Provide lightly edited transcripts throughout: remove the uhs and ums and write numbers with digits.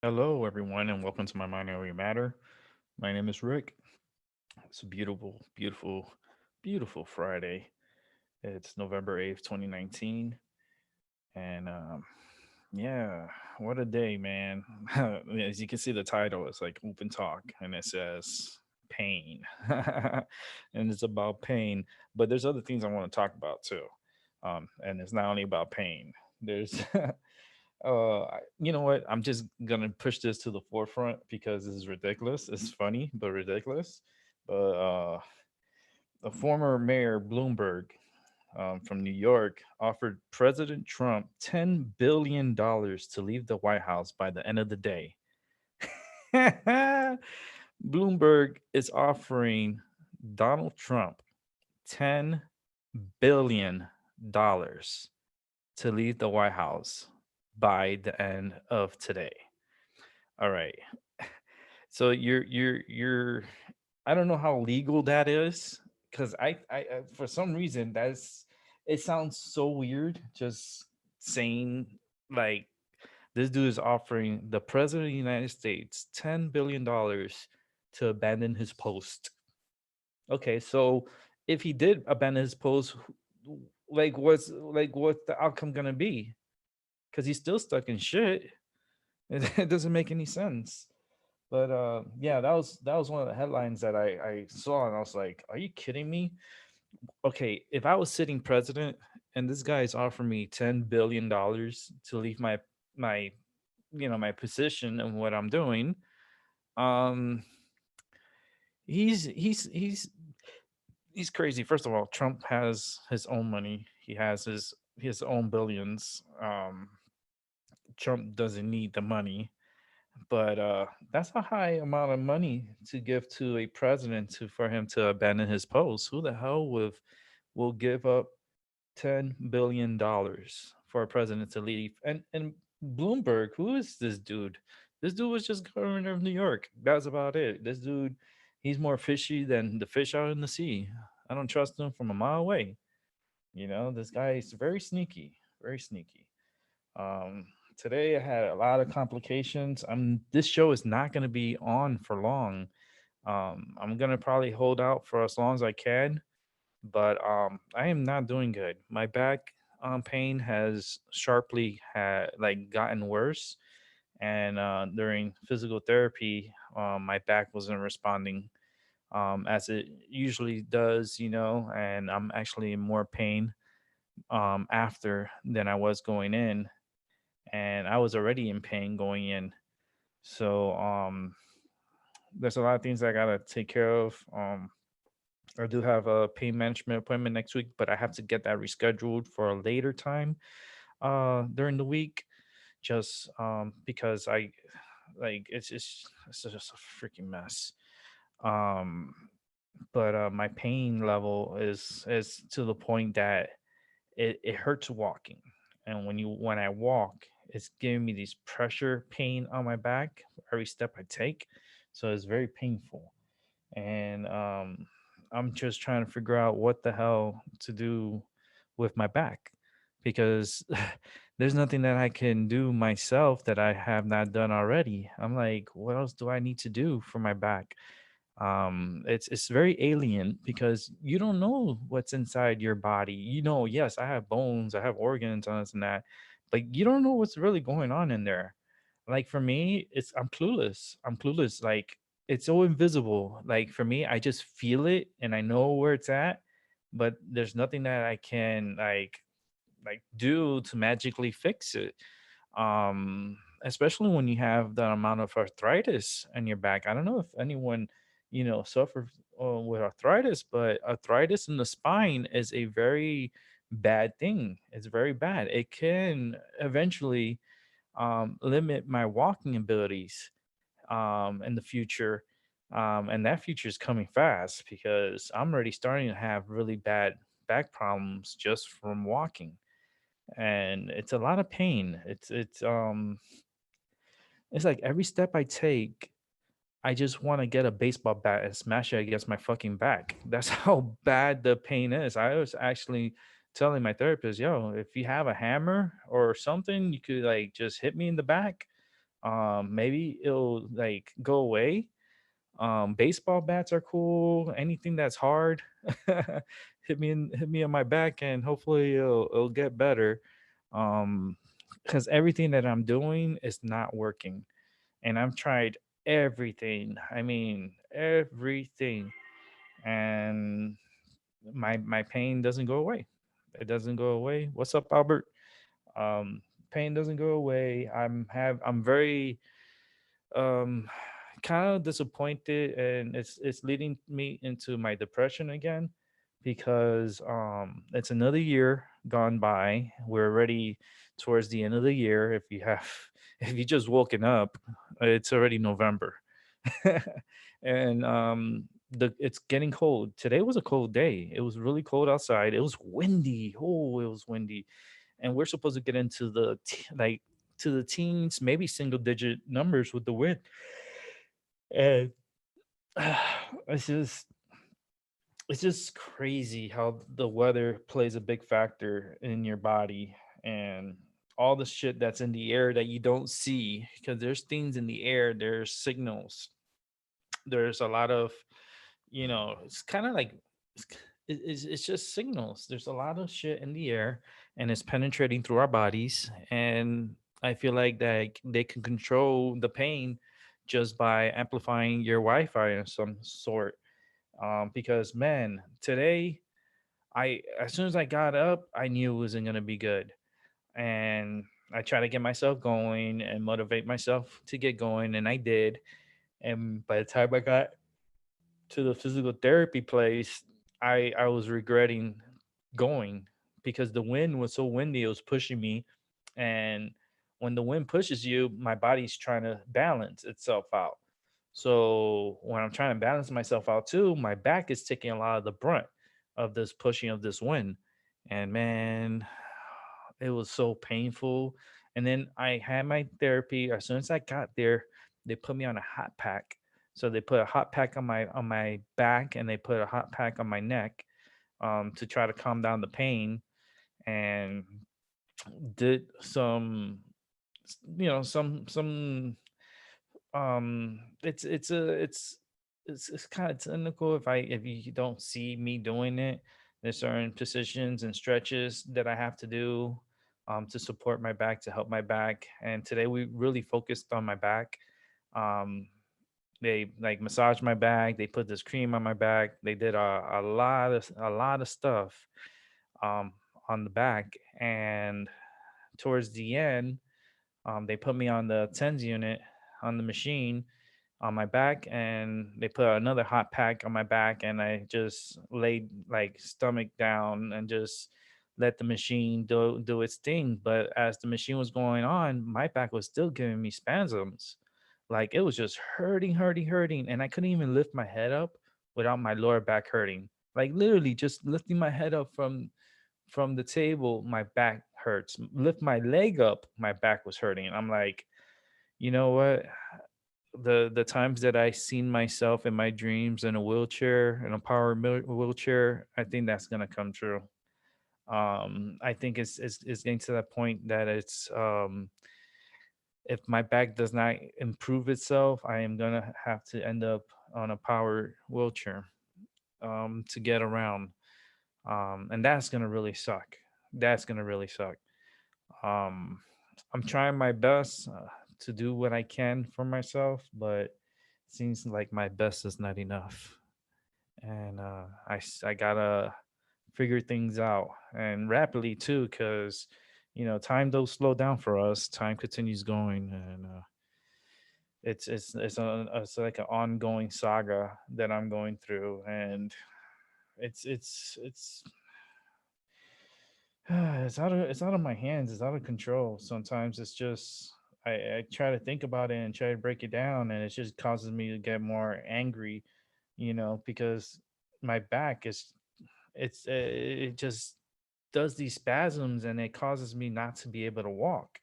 Hello, everyone, and welcome to my Minority Matter. My name is Rick. It's a beautiful, beautiful, beautiful Friday. It's November 8th, 2019. And yeah, what a day, man. As you can see, the title is like Open Talk, and it says pain. And it's about pain. But there's other things I want to talk about too. And it's not only about pain. There's you know what? I'm just gonna push this to the forefront because this is ridiculous. It's funny, but ridiculous. But the former mayor Bloomberg from New York offered President Trump $10 billion to leave the White House by the end of the day. Bloomberg is offering Donald Trump $10 billion to leave the White House by the end of today. All right. So you're I don't know how legal that is because for some reason that's it sounds so weird just saying like this dude is offering the president of the United States $10 billion to abandon his post. Okay, so if he did abandon his post, what's the outcome gonna be? Because he's still stuck in shit. It doesn't make any sense. But yeah, that was one of the headlines that I saw, and I was like, "Are you kidding me?" Okay, if I was sitting president and this guy is offering me $10 billion to leave my my position and what I'm doing, um, he's he's crazy. First of all, Trump has his own money. He has his own billions. Trump doesn't need the money, but that's a high amount of money to give to a president to for him to abandon his post. Who the hell will give up $10 billion for a president to leave? And Bloomberg, who is this dude? This dude was just governor of New York. That's about it. This dude, he's more fishy than the fish out in the sea. I don't trust him from a mile away. This guy is very sneaky, very sneaky. Today I had a lot of complications. This show is not going to be on for long. I'm going to probably hold out for as long as I can, but I am not doing good. My back pain has sharply had like gotten worse, and during physical therapy, my back wasn't responding as it usually does, and I'm actually in more pain after than I was going in, and I was already in pain going in. So there's a lot of things I gotta take care of. I do have a pain management appointment next week, but I have to get that rescheduled for a later time during the week, just because I like it's just a freaking mess. Um, but my pain level is to the point that it hurts walking, and when I walk, it's giving me these pressure pain on my back every step I take, so it's very painful. And I'm just trying to figure out what the hell to do with my back because there's nothing that I can do myself that I have not done already. I'm like, what else do I need to do for my back? It's very alien because you don't know what's inside your body. Yes, I have bones, I have organs and this and that, but you don't know what's really going on in there. Like for me, I'm clueless. Like it's so invisible. Like for me, I just feel it and I know where it's at, but there's nothing that I can like do to magically fix it. Especially when you have the amount of arthritis in your back. I don't know if anyone suffers with arthritis, but arthritis in the spine is a very bad thing. It's very bad. It can eventually limit my walking abilities in the future. And that future is coming fast because I'm already starting to have really bad back problems just from walking, and it's a lot of pain. It's like every step I take, I just want to get a baseball bat and smash it against my fucking back. That's how bad the pain is. I was actually telling my therapist, yo, if you have a hammer or something, you could like just hit me in the back. Maybe it'll like go away. Baseball bats are cool. Anything that's hard, hit me on my back, and hopefully it'll get better. Um, because everything that I'm doing is not working, and I've tried everything. I mean, everything, and my pain doesn't go away. It doesn't go away. What's up, Albert? Um, Pain doesn't go away. I'm very um kind of disappointed, and it's leading me into my depression again, because it's another year gone by. We're already towards the end of the year. If you have if you just woken up, it's already November. And the it's getting cold. Today was a cold day. It was really cold outside. It was windy. Oh, it was windy. And we're supposed to get into like to the teens, maybe single digit numbers with the wind. And it's just it's just crazy how the weather plays a big factor in your body, and all the shit that's in the air that you don't see, because there's things in the air, there's signals, there's a lot of, it's kind of like it's just signals. There's a lot of shit in the air, and it's penetrating through our bodies. And I feel like that they can control the pain just by amplifying your Wi-Fi of some sort. Because man, today, I as soon as I got up, I knew it wasn't gonna be good, and I try to get myself going and motivate myself to get going, and I did. And by the time I got to the physical therapy place, I was regretting going, because the wind was so windy, it was pushing me. And when the wind pushes you, my body's trying to balance itself out. So when I'm trying to balance myself out too, my back is taking a lot of the brunt of this pushing of this wind. And man, it was so painful. And then I had my therapy. As soon as I got there, they put me on a hot pack. So they put a hot pack on my back, and they put a hot pack on my neck, to try to calm down the pain. And did some, some it's kind of technical. If you don't see me doing it, there's certain positions and stretches that I have to do, to support my back, to help my back. And today we really focused on my back. um they like massaged my back, they put this cream on my back, they did a lot of stuff, um on the back. And towards the end, they put me on the TENS unit on the machine on my back, and they put another hot pack on my back, and I just laid like stomach down and just let the machine do its thing. But as the machine was going on, my back was still giving me spasms. Like it was just hurting, and I couldn't even lift my head up without my lower back hurting. Like literally just lifting my head up from the table, my back hurts. Lift my leg up, my back was hurting. I'm like, you know what? The times that I seen myself in my dreams in a wheelchair, in a wheelchair, I think that's gonna come true. I think it's getting to that point that it's, if my back does not improve itself, I am gonna have to end up on a power wheelchair, to get around. And that's gonna really suck. That's gonna really suck. Um, I'm trying my best, to do what I can for myself, but it seems like my best is not enough. And I gotta figure things out, and rapidly too, because time don't slow down for us. Time continues going, and it's like an ongoing saga that I'm going through. And it's it's out of my hands. It's out of control. Sometimes it's just I try to think about it and try to break it down, and it just causes me to get more angry, because my back is it just does these spasms, and it causes me not to be able to walk.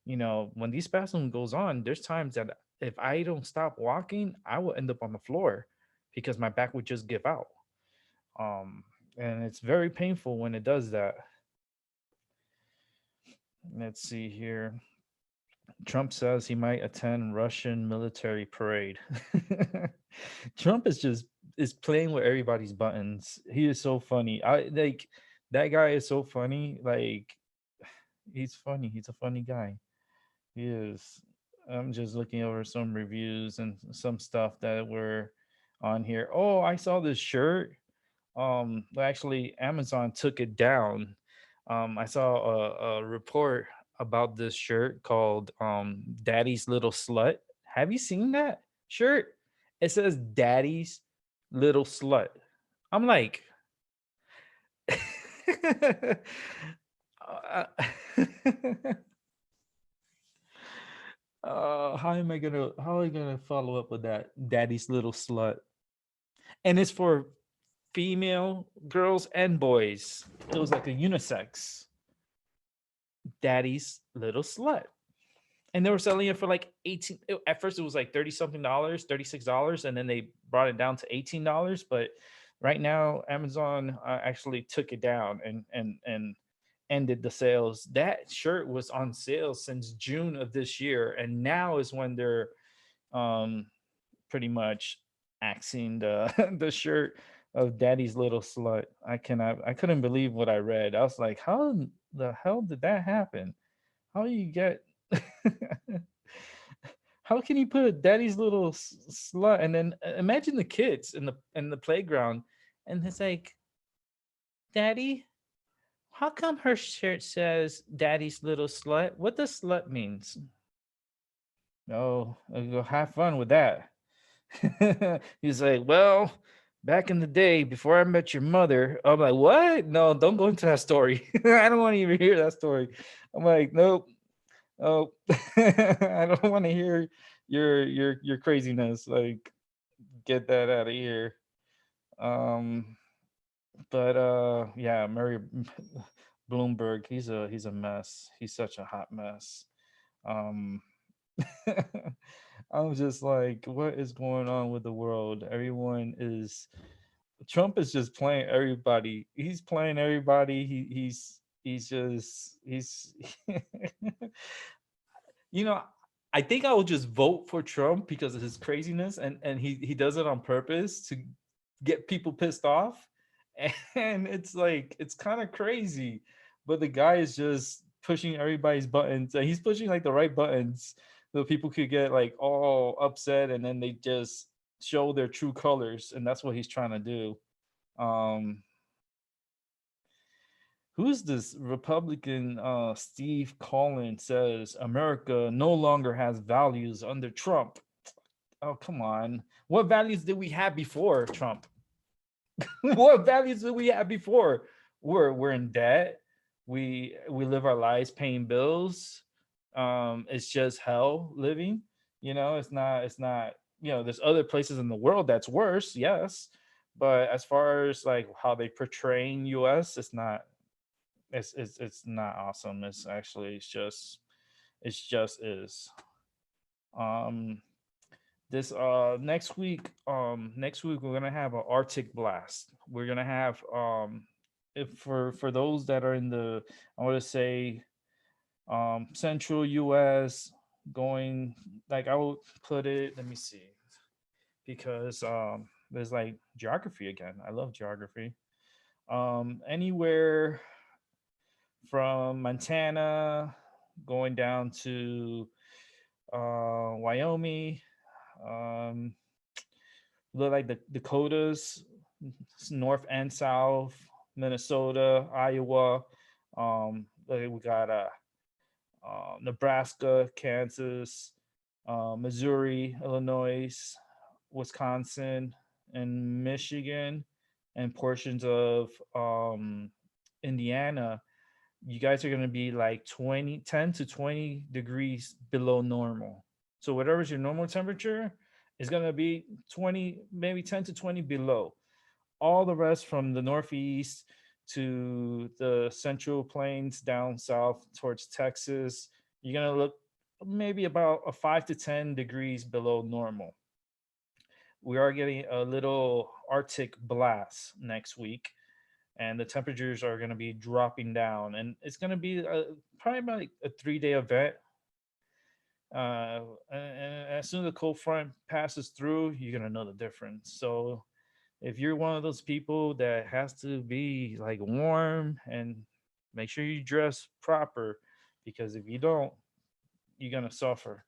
When these spasms goes on, there's times that if I don't stop walking, I will end up on the floor because my back would just give out. Um, and it's very painful when it does that. Let's see here. Trump says he might attend Russian military parade. Trump is playing with everybody's buttons. He is so funny. I like that guy is so funny. Like he's funny. He's a funny guy. He is. I'm just looking over some reviews and some stuff that were on here. Oh, I saw this shirt. Well, actually, Amazon took it down. I saw a report about this shirt called Daddy's Little Slut. Have you seen that shirt? It says Daddy's Little Slut. I'm like, uh, how am I gonna follow up with that? Daddy's Little Slut. And it's for female girls and boys. It was like a unisex Daddy's Little Slut. And they were selling it for like 18. At first it was like 30 something dollars, $36, and then they brought it down to $18. But right now Amazon actually took it down and ended the sales. That shirt was on sale since June of this year, and now is when they're um pretty much axing the the shirt of Daddy's Little Slut. I couldn't believe what I read. I was like, how the hell did that happen? How you get how can you put a Daddy's Little Slut, and then imagine the kids in the playground, and it's like, Daddy, how come her shirt says Daddy's Little Slut? What does slut means? Oh, I'll go have fun with that. He's like, well, back in the day before I met your mother. I'm like, what? No, don't go into that story. I don't want to even hear that story. I'm like, nope. Oh, I don't want to hear your craziness. Like, get that out of here. Um, but yeah, Murray Bloomberg, he's a mess. He's such a hot mess. Um, I'm just like, what is going on with the world? Everyone is Trump is just playing everybody. He's playing everybody. He's just he's you know, I think I will just vote for Trump because of his craziness, and he does it on purpose to get people pissed off. And it's like it's kind of crazy, but the guy is just pushing everybody's buttons, and he's pushing like the right buttons so people could get like all upset, and then they just show their true colors, and that's what he's trying to do. um Who's this Republican? Steve Collins says America no longer has values under Trump. Oh, come on. What values did we have before Trump? What values did we have before? We're in debt. We live our lives paying bills. It's just hell living. It's not. There's other places in the world that's worse. Yes, but as far as like how they portraying U.S., it's not awesome. It's actually it's just is. Um this next week we're gonna have an Arctic blast. We're gonna have if for those that are in the, I want to say, central US, going, like, I would put it, let me see, because there's like geography again. I love geography. Anywhere from Montana going down to Wyoming, um, look like the Dakotas, north and south, Minnesota, Iowa. We got Nebraska, Kansas, Missouri, Illinois, Wisconsin, and Michigan, and portions of Indiana. You guys are going to be like 10 to 20 degrees below normal. So whatever's your normal temperature is going to be 20, maybe 10 to 20 below. All the rest from the northeast to the central plains down south towards Texas, you're going to look maybe about a 5 to 10 degrees below normal. We are getting a little Arctic blast next week, and the temperatures are going to be dropping down, and it's going to be probably about like a 3-day event. And as soon as the cold front passes through, you're gonna know the difference. So if you're one of those people that has to be like warm, and make sure you dress proper, because if you don't, you're gonna suffer.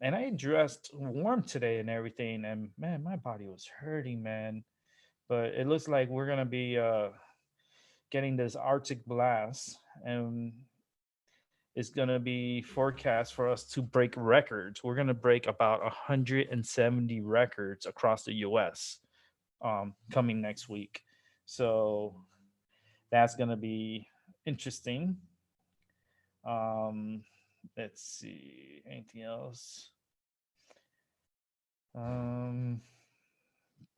And I dressed warm today and everything, and man, my body was hurting, man. But it looks like we're gonna be getting this Arctic blast, and it's gonna be forecast for us to break records. We're gonna break about 170 records across the U.S. Coming next week, so that's gonna be interesting. Um, let's see, anything else? Um,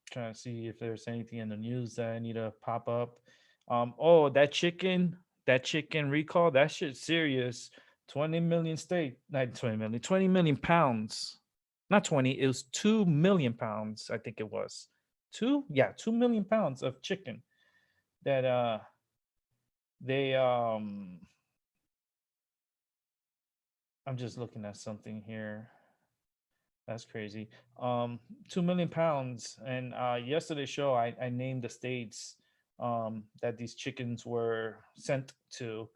Trying to see if there's anything in the news that I need to pop up. Oh, that chicken recall, that shit's serious. 20 million steak, not 20 million, 20 million pounds. Not 20, it was 2 million pounds, I think it was. Two? Yeah, 2 million pounds of chicken that they I'm just looking at something here. That's crazy. 2 million pounds. And yesterday's show, I named the states that these chickens were sent to,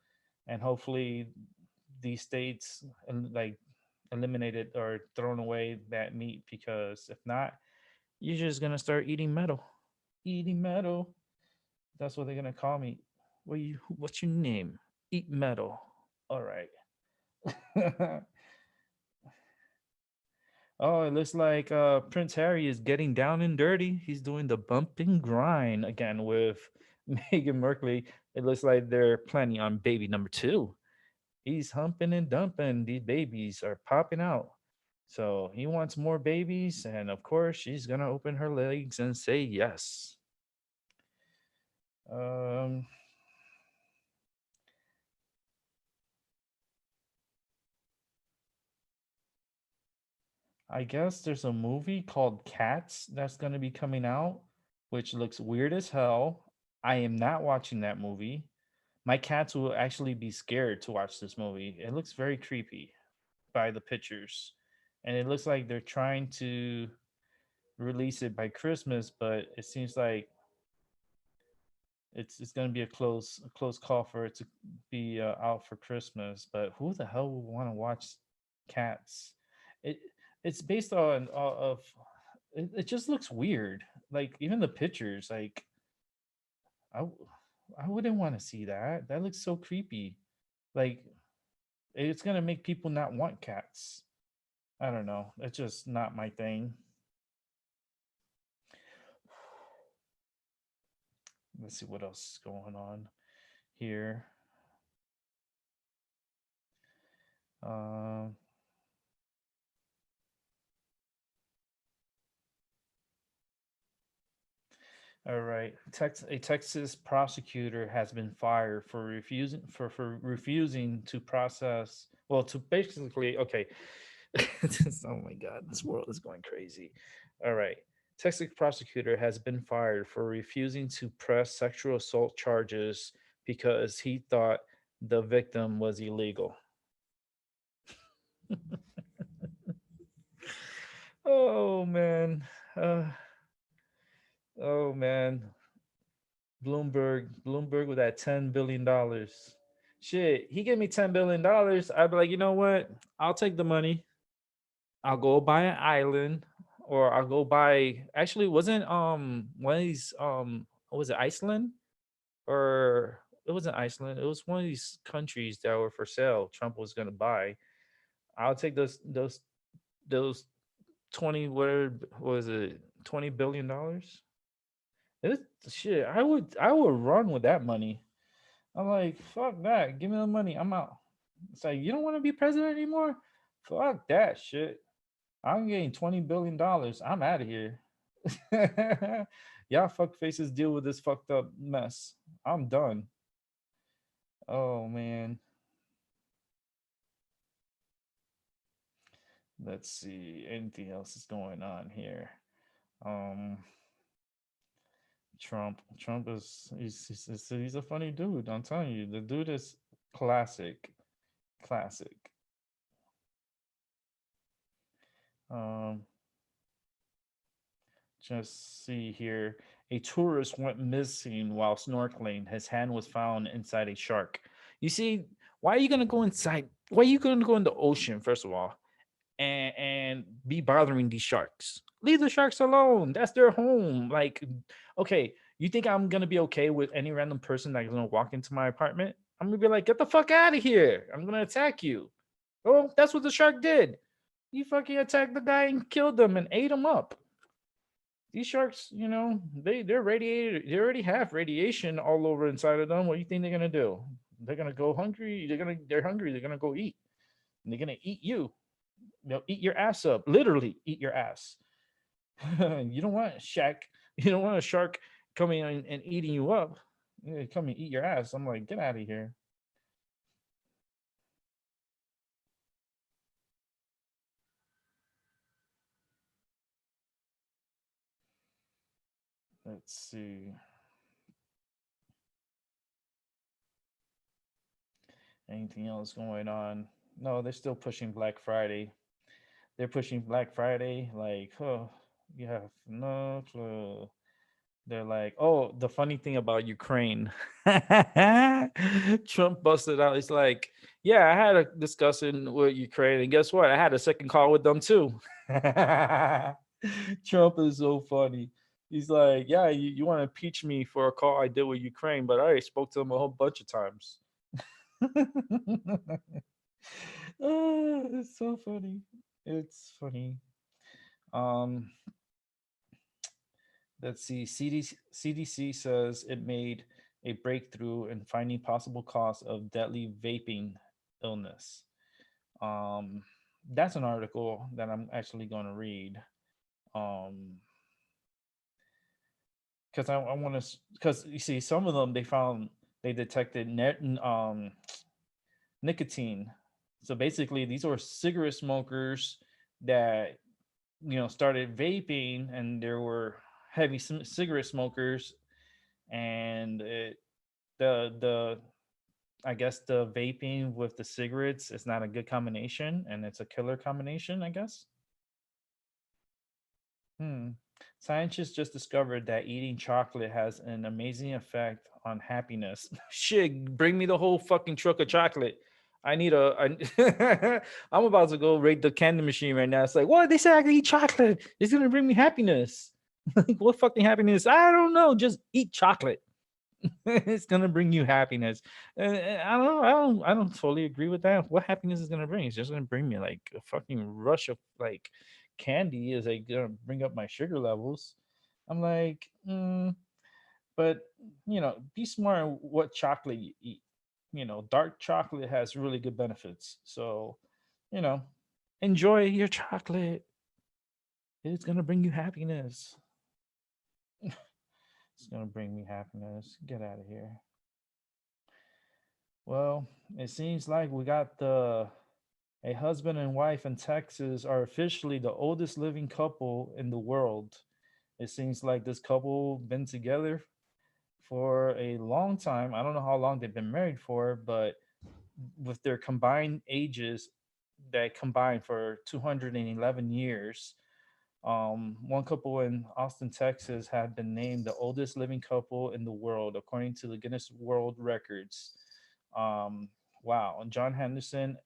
and hopefully these states like eliminated or thrown away that meat, because if not, you're just gonna start eating metal. Eating metal. That's what they're gonna call me. What's your name? Eat metal. All right. Oh, it looks like Prince Harry is getting down and dirty. He's doing the bump and grind again with Meghan Merkley. It looks like they're planning on baby number two. He's humping and dumping. These babies are popping out. So he wants more babies. And of course, she's going to open her legs and say yes. Um, I guess there's a movie called Cats that's going to be coming out, which looks weird as hell. I am not watching that movie. My cats will actually be scared to watch this movie. It looks very creepy by the pictures. And it looks like they're trying to release it by Christmas, but it seems like it's going to be a close call for it to be out for Christmas. But who the hell would want to watch Cats? It it's based on of it just looks weird. Like even the pictures, like I w- I wouldn't want to see that. That looks so creepy. Like it's gonna make people not want cats. I don't know. It's just not my thing. Let's see what else is going on here. Um, all right. A Texas prosecutor has been fired for refusing to process. Well, to basically, okay. Oh my God, this world is going crazy. All right. Texas prosecutor has been fired for refusing to press sexual assault charges because he thought the victim was illegal. Oh man. Uh, oh man. Bloomberg with that $10 billion. Shit, he gave me $10 billion. I'd be like, you know what? I'll take the money. I'll go buy an island, or I'll go buy. Actually, wasn't one of these was it Iceland, or it wasn't Iceland? It was one of these countries that were for sale. Trump was gonna buy. I'll take those 20, whatever was it, $20 billion. It's shit. I would run with that money. I'm like, fuck that. Give me the money. I'm out. It's like, you don't want to be president anymore? Fuck that shit. I'm getting $20 billion. I'm out of here. Y'all fuck faces deal with this fucked up mess. I'm done. Oh man. Let's see. Anything else is going on here? Um Trump is he's a funny dude. I'm telling you, the dude is classic. Classic. Um, just see here. A tourist went missing while snorkeling. His hand was found inside a shark. You see, why are you gonna go inside? Why are you gonna go in the ocean, first of all, and be bothering these sharks? Leave the sharks alone. That's their home. Like, okay, you think I'm gonna be okay with any random person that's gonna walk into my apartment? I'm gonna be like, get the fuck out of here. I'm gonna attack you. Oh, that's what the shark did. He fucking attacked the guy and killed him and ate him up. These sharks, they're radiated. They already have radiation all over inside of them. What do you think they're gonna do? They're gonna go hungry. They're hungry. They're gonna go eat. And they're gonna eat you. They'll eat your ass up. Literally eat your ass. You don't want a shack. You don't want a shark coming and eating you up. Come and eat your ass. I'm like, get out of here. Let's see. Anything else going on? No, they're still pushing Black Friday. They're pushing Black Friday. Like, oh, you have no clue. They're like, oh, the funny thing about Ukraine, Trump busted out. It's like, yeah, I had a discussion with Ukraine, and guess what? I had a second call with them too. Trump is so funny. He's like, yeah, you want to impeach me for a call I did with Ukraine, but I already spoke to them a whole bunch of times. It's so funny. It's funny. Um, let's see. CDC says it made a breakthrough in finding possible cause of deadly vaping illness. Um, that's an article that I'm actually going to read. Um, because I want to, because you see, some of them they detected nicotine. So basically, these were cigarette smokers that started vaping, and there were heavy cigarette smokers, and the I guess the vaping with the cigarettes is not a good combination, and it's a killer combination, I guess. Hmm. Scientists just discovered that eating chocolate has an amazing effect on happiness. Shit, bring me the whole fucking truck of chocolate. I need I'm about to go raid the candy machine right now. It's like, what? They said I can eat chocolate. It's gonna bring me happiness. Like, what fucking happiness? I don't know. Just eat chocolate. It's gonna bring you happiness. I don't know. I don't totally agree with that. What happiness is gonna bring? It's just gonna bring me like a fucking rush of like candy. Is like gonna bring up my sugar levels. I'm like, but be smart on what chocolate you eat. Dark chocolate has really good benefits. So, you know, enjoy your chocolate. It's gonna bring you happiness. It's gonna bring me happiness. Get out of here. Well, it seems like we got the a husband and wife in Texas are officially the oldest living couple in the world. It seems like this couple been together for a long time. I don't know how long they've been married for, but with their combined ages that combined for 211 years, one couple in Austin, Texas, had been named the oldest living couple in the world according to the Guinness World Records. Um, wow. John Henderson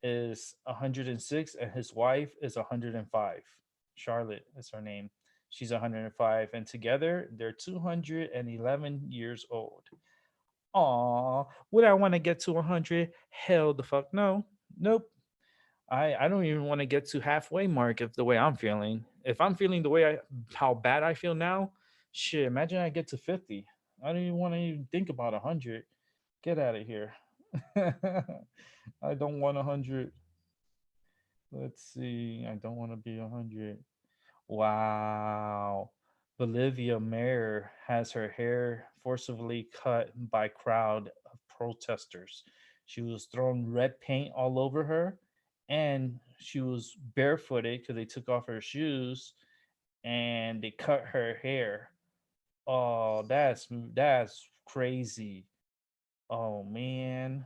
is 106 and his wife is 105. Charlotte is her name. She's 105 and together they're 211 years old. Aw, would I want to get to 100? Hell the fuck no. Nope. I don't even want to get to halfway mark if the way I'm feeling. If I'm feeling the way how bad I feel now, shit, imagine I get to 50. I don't even want to even think about 100. Get out of here. I don't want 100. Let's see. I don't want to be 100. Wow. Bolivia mayor has her hair forcibly cut by crowd of protesters. She was thrown red paint all over her, and she was barefooted because they took off her shoes and they cut her hair. Oh, that's crazy. Oh man.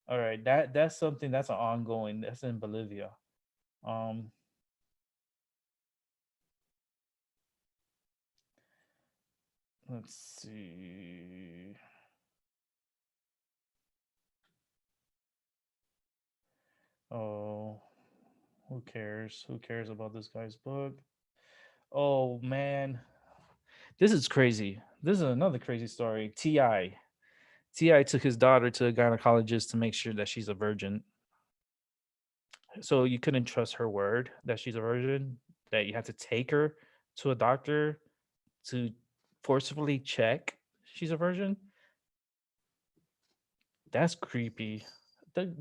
All right, that's something that's an ongoing. That's in Bolivia. Um, let's see. Oh, who cares? Who cares about this guy's book? Oh man, this is crazy. This is another crazy story. Ti took his daughter to a gynecologist to make sure that she's a virgin. So you couldn't trust her word that she's a virgin. That you had to take her to a doctor to forcibly check she's a virgin. That's creepy.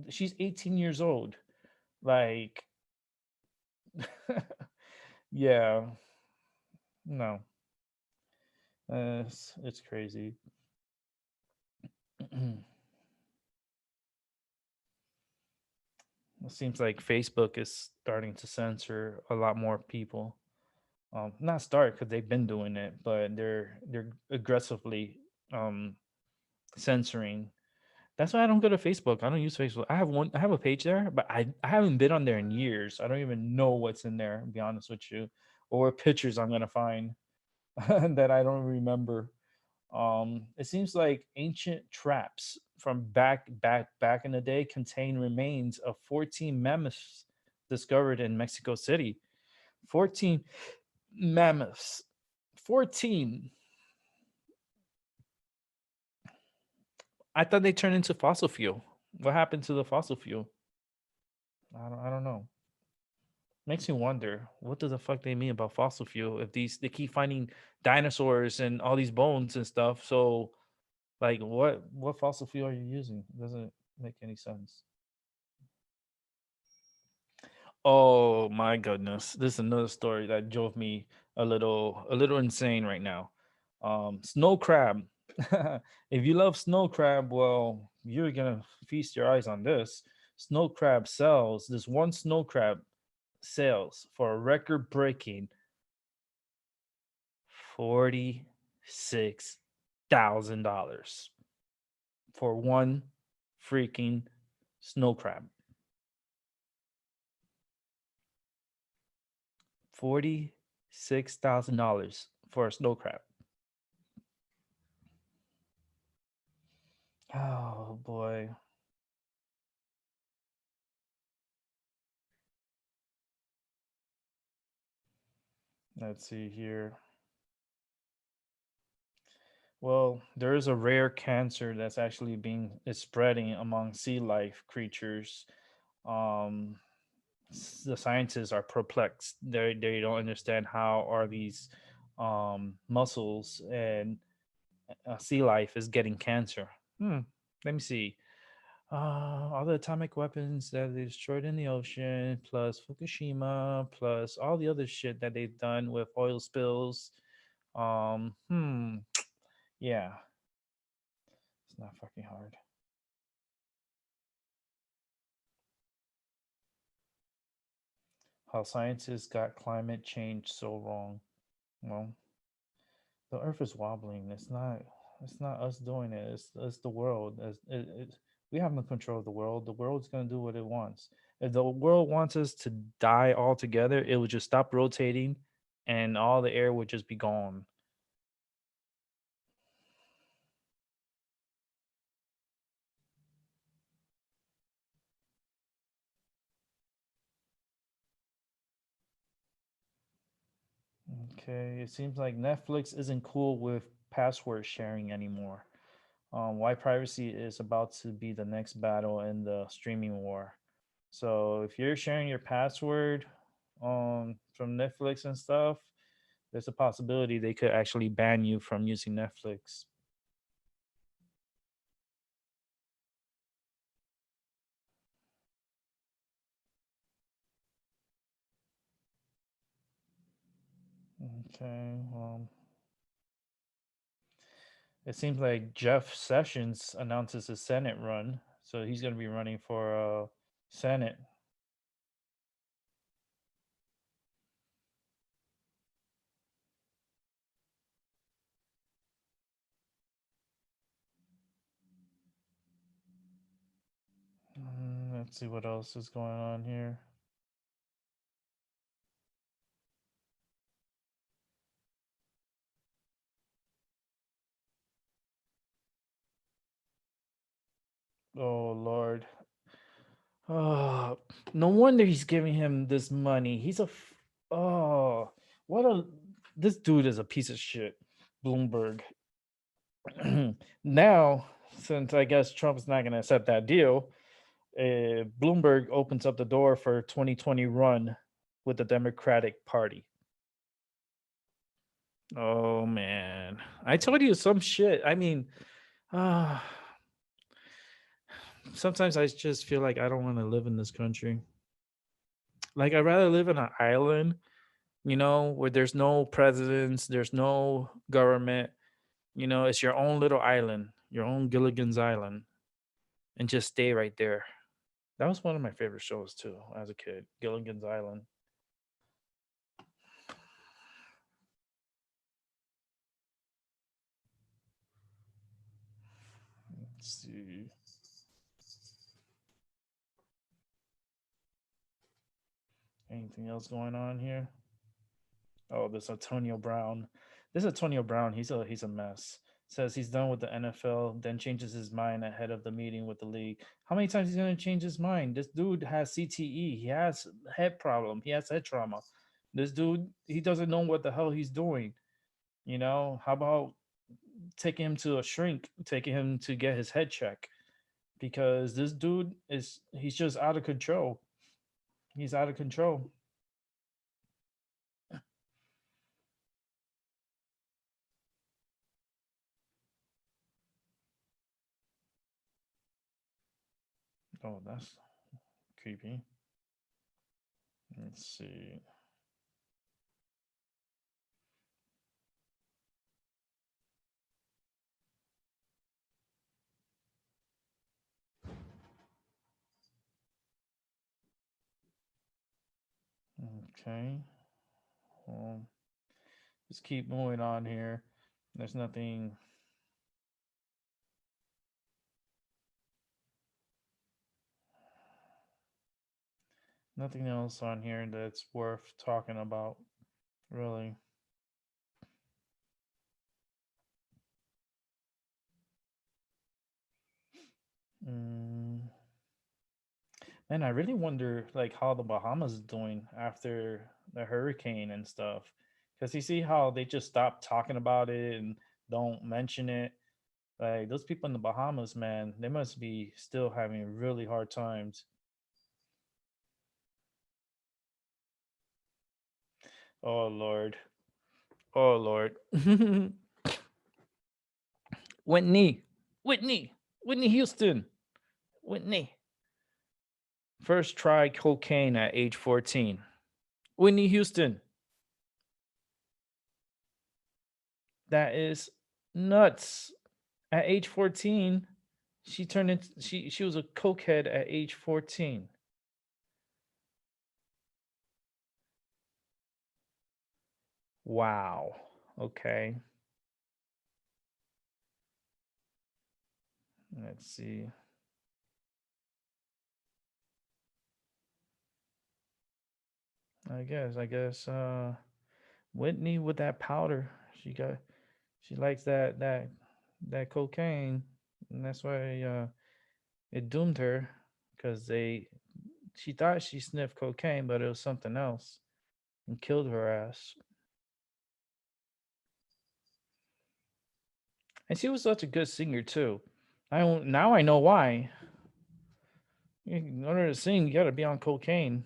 She's 18 years old. Like, yeah, no, it's crazy. It seems like Facebook is starting to censor a lot more people. Not start because they've been doing it, but they're aggressively um censoring. That's why I don't go to Facebook. I don't use Facebook. I have one. I have a page there, but I haven't been on there in years. I don't even know what's in there. To be honest with you, or what pictures I'm gonna find that I don't remember. It seems like ancient traps from back in the day contain remains of 14 mammoths discovered in Mexico City. 14 mammoths. 14. I thought they turned into fossil fuel. What happened to the fossil fuel? I don't know. Makes me wonder what the fuck they mean about fossil fuel if these they keep finding dinosaurs and all these bones and stuff. So like what fossil fuel are you using? It doesn't make any sense. Oh my goodness. This is another story that drove me a little insane right now. Snow crab. If you love snow crab, well, you're gonna feast your eyes on this. Snow crab sells this one snow crab sells for a record breaking $46,000 for one freaking snow crab. $46,000 for a snow crab. Oh boy. Let's see here. Well, there is a rare cancer that's actually being is spreading among sea life creatures. Um, the scientists are perplexed. They don't understand how are these mussels and sea life is getting cancer. Hmm. Let me see. All the atomic weapons that they destroyed in the ocean, plus Fukushima, plus all the other shit that they've done with oil spills. Hmm. Yeah, it's not fucking hard. How scientists got climate change so wrong. Well, the Earth is wobbling. It's not us doing it. It's the world. We have no control of the world. The world's gonna do what it wants. If the world wants us to die altogether, it would just stop rotating, and all the air would just be gone. Okay, it seems like Netflix isn't cool with password sharing anymore. Why privacy is about to be the next battle in the streaming war. So if you're sharing your password from Netflix and stuff, there's a possibility they could actually ban you from using Netflix. Okay, it seems like Jeff Sessions announces his Senate run, so he's going to be running for Senate. Let's see what else is going on here. Oh Lord. Oh, no wonder he's giving him this money. Oh, what a this dude is a piece of shit. Bloomberg. Now, since I guess Trump's not going to accept that deal, Bloomberg opens up the door for 2020 run with the Democratic Party. Oh man, I told you some shit. I mean, uh, sometimes I just feel like I don't want to live in this country. Like I'd rather live in an island, where there's no presidents, there's no government. It's your own little island, your own Gilligan's Island, and just stay right there. That was one of my favorite shows too as a kid, Gilligan's Island. Let's see. Anything else going on here? Oh, this Antonio Brown. This Antonio Brown, he's a mess. Says he's done with the NFL, then changes his mind ahead of the meeting with the league. How many times he's gonna change his mind? This dude has CTE. He has head problem. He has head trauma. This dude, he doesn't know what the hell he's doing. How about taking him to a shrink, taking him to get his head checked? Because this dude he's just out of control. He's out of control. Oh, that's creepy. Let's see. Okay. Well, just keep moving on here. There's nothing else on here that's worth talking about, really. Mm, man, I really wonder like how the Bahamas is doing after the hurricane and stuff. Because you see how they just stopped talking about it and don't mention it. Like those people in the Bahamas, man, they must be still having really hard times. Oh Lord. Oh Lord. Whitney. Whitney. Whitney Houston. Whitney. First tried cocaine at age 14. Whitney Houston. That is nuts. At age 14, she was a cokehead at age 14. Wow. Okay. Let's see. I guess Whitney with that powder. She likes that cocaine. And that's why it doomed her because they she thought she sniffed cocaine, but it was something else and killed her ass. And she was such a good singer too. Now I know why. In order to sing, you got to be on cocaine.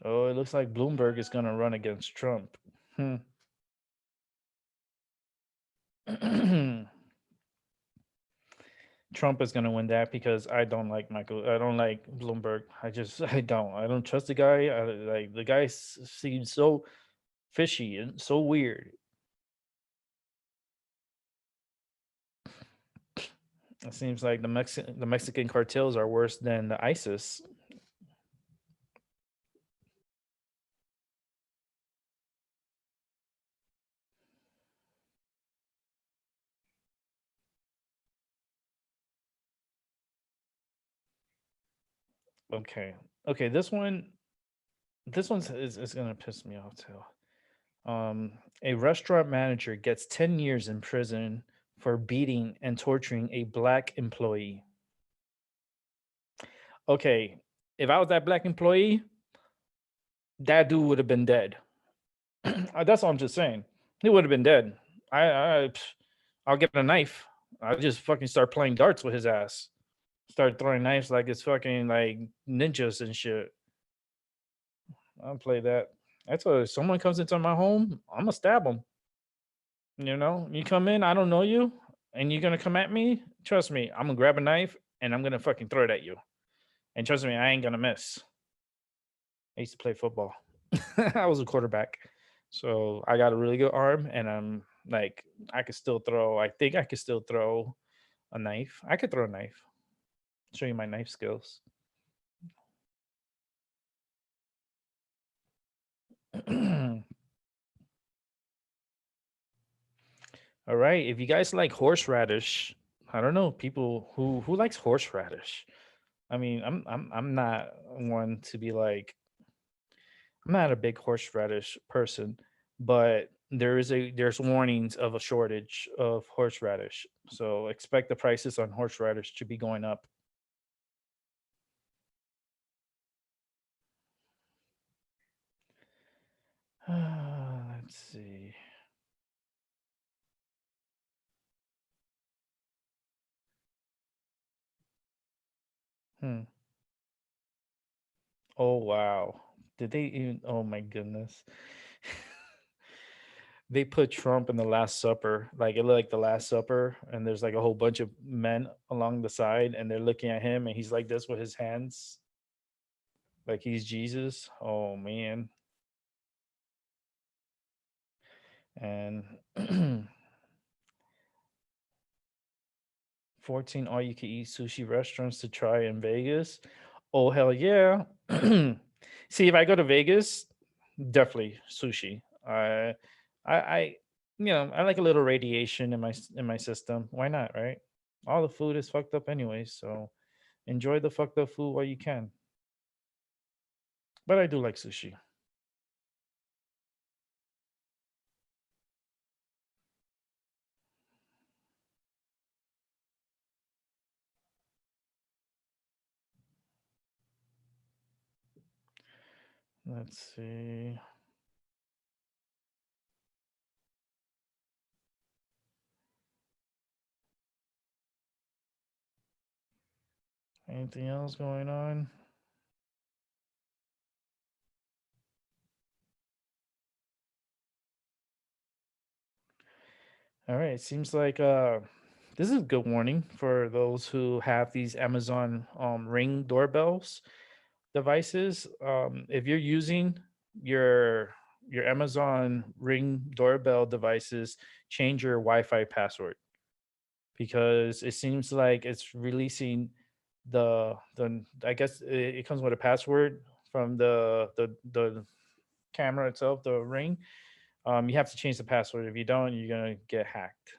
Oh, it looks like Bloomberg is gonna run against Trump. Hmm. Trump is gonna win that because I don't like Michael. I don't like Bloomberg. I don't. I don't trust the guy. Like the guy seems so fishy and so weird. It seems like the Mexican cartels are worse than the ISIS. Okay. Okay, this one's is gonna piss me off too. Um, a restaurant manager gets 10 years in prison for beating and torturing a black employee. Okay, if I was that black employee, that dude would have been dead. That's all I'm just saying. He would have been dead. I'll get a knife. I'll just fucking start playing darts with his ass. Start throwing knives like it's fucking like ninjas and shit. I'll play that. That's what if someone comes into my home, I'm gonna stab them. You know, you come in, I don't know you, and you're gonna come at me. Trust me, I'm gonna grab a knife and I'm gonna fucking throw it at you. And trust me, I ain't gonna miss. I used to play football. I was a quarterback, so I got a really good arm, and I'm like, I could still throw. I think I could still throw a knife. I could throw a knife. Show you my knife skills. All right, if you guys like horseradish, I don't know people who likes horseradish. I mean, I'm not one to be like I'm not a big horseradish person, but there's warnings of a shortage of horseradish. So expect the prices on horseradish to be going up. Let's see. Hmm. Oh wow. Did they even oh my goodness. They put Trump in the Last Supper, like it looked like the Last Supper, and there's like a whole bunch of men along the side, and they're looking at him, and he's like this with his hands, like he's Jesus. Oh man, and 14 all you can eat sushi restaurants to try in Vegas. Oh hell yeah! See, if I go to Vegas, definitely sushi. I, I like a little radiation in my system. Why not, right? All the food is fucked up anyway, so enjoy the fucked up food while you can. But I do like sushi. Let's see. Anything else going on? All right. Seems like this is a good warning for those who have these Amazon Ring doorbells devices. If you're using your your Amazon Ring doorbell devices, change your Wi-Fi password because it seems like it's releasing the I guess it comes with a password from the camera itself, the Ring. You have to change the password. If you don't, you're gonna get hacked.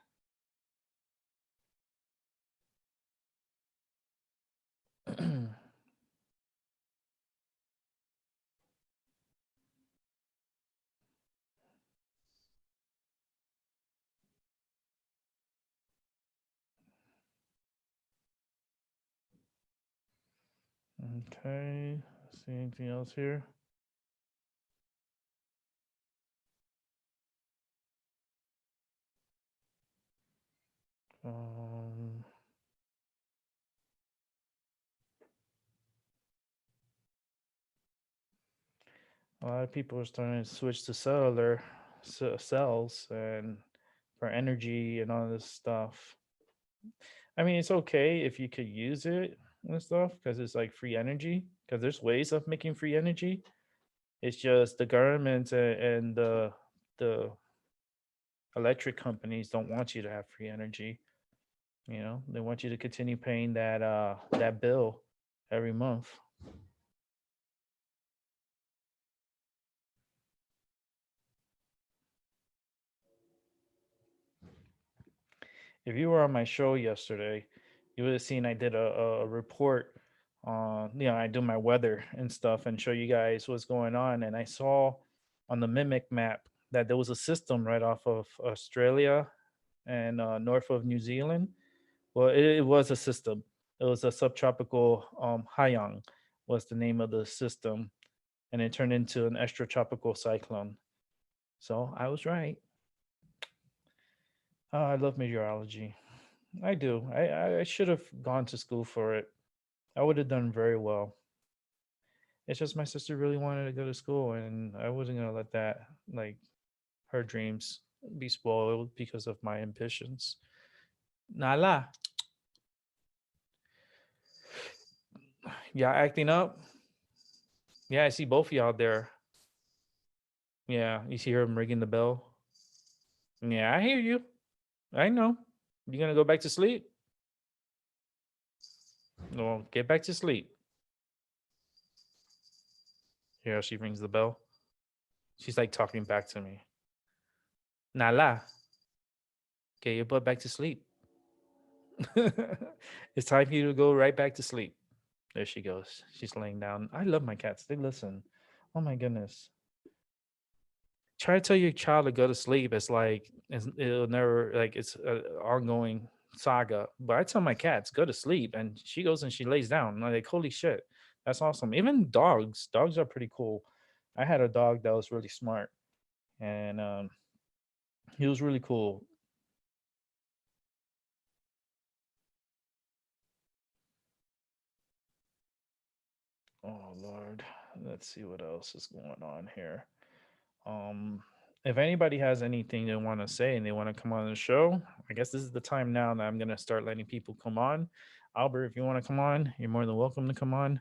Okay. See anything else here? Um, a lot of people are starting to switch to cellular cells and for energy and all this stuff. I mean, it's okay if you could use it and stuff because it's like free energy. Because there's ways of making free energy. It's just the government and the electric companies don't want you to have free energy. You know, they want you to continue paying that bill every month. If you were on my show yesterday, you would have seen I did a report on, I do my weather and stuff and show you guys what's going on. And I saw on the Mimic map that there was a system right off of Australia and north of New Zealand. Well, it was a system. It was a subtropical Hayang was the name of the system, and it turned into an extratropical cyclone. So I was right. Oh, I love meteorology. I do. I should have gone to school for it. I would have done very well. It's just my sister really wanted to go to school, and I wasn't gonna let that like her dreams be spoiled because of my ambitions. Nala, y'all acting up? Yeah, I see both of y'all there. Yeah, you see her ringing the bell. Yeah, I hear you. I know. You gonna go back to sleep? Well, get back to sleep. Yeah, she rings the bell. She's like talking back to me. Nala, get your butt back to sleep. It's time for you to go right back to sleep. There she goes. She's laying down. I love my cats. They listen. Oh my goodness. Try to tell your child to go to sleep. It'll never like it's an ongoing saga. But I tell my cats go to sleep, and she goes and she lays down. I'm like, holy shit, that's awesome. Even dogs. Dogs are pretty cool. I had a dog that was really smart, and he was really cool. Oh Lord, let's see what else is going on here. Um, if anybody has anything they want to say and they want to come on the show, I guess this is the time now that I'm gonna start letting people come on. Albert, if you want to come on, you're more than welcome to come on.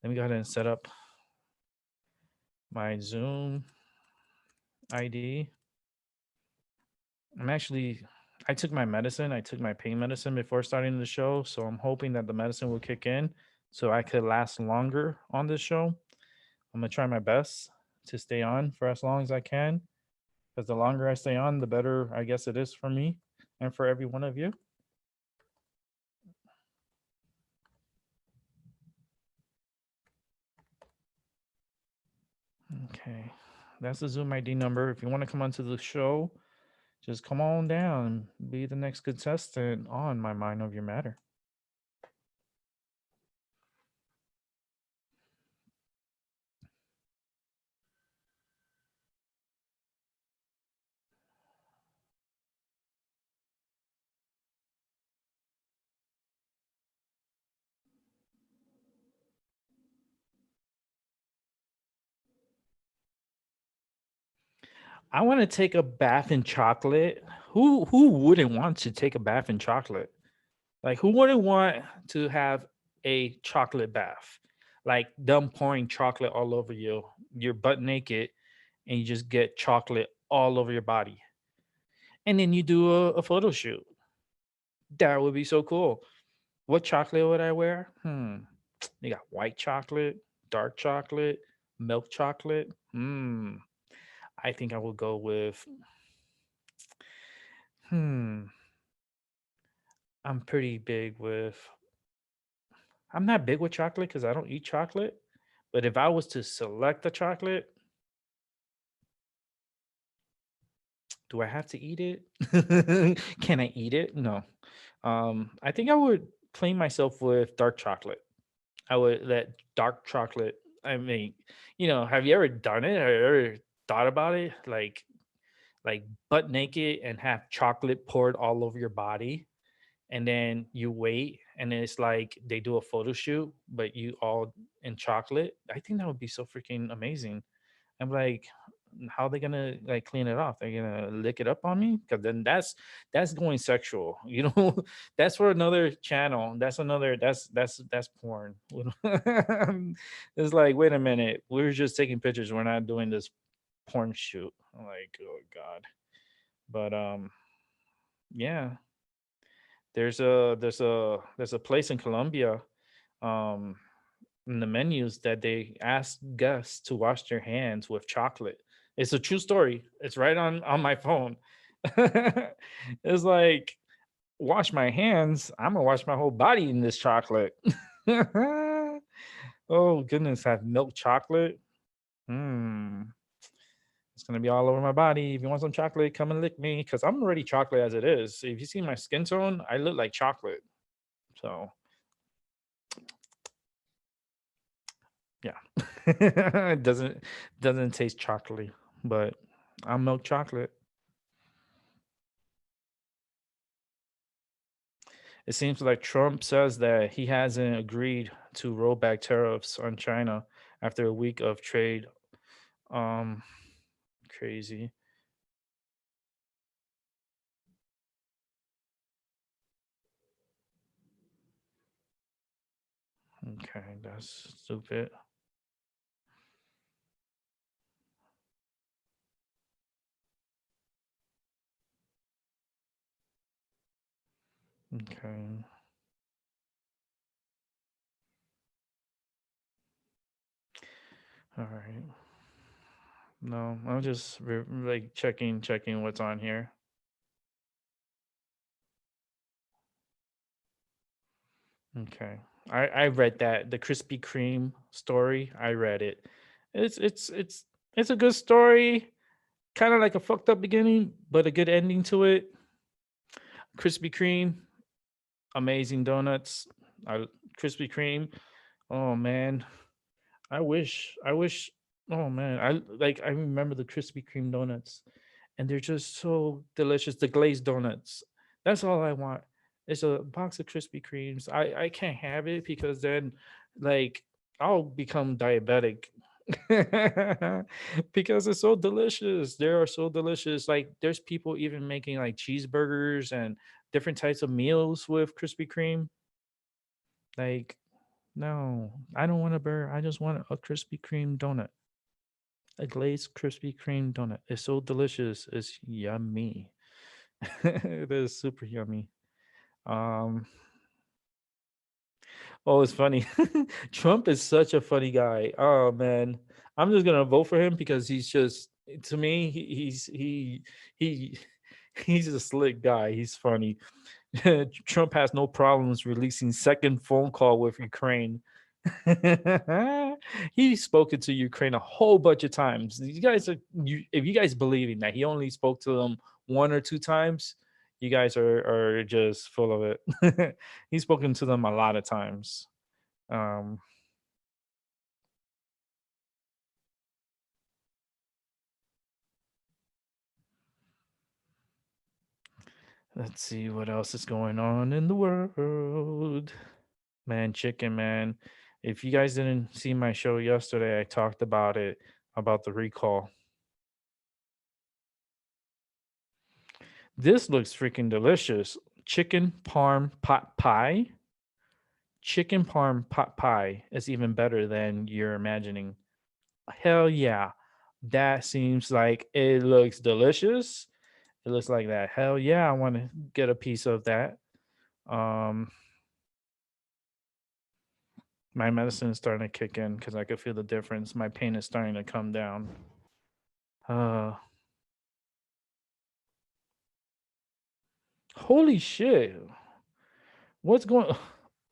Let me go ahead and set up my Zoom ID. I'm actually, I took my medicine. I took my pain medicine before starting the show, so I'm hoping that the medicine will kick in so I could last longer on this show. I'm gonna try my best to stay on for as long as I can, because the longer I stay on, the better I guess it is for me and for every one of you. Okay, that's the Zoom ID number. If you want to come onto the show, just come on down and be the next contestant on My Mind of Your Matter. I want to take a bath in chocolate. Who wouldn't want to take a bath in chocolate? Like who wouldn't want to have a chocolate bath? Like them pouring chocolate all over you. You're butt naked and you just get chocolate all over your body. And then you do a photo shoot. That would be so cool. What chocolate would I wear? You got white chocolate, dark chocolate, milk chocolate. I think I will go with hmm. I'm pretty big with I'm not big with chocolate because I don't eat chocolate. But if I was to select the chocolate, do I have to eat it? Can I eat it? No. I think I would claim myself with dark chocolate. I would let dark chocolate. I mean, have you ever done it or ever thought about it? Like butt naked and have chocolate poured all over your body, and then you wait, and it's like they do a photo shoot, but you all in chocolate. I think that would be so freaking amazing. I'm like, how are they gonna like clean it off? They're gonna lick it up on me? Because then that's going sexual. That's for another channel. That's porn. It's like, wait a minute, we're just taking pictures. We're not doing this porn shoot. I'm like, oh god. But yeah, there's a place in Colombia, um, in the menus that they ask guests to wash their hands with chocolate. It's a true story. It's right on my phone. It's like, wash my hands. I'm gonna wash my whole body in this chocolate. Oh goodness, have milk chocolate. Hmm, It's gonna be all over my body. If you want some chocolate, come and lick me, because I'm already chocolate as it is. If you see my skin tone, I look like chocolate. So yeah, it doesn't taste chocolatey, but I'm milk chocolate. It seems like Trump says that he hasn't agreed to roll back tariffs on China after a week of trade. Um, Crazy. Okay, that's stupid. Okay, all right. No, I'm just like checking what's on here. Okay, I read that the Krispy Kreme story. I read it. It's it's a good story. Kind of like a fucked up beginning, but a good ending to it. Krispy Kreme, amazing donuts. I Krispy Kreme. Oh man, I wish. Oh man, I remember the Krispy Kreme donuts, and they're just so delicious. The glazed donuts. That's all I want. It's a box of Krispy Kremes. I can't have it because then, like, I'll become diabetic. Because it's so delicious. They are so delicious. Like, there's people even making like cheeseburgers and different types of meals with Krispy Kreme. Like, no, I don't want a burger. I just want a Krispy Kreme donut. A glazed Krispy Kreme donut. It's so delicious. It's yummy. It is super yummy. Um, oh, it's funny. Trump is such a funny guy. Oh man, I'm just gonna vote for him because he's just to me he he's a slick guy. He's funny. Trump has no problems releasing second phone call with Ukraine. He's spoken to Ukraine a whole bunch of times. You guys are if you guys believing that he only spoke to them one or two times, you guys are just full of it. He's spoken to them a lot of times. Um, let's see what else is going on in the world. Man, chicken man. If you guys didn't see my show yesterday, I talked about it about the recall. This looks freaking delicious. Chicken parm pot pie. Chicken parm pot pie is even better than you're imagining. Hell yeah. That seems like it looks delicious. It looks like that. Hell yeah, I want to get a piece of that. Um my medicine is starting to kick in because I could feel the difference. My pain is starting to come down. Uh Holy shit. What's going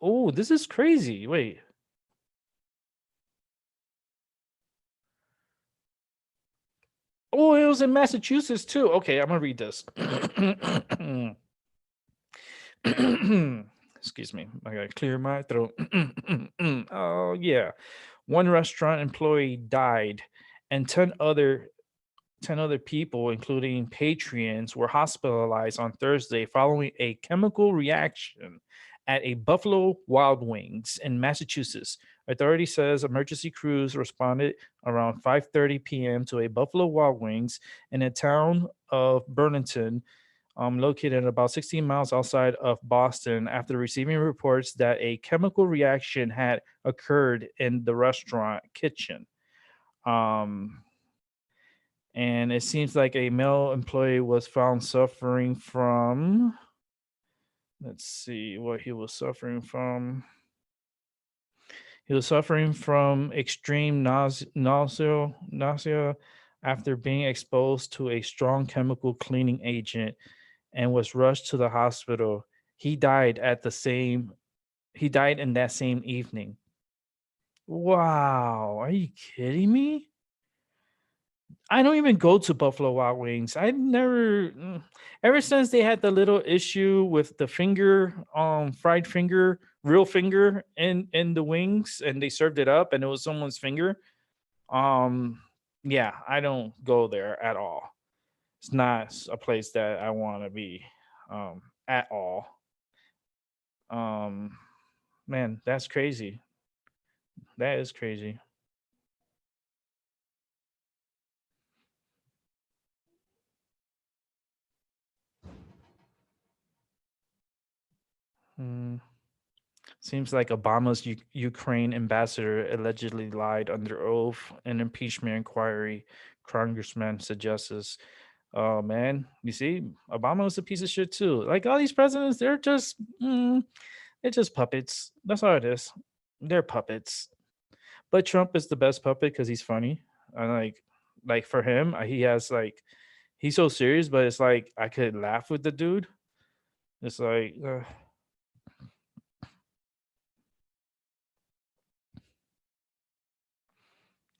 Oh, this is crazy. Wait. Oh, it was in Massachusetts too. Okay, I'm gonna read this. Excuse me. I gotta clear my throat. Oh yeah. One restaurant employee died and 10 other people, including patrons, were hospitalized on Thursday following a chemical reaction at a Buffalo Wild Wings in Massachusetts. Authority says emergency crews responded around 5:30 p.m. to a Buffalo Wild Wings in the town of Burlington, located about 16 miles outside of Boston, after receiving reports that a chemical reaction had occurred in the restaurant kitchen. Um, and it seems like a male employee was found suffering from. Let's see what he was suffering from. He was suffering from extreme nausea after being exposed to a strong chemical cleaning agent and was rushed to the hospital. He died at the same. He died in that same evening. Wow, are you kidding me? I don't even go to Buffalo Wild Wings. I never, ever since they had the little issue with the finger, fried finger, real finger in the wings, and they served it up, and it was someone's finger. Um, yeah, I don't go there at all. It's not a place that I want to be, at all. Um, man, that's crazy. That is crazy. Hmm. Seems like Obama's Ukraine ambassador allegedly lied under oath in impeachment inquiry. Congressman suggests. Oh man, you see, Obama was a piece of shit too. Like all these presidents, they're just puppets. That's all it is. They're puppets. But Trump is the best puppet because he's funny. And like for him, he has like he's so serious, but it's like I could laugh with the dude. It's like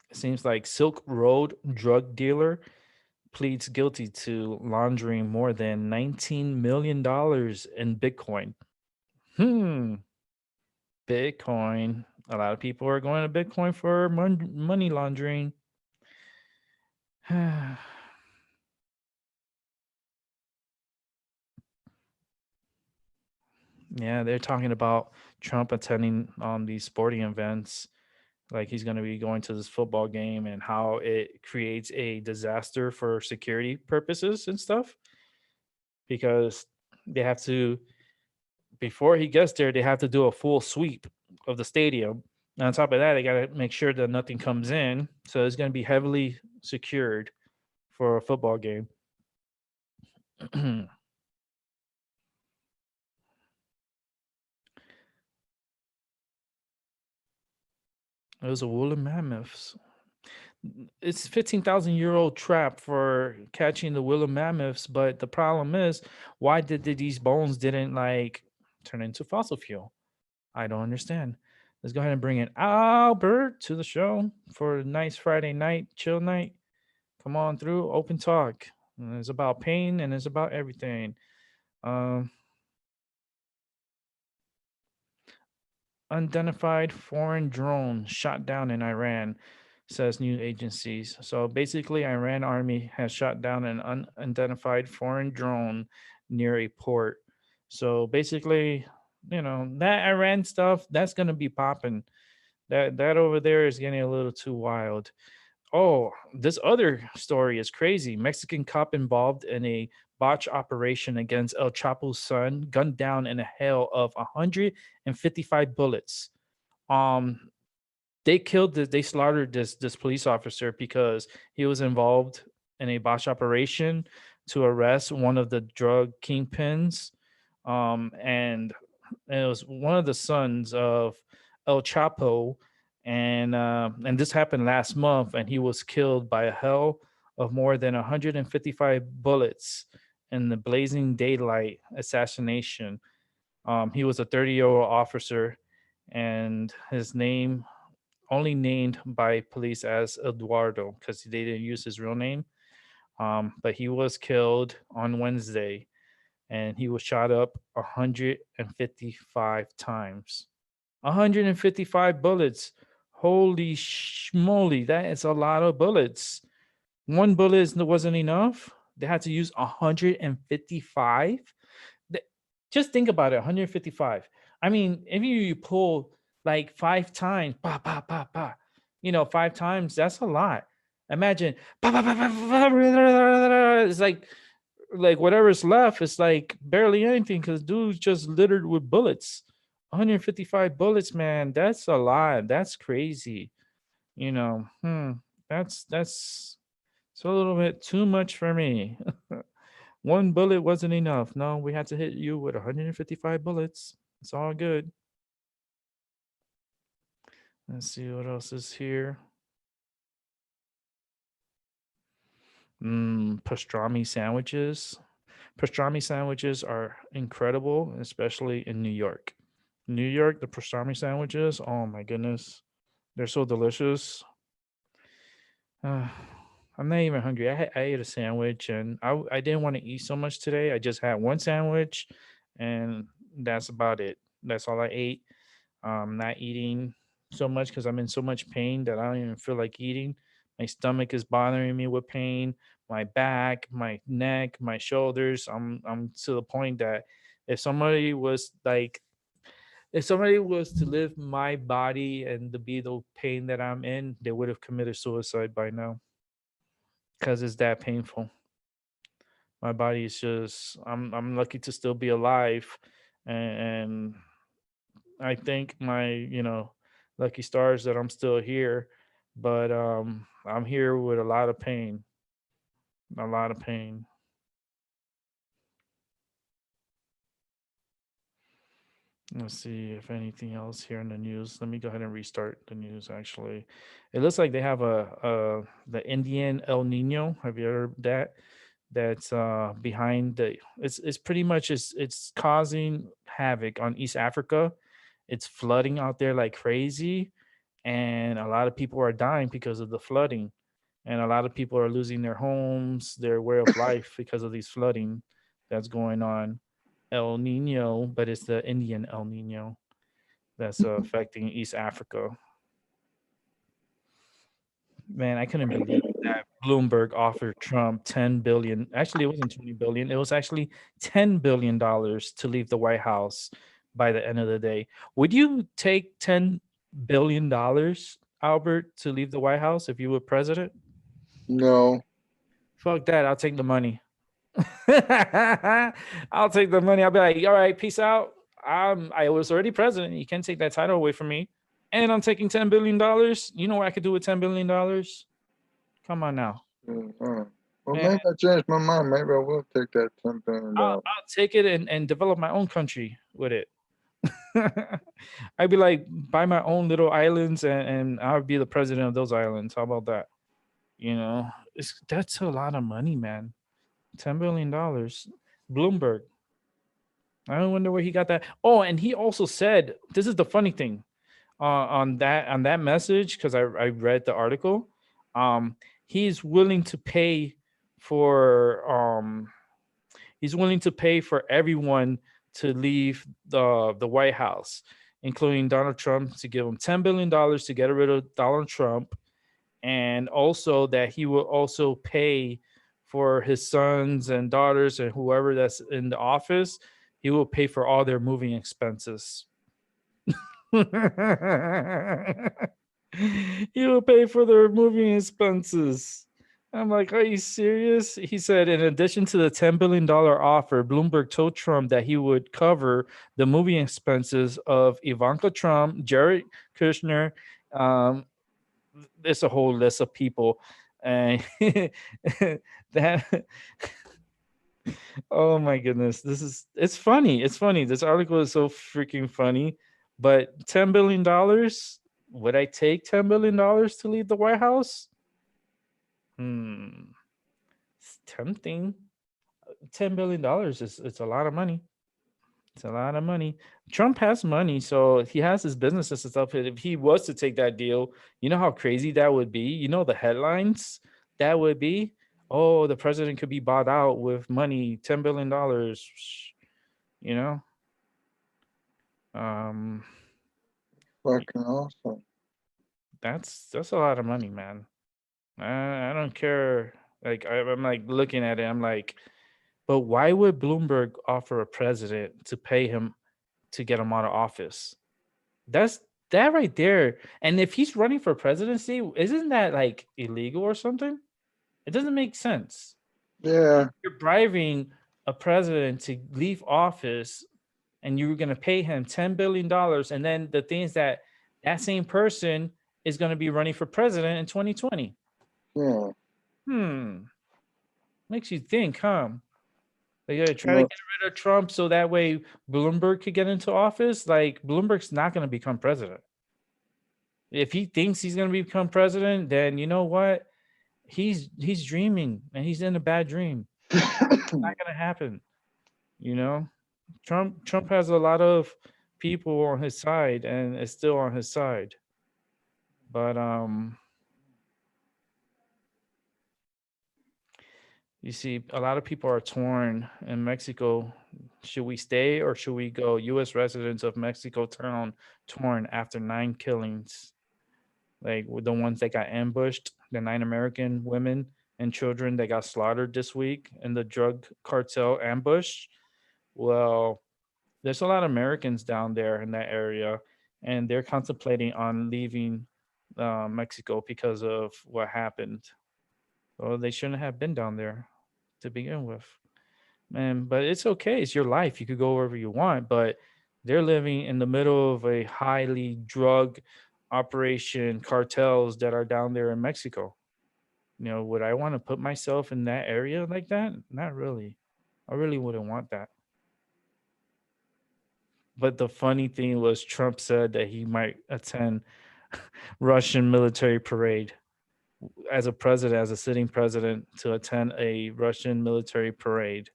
it seems like Silk Road drug dealer pleads guilty to laundering more than $19 million in Bitcoin. Hmm. Bitcoin. A lot of people are going to Bitcoin for money laundering. Yeah, they're talking about Trump attending these sporting events. Like he's going to be going to this football game and how it creates a disaster for security purposes and stuff because they have to before he gets there, they have to do a full sweep of the stadium. And on top of that, they got to make sure that nothing comes in. So it's going to be heavily secured for a football game. It was a woolly mammoths. It's 15,000 euro trap for catching the woolly mammoths, but the problem is, why did these bones didn't like turn into fossil fuel? I don't understand. Let's go ahead and bring in Albert to the show for a nice Friday night, chill night. Come on through, open talk. And it's about pain and it's about everything. Um, Unidentified foreign drone shot down in Iran, says news agencies. So basically, Iran army has shot down an unidentified foreign drone near a port. So basically, that Iran stuff that's gonna be popping. That over there is getting a little too wild. Oh, this other story is crazy. Mexican cop involved in a botch operation against El Chapo's son gunned down in a hail of 155 bullets. Um, they slaughtered this police officer because he was involved in a botch operation to arrest one of the drug kingpins. And it was one of the sons of El Chapo, and this happened last month, and he was killed by a hail of more than 155 bullets in the blazing daylight assassination. He was a 30-year-old officer, and his name only named by police as Eduardo because they didn't use his real name. But he was killed on Wednesday and he was shot up 155 times. 155 bullets. Holy schmoly, that is a lot of bullets. One bullet wasn't enough. They had to use 155. Just think about it, 155. I mean, if you pull like five times, pa pa pa pa, 5 times, that's a lot. Imagine, pa, pa, pa, pa, it's like whatever's left is like barely anything because dude's just littered with bullets. 155 bullets, man. That's a lot. That's crazy. You know, that's it's a little bit too much for me. One bullet wasn't enough. No, we had to hit you with 155 bullets. It's all good. Let's see what else is here. Pastrami sandwiches. Pastrami sandwiches are incredible, especially in New York. New York, the pastrami sandwiches, oh my goodness. They're so delicious. I'm not even hungry. I ate a sandwich, and I didn't want to eat so much today. I just had one sandwich, and that's about it. That's all I ate. Not eating so much because I'm in so much pain that I don't even feel like eating. My stomach is bothering me with pain. My back, my neck, my shoulders. I'm to the point that if somebody was like, if somebody was to live my body and to be the pain that I'm in, they would have committed suicide by now because it's that painful. My body is just. I'm lucky to still be alive, and I thank my, lucky stars that I'm still here, but I'm here with a lot of pain, a lot of pain. Let's see if anything else here in the news. Let me go ahead and restart the news. Actually, it looks like they have a the Indian El Nino. Have you heard of that? That's behind the. It's pretty much it's causing havoc on East Africa. It's flooding out there like crazy, and a lot of people are dying because of the flooding, and a lot of people are losing their homes, their way of life because of these flooding that's going on. El Nino, but it's the Indian El Nino that's affecting East Africa. Man, I couldn't believe that Bloomberg offered Trump 10 billion. Actually, it wasn't 20 billion. It was actually $10 billion to leave the White House by the end of the day. Would you take $10 billion, Albert, to leave the White House if you were president? No. Fuck that. I'll take the money. I'll take the money. I'll be like, all right, peace out. I was already president. You can't take that title away from me. And I'm taking $10 billion. You know what I could do with $10 billion? Come on now. Uh, well, Man, maybe I changed my mind. Maybe I will take that I'll, $10 billion. I'll take it and develop my own country with it. I'd be like, buy my own little islands, and I'll be the president of those islands. How about that? That's a lot of money, man. $10 billion. Bloomberg. I wonder where he got that. Oh, and he also said, this is the funny thing, on that message, because I read the article. Um, he's willing to pay for he's willing to pay for everyone to leave the White House, including Donald Trump, to give him $10 billion to get rid of Donald Trump, and also that he will also pay for his sons and daughters and whoever that's in the office. He will pay for all their moving expenses. He will pay for their moving expenses. I'm like, are you serious? He said, in addition to the $10 billion offer, Bloomberg told Trump that he would cover the moving expenses of Ivanka Trump, Jared Kushner. Um, there's a whole list of people. And that, oh my goodness, it's funny. It's funny. This article is so freaking funny. But $10 billion, would I take $10 billion to leave the White House? Hmm, it's tempting. $10 billion is it's a lot of money. It's a lot of money. Trump has money, so he has his businesses and stuff. If he was to take that deal, you know how crazy that would be. You know the headlines that would be. Oh, the president could be bought out with money, $10 billion. You know, um, Fucking awesome. that's a lot of money, man. I don't care. Like I'm like looking at it. I'm like, but why would Bloomberg offer a president to pay him to get him out of office? That's that right there. And if he's running for presidency, isn't that like illegal or something? It doesn't make sense. Yeah. You're bribing a president to leave office, and you're going to pay him $10 billion, and then the things that that same person is going to be running for president in 2020. Yeah. Hmm. Makes you think, huh? They gotta try to No. get rid of Trump so that way Bloomberg could get into office. Like Bloomberg's not going to become president. If he thinks he's going to become president, then you know what? He's dreaming, and he's in a bad dream. Not going to happen. You know, Trump has a lot of people on his side, and is still on his side. But You see, a lot of people are torn in Mexico. Should we stay or should we go? U.S. residents of Mexico town torn after 9 killings, like with the ones that got ambushed, the 9 American women and children that got slaughtered this week in the drug cartel ambush. Well, there's a lot of Americans down there in that area, and they're contemplating on leaving Mexico because of what happened. Well, they shouldn't have been down there to begin with, man. But it's okay. It's your life. You could go wherever you want, but they're living in the middle of a highly drug operation cartels that are down there in Mexico. Would I want to put myself in that area like that? Not really. I really wouldn't want that. But the funny thing was, Trump said that he might attend Russian military parade as a president, as a sitting president, to attend a Russian military parade.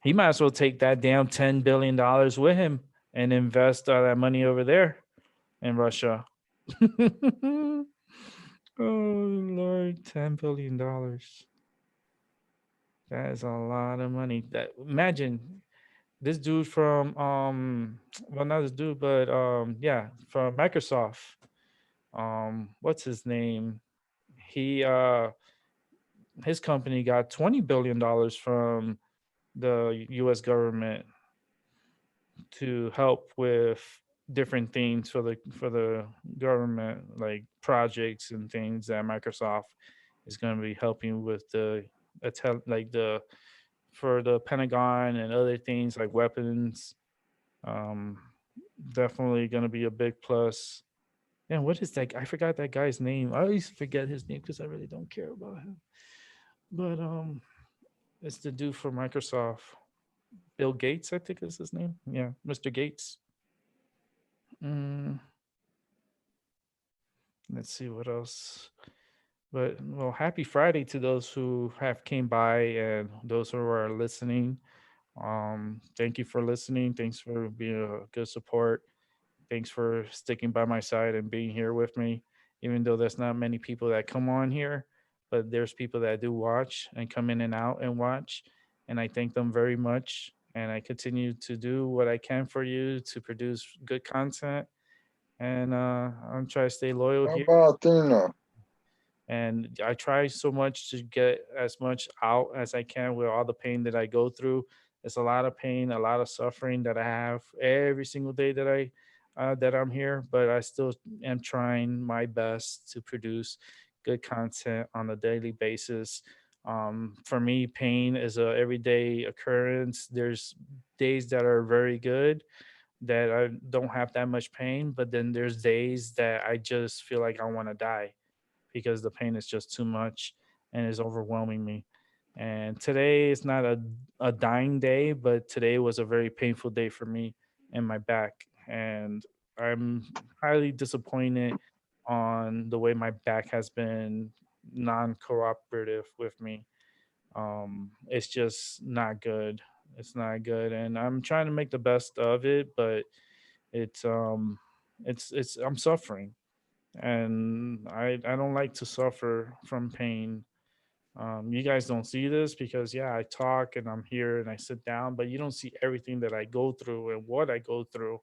He might as well take that damn $10 billion with him and invest all that money over there in Russia. Oh Lord, $10 billion. That is a lot of money. That imagine this dude from well, not this dude, but yeah, from Microsoft. What's his name? He his company got $20 billion from the US government to help with different things for the government, like projects and things that Microsoft is going to be helping with like the for the Pentagon and other things like weapons. Um, Definitely going to be a big plus. And what is that? I forgot that guy's name. I always forget his name because I really don't care about him. But it's the dude for Microsoft. Bill Gates, I think is his name. Yeah, Mr. Gates. Mm, let's see what else. But well, happy Friday to those who have came by and those who are listening. Thank you for listening. Thanks for being a good support. Thanks for sticking by my side and being here with me. Even though there's not many people that come on here, but there's people that do watch and come in and out and watch. And I thank them very much. And I continue to do what I can for you to produce good content. And I'm trying to stay loyal How here. about Tina? And I try so much to get as much out as I can with all the pain that I go through. It's a lot of pain, a lot of suffering that I have every single day that I'm here, but I still am trying my best to produce good content on a daily basis. For me, pain is a everyday occurrence. There's days that are very good that I don't have that much pain, but then there's days that I just feel like I want to die because the pain is just too much and is overwhelming me. And today is not a dying day, but today was a very painful day for me in my back. And I'm highly disappointed on the way my back has been non cooperative with me. It's just not good. It's not good. And I'm trying to make the best of it, but it's I'm suffering and I don't like to suffer from pain. You guys don't see this because yeah, I talk and I'm here and I sit down, but you don't see everything that I go through and what I go through.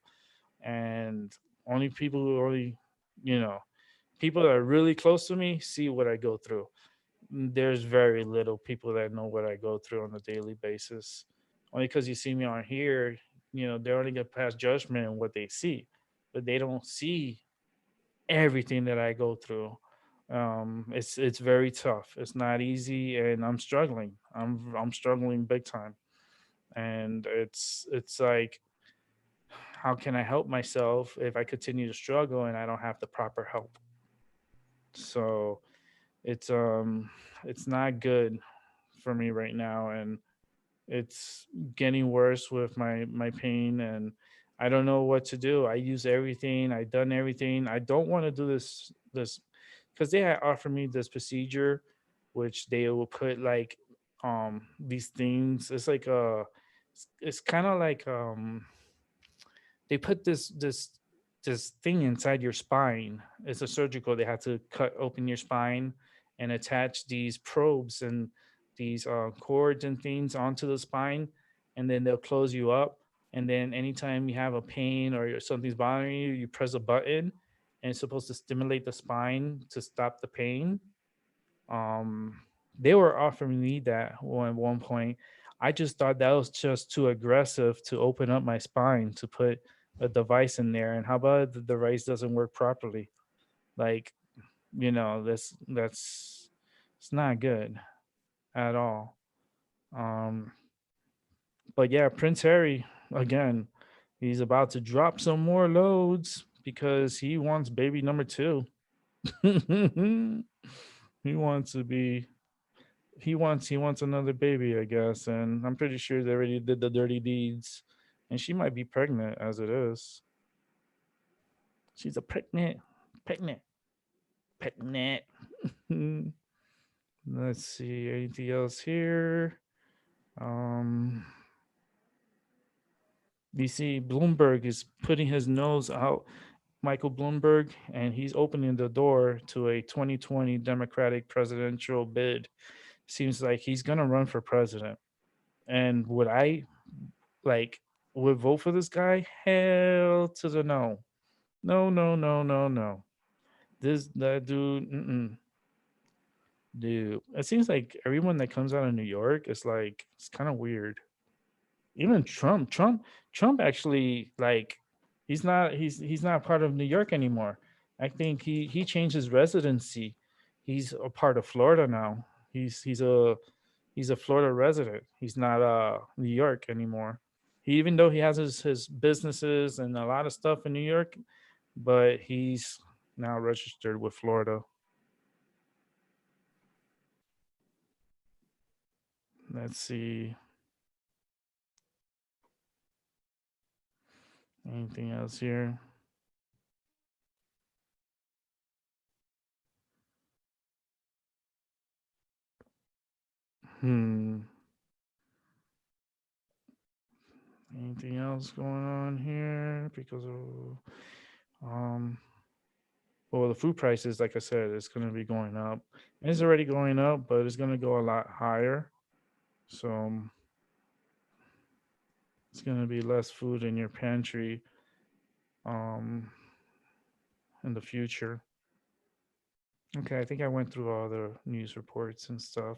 And only people who only, you know, people that are really close to me see what I go through. There's very little people that know what I go through on a daily basis. Only because you see me on here, they're only gonna pass judgment on what they see, but they don't see everything that I go through. It's very tough. It's not easy, and I'm struggling. I'm struggling big time, and it's like, how can I help myself if I continue to struggle and I don't have the proper help? So it's um it's not good for me right now, and it's getting worse with my pain and I don't know what to do. I use everything. I done everything. I don't want to do this because they had offered me this procedure which they will put like these things. It's like it's kind of like they put this thing inside your spine. It's a surgical. They had to cut open your spine and attach these probes and these cords and things onto the spine, and then they'll close you up. And then anytime you have a pain or something's bothering you, you press a button, and it's supposed to stimulate the spine to stop the pain. um they were offering me that at one point. I just thought that was just too aggressive to open up my spine to put a device in there. And how about the device doesn't work properly? Like, that's it's not good at all. um but yeah, Prince Harry, again, he's about to drop some more loads because he wants baby number two. he wants to be he wants another baby, I guess, and I'm pretty sure they already did the dirty deeds, and she might be pregnant as it is. She's a pregnant, pregnant. Let's see, anything else here? Um, you see, Bloomberg is putting his nose out, Michael Bloomberg, and he's opening the door to a 2020 Democratic presidential bid. Seems like he's gonna run for president. And would I like would vote for this guy? Hell to the no. No, no, no, no, no. This that dude, dude. It seems like everyone that comes out of New York is like it's kind of weird. Even Trump actually like he's not part of New York anymore. I think he changed his residency. He's a part of Florida now. He's a Florida resident. He's not New York anymore. Even though he has his businesses and a lot of stuff in New York, but he's now registered with Florida. Let's see. Anything else here? Hmm. Anything else going on here? Because of well, the food prices, like I said, it's gonna be going up. And it's already going up, but it's gonna go a lot higher. So it's gonna be less food in your pantry um in the future. Okay, I think I went through all the news reports and stuff.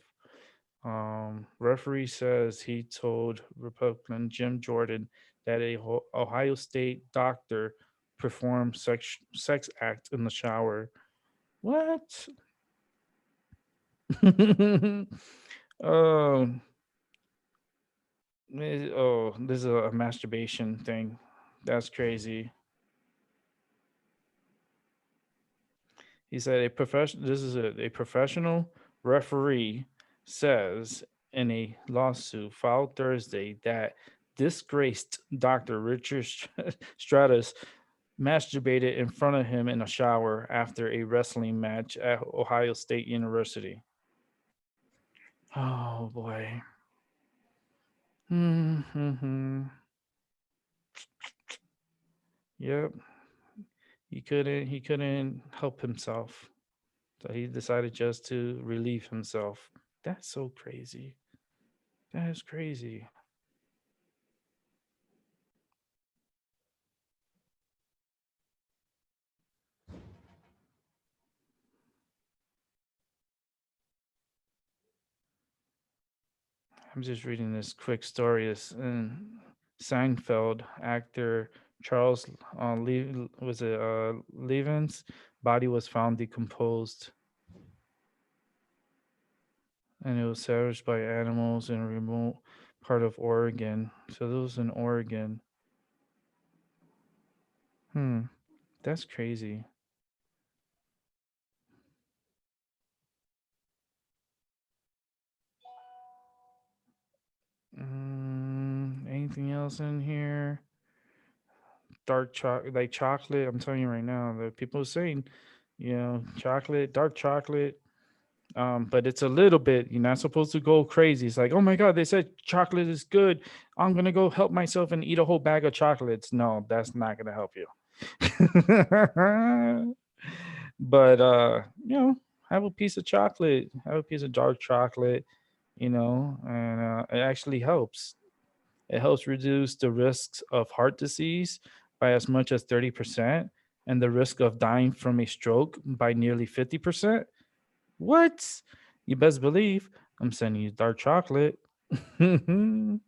Referee says he told Republican Jim Jordan that a Ohio State doctor performed sex act in the shower. What? Oh, oh, this is a masturbation thing. That's crazy. He said a profession. This is a professional referee says in a lawsuit filed Thursday that disgraced Dr. Richard Stratus masturbated in front of him in a shower after a wrestling match at Ohio State University. Oh boy. Mm-hmm. Yep. He couldn't help himself. So he decided just to relieve himself. That's so crazy. That is crazy. I'm just reading this quick story. This Seinfeld actor Charles was it Levens' body was found decomposed, and it was savaged by animals in a remote part of Oregon. So this was in Oregon. That's crazy. Anything else in here? Dark chocolate, like chocolate. I'm telling you right now, the people are saying, chocolate, dark chocolate. But it's a little bit. You're not supposed to go crazy. It's like, oh my god, they said chocolate is good. I'm gonna go help myself and eat a whole bag of chocolates. No, that's not gonna help you. But Have a piece of chocolate. Have a piece of dark chocolate. And it actually helps. It helps reduce the risks of heart disease by as much as 30% and the risk of dying from a stroke by nearly 50%. What? You best believe I'm sending you dark chocolate. It's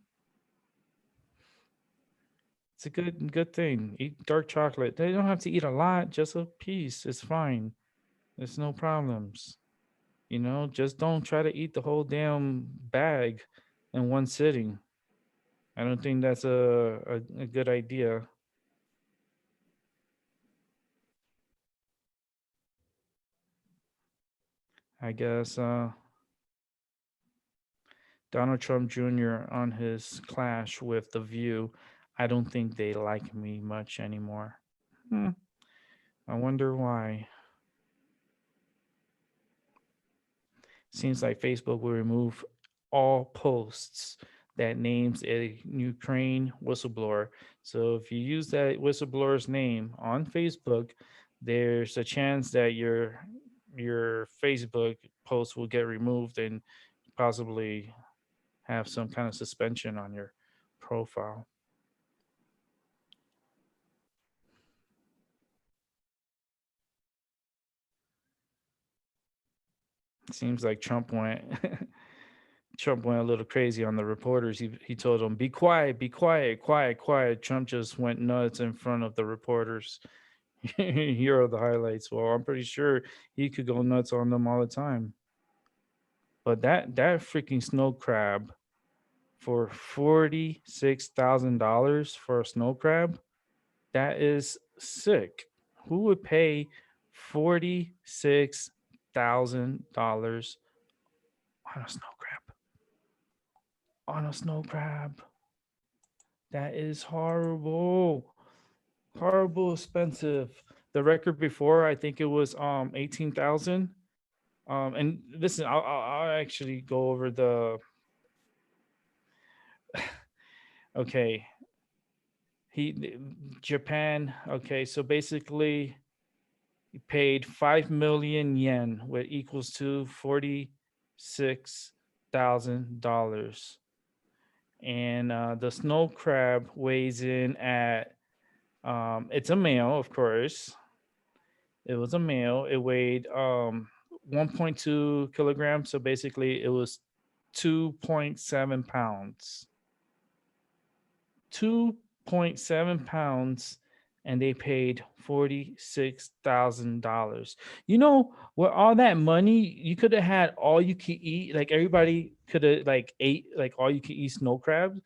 a good thing. Eat dark chocolate. They don't have to eat a lot, just a piece. It's fine. There's no problems. Just don't try to eat the whole damn bag in one sitting. I don't think that's a good idea. I guess Donald Trump Jr. on his clash with The View, I don't think they like me much anymore. Hmm, I wonder why. Seems like Facebook will remove all posts that names a Ukraine whistleblower. So if you use that whistleblower's name on Facebook, there's a chance that your Facebook post will get removed and possibly have some kind of suspension on your profile. Seems like Trump went Trump went a little crazy on the reporters. He told them, "Be quiet, be quiet, quiet, quiet." Trump just went nuts in front of the reporters. Here are the highlights. Well, I'm pretty sure he could go nuts on them all the time. But that freaking snow crab for $46,000 for a snow crab, that is sick. Who would pay $46,000 on a snow crab? On a snow crab. That is horrible. Horrible expensive. The record before, I think it was 18,000. And listen, I'll actually go over the okay. He Japan. Okay, so basically he paid 5 million yen, which equals to $46,000. And the snow crab weighs in at it's a male, of course. It was a male. It weighed 1.2 kilograms. So basically, it was 2.7 pounds. 2.7 pounds, and they paid $46,000. With all that money, you could have had all you could eat. Like everybody could have like ate like all you could eat snow crabs.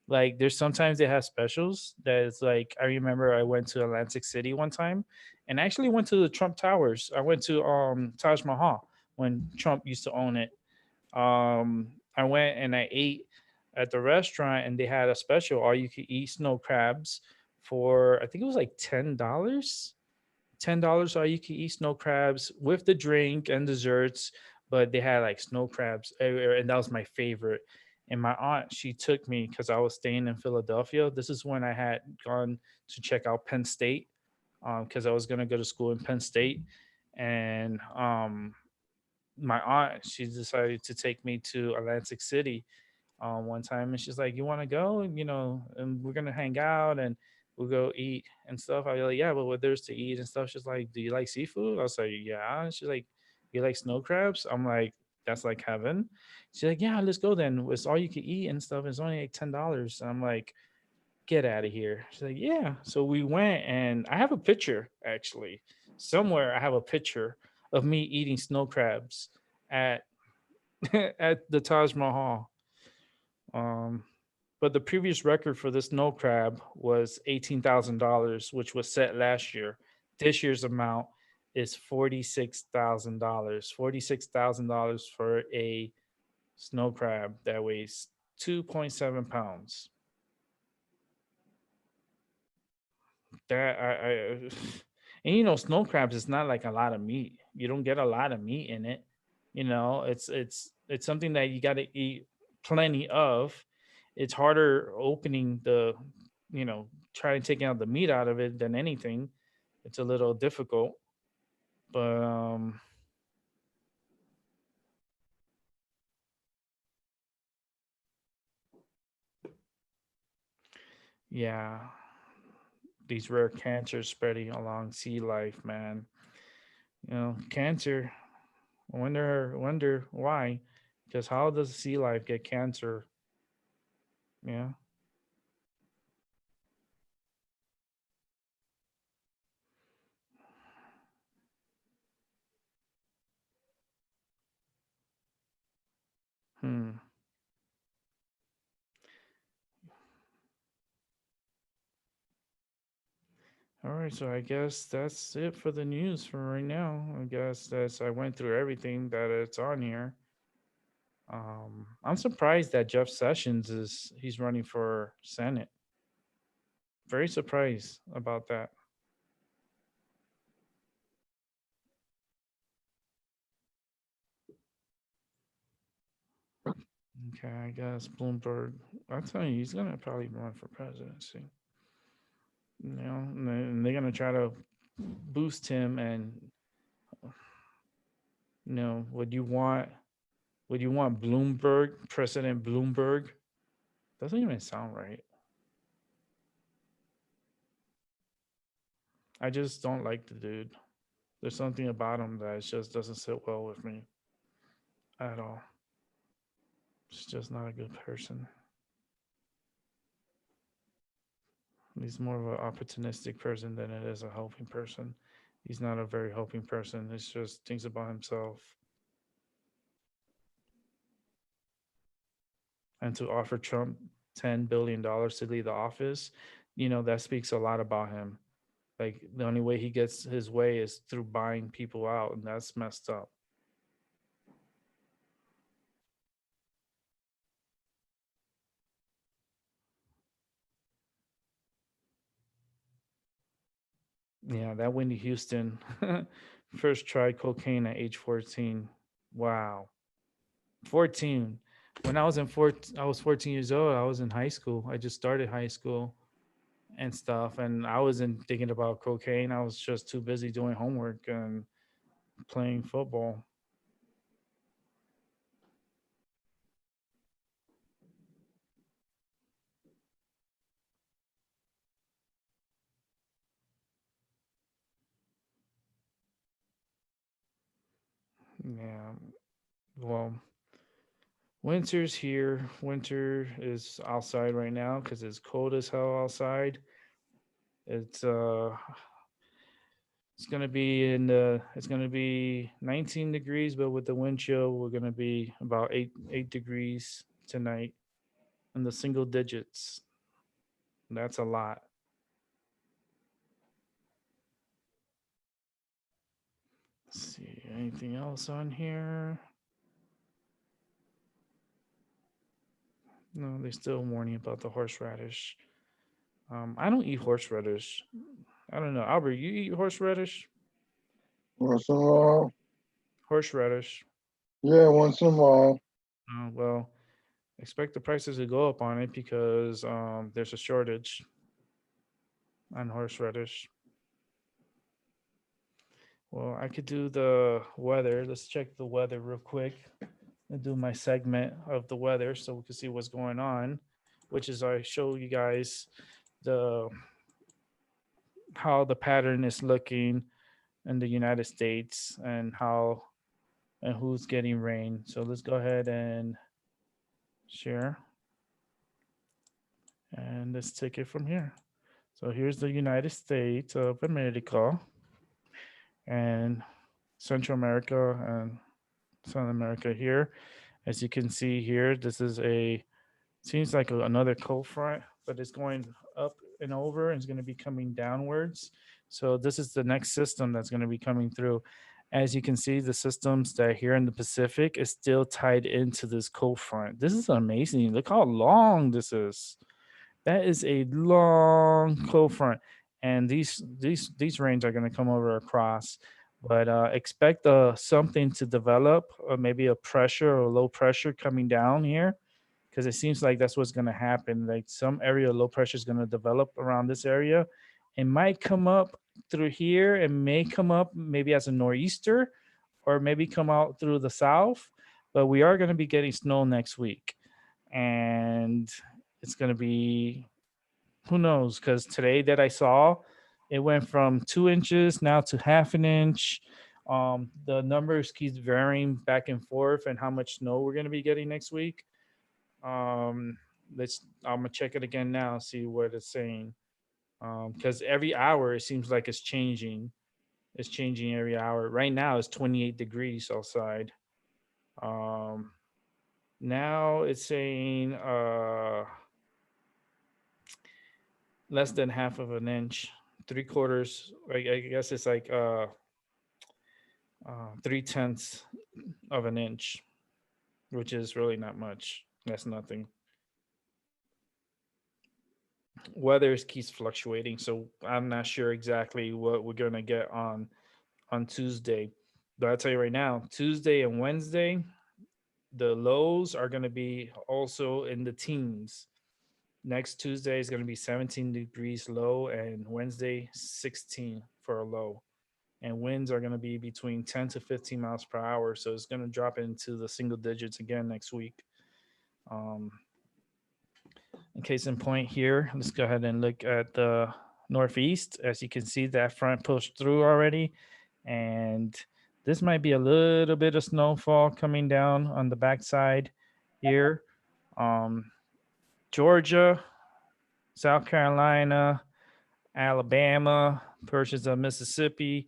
Like there's sometimes they have specials that is like I remember I went to Atlantic City one time and I actually went to the Trump Towers. I went to Taj Mahal when Trump used to own it. I went and I ate at the restaurant, and they had a special all you could eat snow crabs for I think it was like $10. $10 all you could eat snow crabs with the drink and desserts. But they had like snow crabs everywhere, and that was my favorite. And my aunt, she took me because I was staying in Philadelphia. This is when I had gone to check out Penn State because I was gonna go to school in Penn State, and my aunt, she decided to take me to Atlantic City one time, and she's like, "You want to go? And we're gonna hang out and we'll go eat and stuff." I was like, "Yeah, but what there's to eat and stuff?" She's like, "Do you like seafood?" I was like, "Yeah." She's like, "You like snow crabs?" I'm like, "That's like heaven." She's like, "Yeah, let's go then. It's all you can eat and stuff. It's only like $10." I'm like, "Get out of here." She's like, "Yeah." So we went, and I have a picture actually somewhere. I have a picture of me eating snow crabs at at the Taj Mahal. Um, but the previous record for this snow crab was $18,000, which was set last year. This year's amount is $46,000. $46,000 for a snow crab that weighs 2.7 pounds. That and snow crabs is not like a lot of meat. You don't get a lot of meat in it. It's something that you got to eat plenty of. It's harder opening trying taking out the meat out of it than anything. It's a little difficult, but Yeah, these rare cancers spreading along sea life, man. Cancer. Wonder why. Because how does sea life get cancer? Yeah. Hmm. All right, so I guess that's it for the news for right now. I guess that's I went through everything that it's on here. I'm surprised that Jeff Sessions he's running for Senate. Very surprised about that. Okay, I guess Bloomberg. I'm telling you, he's gonna probably run for presidency. And they're gonna try to boost him. And would you want? Would you want Bloomberg, President Bloomberg? Doesn't even sound right. I just don't like the dude. There's something about him that just doesn't sit well with me at all. He's just not a good person. He's more of an opportunistic person than it is a helping person. He's not a very helping person. It's just thinks about himself. And to offer Trump $10 billion to leave the office, that speaks a lot about him. Like the only way he gets his way is through buying people out, and that's messed up. Yeah, that Whitney Houston first tried cocaine at age 14. Wow. 14. When I was 14 years old. I was in high school. I just started high school and stuff, and I wasn't thinking about cocaine. I was just too busy doing homework and playing football. Yeah. Well, winter's here. Winter is outside right now because it's cold as hell outside. It's it's gonna be 19 degrees, but with the wind chill, we're gonna be about eight degrees tonight in the single digits. That's a lot. Let's see, anything else on here? No, they're still warning about the horseradish. I don't eat horseradish. I don't know. Albert, you eat horseradish? Once in a while. Horseradish. Yeah, once in a while. Well, expect the prices to go up on it because there's a shortage on horseradish. Well, I could do the weather. Let's check the weather real quick and do my segment of the weather so we can see what's going on, which is I show you guys the how the pattern is looking in the United States and how and who's getting rain. So let's go ahead and share and let's take it from here. So here's the United States of America and Central America and South America here. As you can see here, this is a seems like another cold front, but it's going up and over and it's going to be coming downwards. So this is the next system that's going to be coming through. As you can see, the systems that are here in the Pacific is still tied into this cold front. This is amazing. Look how long this is. That is a long cold front, and these rains are going to come over across. But expect something to develop, or maybe a pressure or low pressure coming down here, because it seems like that's what's going to happen. Like some area of low pressure is going to develop around this area. It might come up through here. It may come up maybe as a nor'easter, or maybe come out through the south. But we are going to be getting snow next week, and it's going to be Who knows? Because today that I saw, it went from 2 inches now to half an inch. The numbers keeps varying back and forth, and how much snow we're gonna be getting next week. Um, let's. I'm gonna check it again now, see what it's saying. Because every hour it seems like it's changing. It's changing every hour. Right now it's 28 degrees outside. Um, Now it's saying less than half of an inch, 3/4. I guess it's like 3/10 of an inch, which is really not much. That's nothing. Weather keeps fluctuating, so I'm not sure exactly what we're gonna get on Tuesday. But I'll tell you right now, Tuesday and Wednesday, the lows are gonna be also in the teens. Next Tuesday is going to be 17 degrees low, and Wednesday 16 for a low. And winds are going to be between 10 to 15 miles per hour. So it's going to drop into the single digits again next week. Um, in case in point here, let's go ahead and look at the Northeast. As you can see, that front pushed through already. And this might be a little bit of snowfall coming down on the backside here. Um, Georgia, South Carolina, Alabama, portions of Mississippi,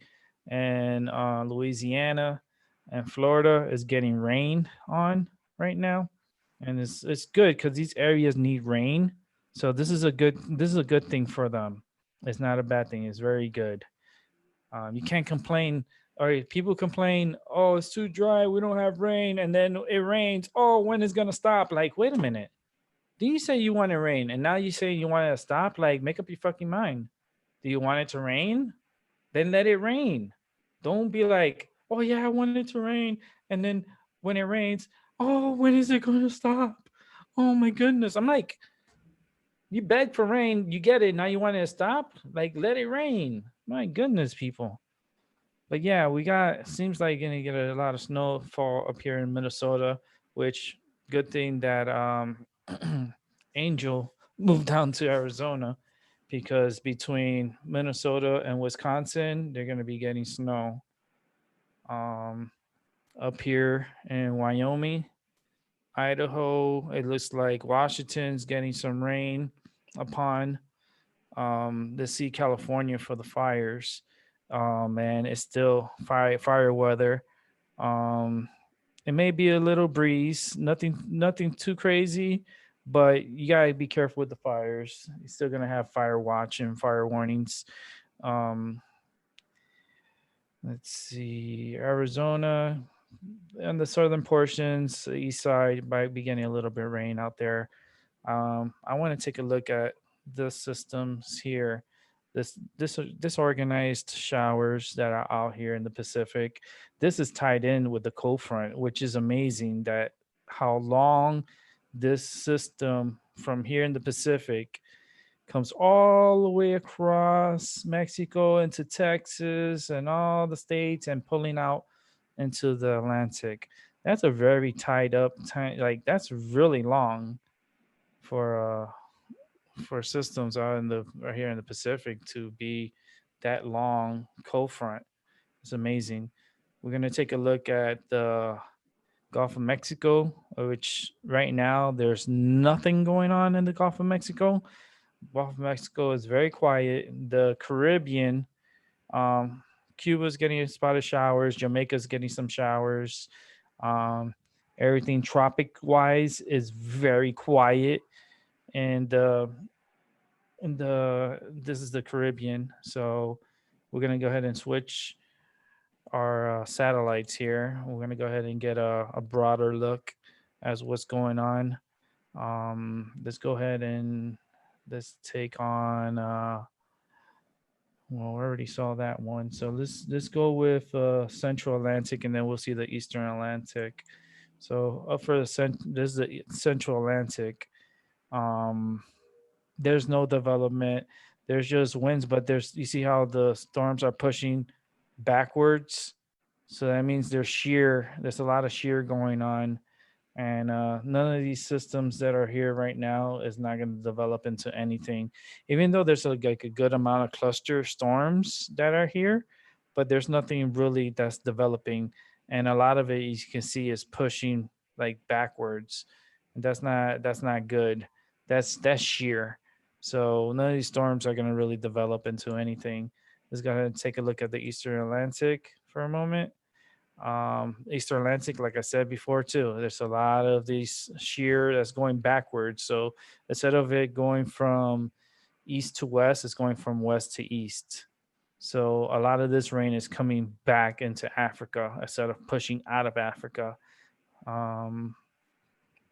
and Louisiana and Florida is getting rain on right now, and it's good because these areas need rain. So this is a good thing for them. It's not a bad thing. It's very good. You can't complain. All right, people complain. Oh, it's too dry. We don't have rain, and then it rains. Oh, when is gonna stop? Like, wait a minute. Do you say you want it rain, and now you say you want it to stop? Like, make up your fucking mind. Do you want it to rain? Then let it rain. Don't be like, oh yeah, I want it to rain. And then when it rains, oh, when is it going to stop? Oh my goodness. I'm like, you beg for rain, you get it. Now you want it to stop? Like, let it rain. My goodness, people. But yeah, we got, seems like gonna get a lot of snowfall up here in Minnesota, which good thing that Angel moved down to Arizona because between Minnesota and Wisconsin, they're going to be getting snow. Um, Up here in Wyoming, Idaho, it looks like Washington's getting some rain upon the sea California for the fires. And it's still fire weather. Um, it may be a little breeze, nothing too crazy, but you gotta be careful with the fires. You're still gonna have fire watch and fire warnings. Um, let's see, Arizona and the southern portions, the east side might be getting a little bit of rain out there. I want to take a look at the systems here. Disorganized showers that are out here in the Pacific. This is tied in with the cold front, which is amazing that how long this system from here in the Pacific comes all the way across Mexico into Texas and all the states and pulling out into the Atlantic. That's a very tied up time. Like that's really long for systems out in the right here in the Pacific to be that long cold front. It's amazing. We're gonna take a look at the Gulf of Mexico, which right now there's nothing going on in the Gulf of Mexico. Gulf of Mexico is very quiet. The Caribbean, um, Cuba's getting a spot of showers. Jamaica's getting some showers. Um, Everything tropic wise is very quiet, and this is the Caribbean. So we're gonna go ahead and switch our satellites here. We're gonna go ahead and get a broader look as what's going on. Let's go ahead and let's take on. Well, we already saw that one. So let's go with Central Atlantic, and then we'll see the Eastern Atlantic. So up for this is the Central Atlantic. Um, there's no development. There's just winds, but there's you see how the storms are pushing backwards. So that means there's shear. There's a lot of shear going on. and none of these systems that are here right now is not going to develop into anything, even though there's like a good amount of cluster storms that are here, but there's nothing really that's developing, and a lot of it you can see is pushing like backwards, and that's not good. That's sheer. So none of these storms are going to really develop into anything. Let's go ahead and take a look at the Eastern Atlantic for a moment. Eastern Atlantic, like I said before, too, there's a lot of these shear that's going backwards. So instead of it going from east to west, it's going from west to east. So a lot of this rain is coming back into Africa instead of pushing out of Africa. Um,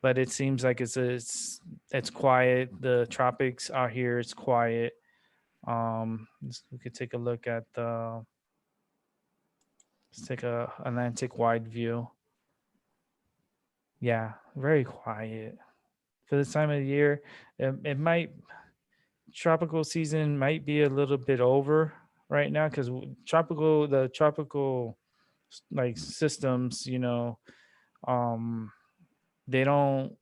but it seems like it's quiet. The tropics out here, it's quiet. We could take a look at the. Let's take a Atlantic wide view. Yeah, very quiet for this time of the year. It might tropical season might be a little bit over right now because tropical like systems, um, they don't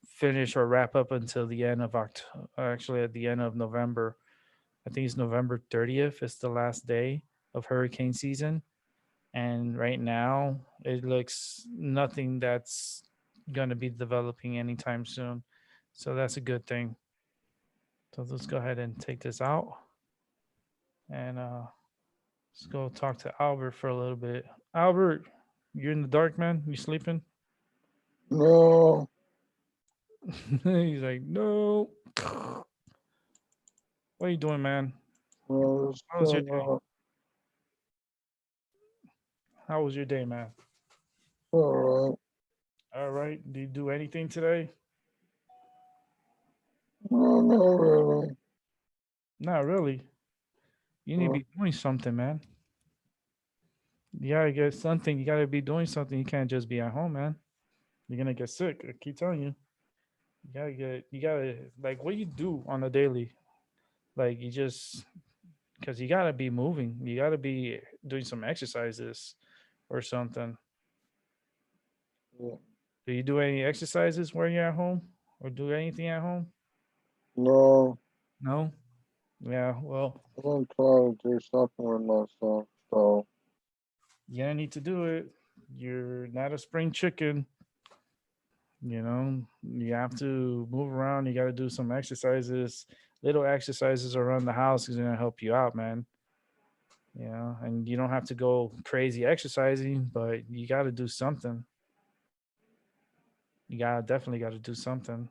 finish or wrap up until the end of October. Actually, at the end of November, I think it's November 30th. Is the last day of hurricane season, and right now it looks nothing that's going to be developing anytime soon, so that's a good thing. So let's go ahead and take this out, and let's go talk to Albert for a little bit. Albert, you're in the dark, man. You sleeping? No, He's like, no. What are you doing, man? no, it's How was your day? all How was your day, man? right. All right. Did you do anything today? No, not really. Not really. You need to Uh, be doing something, man. You gotta get something. You gotta be doing something. You can't just be at home, man. You're gonna get sick. I keep telling you. You gotta like what you do on a daily. Like you just because you gotta be moving. You gotta be doing some exercises or something. yeah. Do you do any exercises when you're at home or do anything at home? No, No. Yeah. Well, I'm gonna try to do something with myself. So, you're gonna need to do it. You're not a spring chicken. You have to move around. You got to do some exercises. Little exercises around the house is gonna help you out, man. And you don't have to go crazy exercising, but you got to do something. You got definitely got to do something.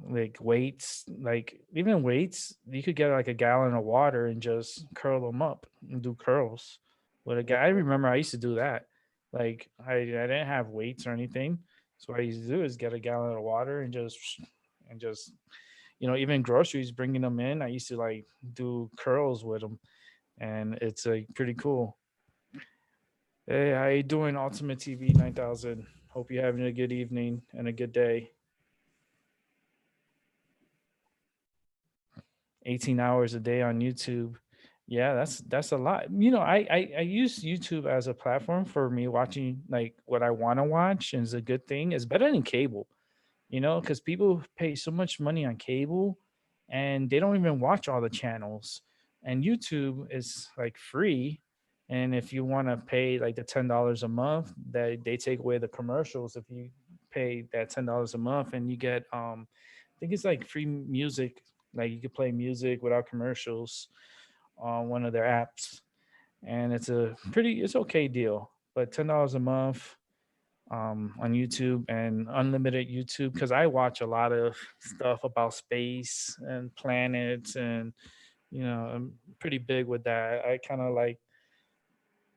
Like weights, like even weights, you could get like a gallon of water and just curl them up and do curls. With a guy, I remember I used to do that. Like I didn't have weights or anything, so what I used to do is get a gallon of water and just even groceries, bringing them in. I used to like do curls with them, and it's like pretty cool. Hey, how you doing, Ultimate TV 9000? Hope you're having a good evening and a good day. 18 hours a day on YouTube. Yeah, that's a lot. I use YouTube as a platform for me watching like what I want to watch, and it's a good thing. It's better than cable, because people pay so much money on cable and they don't even watch all the channels. And YouTube is like free. And if you want to pay like the $10 a month, that they take away the commercials. If you pay that $10 a month and you get I think it's like free music, like you could play music without commercials on one of their apps. And it's okay deal. But $10 a month on YouTube and unlimited YouTube, because I watch a lot of stuff about space and planets, and I'm pretty big with that. I kind of like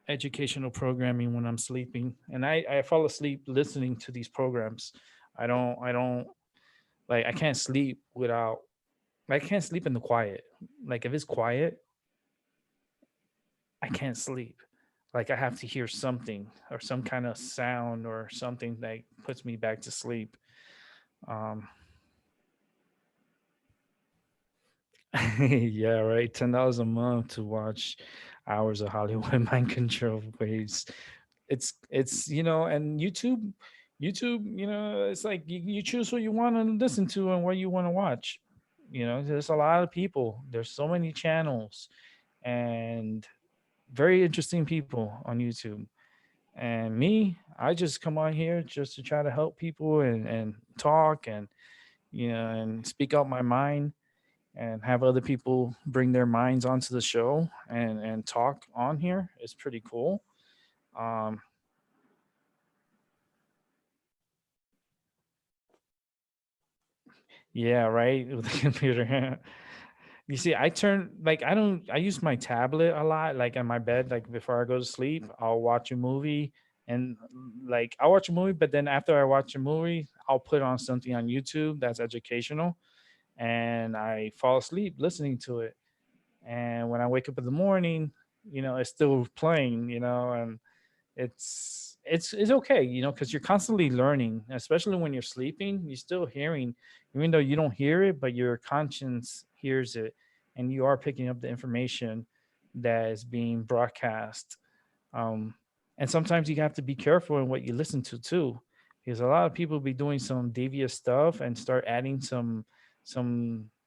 educational programming when I'm sleeping, and I fall asleep listening to these programs. I don't like I can't sleep without I can't sleep in the quiet. Like if it's quiet, I can't sleep. Like I have to hear something or some kind of sound or something that puts me back to sleep. Um, yeah, right. $10 a month to watch hours of Hollywood mind control waves. It's and YouTube, it's like you choose what you want to listen to and what you want to watch. There's a lot of people, there's so many channels, and very interesting people on YouTube. And me, I just come on here just to try to help people and talk and and speak out my mind and have other people bring their minds onto the show and talk on here. It's pretty cool. um yeah, right. With the computer. You see, I use my tablet a lot, like on my bed, like before I go to sleep, I'll watch a movie. And like I'll watch a movie, but then after I watch a movie, I'll put on something on YouTube that's educational, and I fall asleep listening to it. And when I wake up in the morning, it's still playing, and it's okay, because you're constantly learning, especially when you're sleeping. You're still hearing, even though you don't hear it, but your conscience hears it, and you are picking up the information that is being broadcast. um, and sometimes you have to be careful in what you listen to too, because a lot of people be doing some devious stuff and start adding some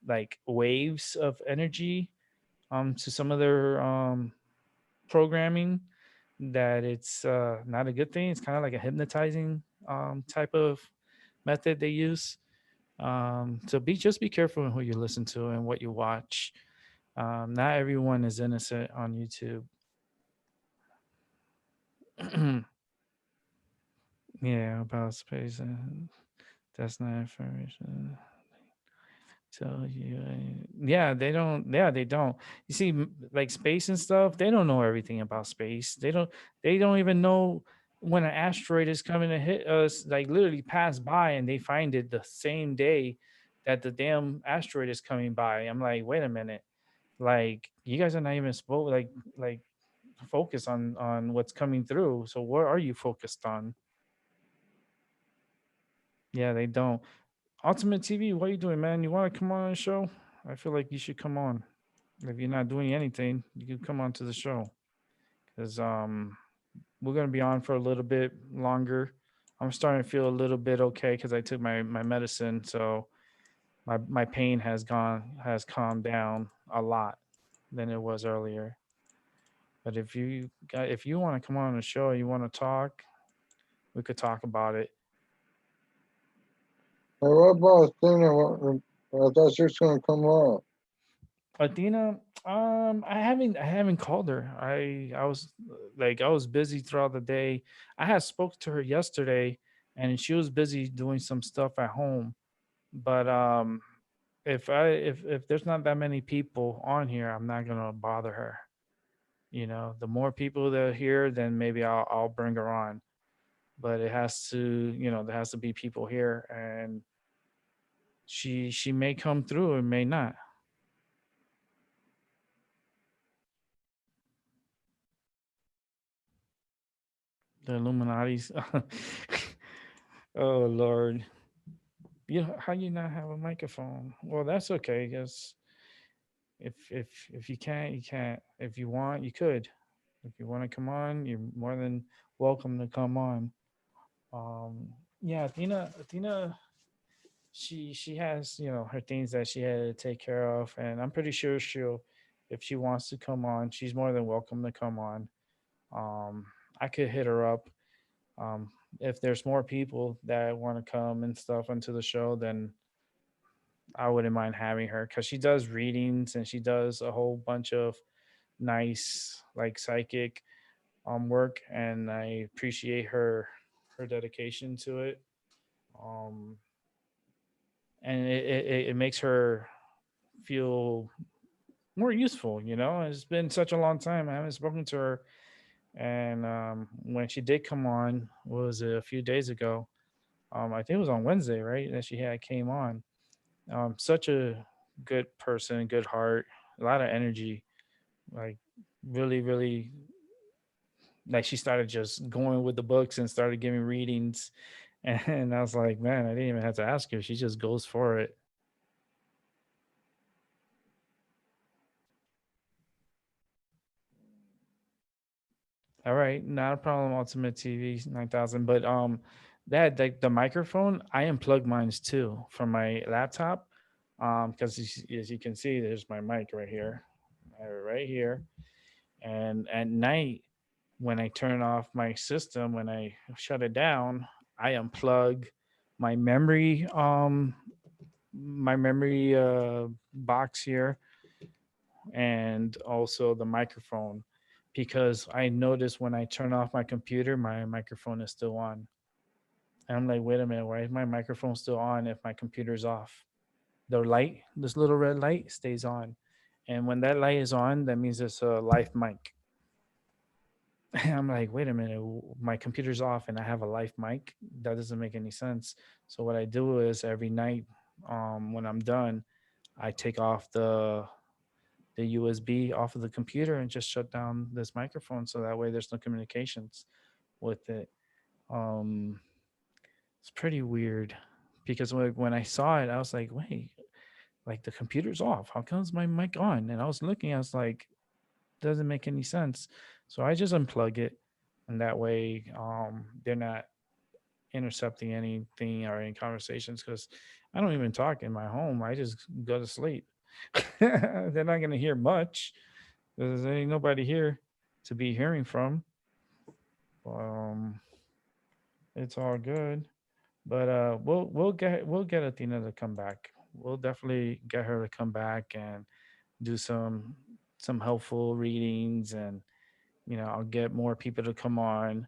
like waves of energy to some of their programming, that it's not a good thing. It's kind of like a hypnotizing type of method they use. So be careful in who you listen to and what you watch. Not everyone is innocent on YouTube. Yeah, about space. That's not information. So yeah, they don't. Yeah, they don't. You see, like space and stuff, they don't know everything about space. They don't even know when an asteroid is coming to hit us. Like literally pass by, and they find it the same day that the damn asteroid is coming by. I'm like, wait a minute. Like you guys are not even supposed like focus on what's coming through. So what are you focused on? Yeah, they don't. Ultimate TV, what are you doing, man? You want to come on the show? I feel like you should come on. If you're not doing anything, you can come on to the show, because we're gonna be on for a little bit longer. I'm starting to feel a little bit okay because I took my medicine, so my pain has calmed down a lot than it was earlier. But if you want to come on the show, you want to talk, we could talk about it. Hey, what about Athena? I thought she was gonna come up. Athena, I haven't called her. I was busy throughout the day. I had spoke to her yesterday, and she was busy doing some stuff at home. But if there's not that many people on here, I'm not gonna bother her. The more people that are here, then maybe I'll bring her on. But it has to, there has to be people here, and she may come through and may not. The Illuminati's. Oh Lord. How you not have a microphone? Well, that's okay. Because if you can't, you can't. If you want, you could. If you want to come on, you're more than welcome to come on. Um, yeah, Athena, she has her things that she had to take care of, and I'm pretty sure if she wants to come on, she's more than welcome to come on. Um, I could hit her up. Um, if there's more people that want to come and stuff onto the show, then I wouldn't mind having her, because she does readings and she does a whole bunch of nice like psychic work, and I appreciate her dedication to it. Um and it makes her feel more useful. It's been such a long time I haven't spoken to her. And when she did come on, was it a few days ago? I think it was on Wednesday, right, that she had came on. Such a good person, good heart, a lot of energy. Like really, really, like she started just going with the books and started giving readings, and I was like, man, I didn't even have to ask her. She just goes for it. All right, not a problem. Ultimate TV 9000, but that like the microphone, I unplugged mine's too from my laptop, because as you can see, there's my mic right here, right here, and at night when I turn off my system, when I shut it down, I unplug my memory, box here, and also the microphone, because I notice when I turn off my computer, my microphone is still on. And I'm like, wait a minute, why is my microphone still on if my computer's off? The light, this little red light, stays on. And when that light is on, that means it's a live mic. And I'm like, wait a minute, my computer's off and I have a live mic. That doesn't make any sense. So what I do is every night, when I'm done, I take off the USB off of the computer and just shut down this microphone, so that way there's no communications with it. Um, it's pretty weird because when I saw it, I was like, wait, like the computer's off. How comes my mic on? And I was looking, I was like, doesn't make any sense. So I just unplug it, and that way they're not intercepting anything or any conversations, because I don't even talk in my home. I just go to sleep. They're not going to hear much. There's ain't nobody here to be hearing from. Um, it's all good. But we'll get Athena to come back. We'll definitely get her to come back and do some helpful readings, and I'll get more people to come on.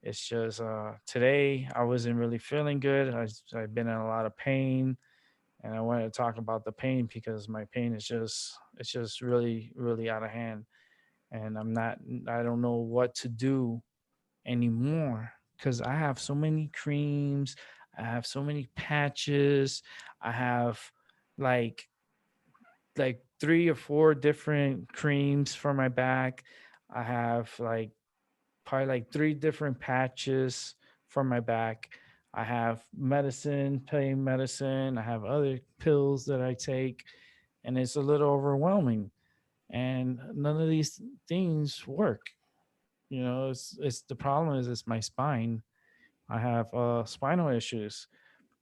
It's just today I wasn't really feeling good. I've been in a lot of pain, and I wanted to talk about the pain because my pain is just it's just really really out of hand, and I don't know what to do anymore because I have so many creams, I have so many patches, I have like three or four different creams for my back. I have probably like three different patches for my back. I have medicine, pain medicine. I have other pills that I take, and it's a little overwhelming. And none of these things work. It's the problem is it's my spine. I have spinal issues,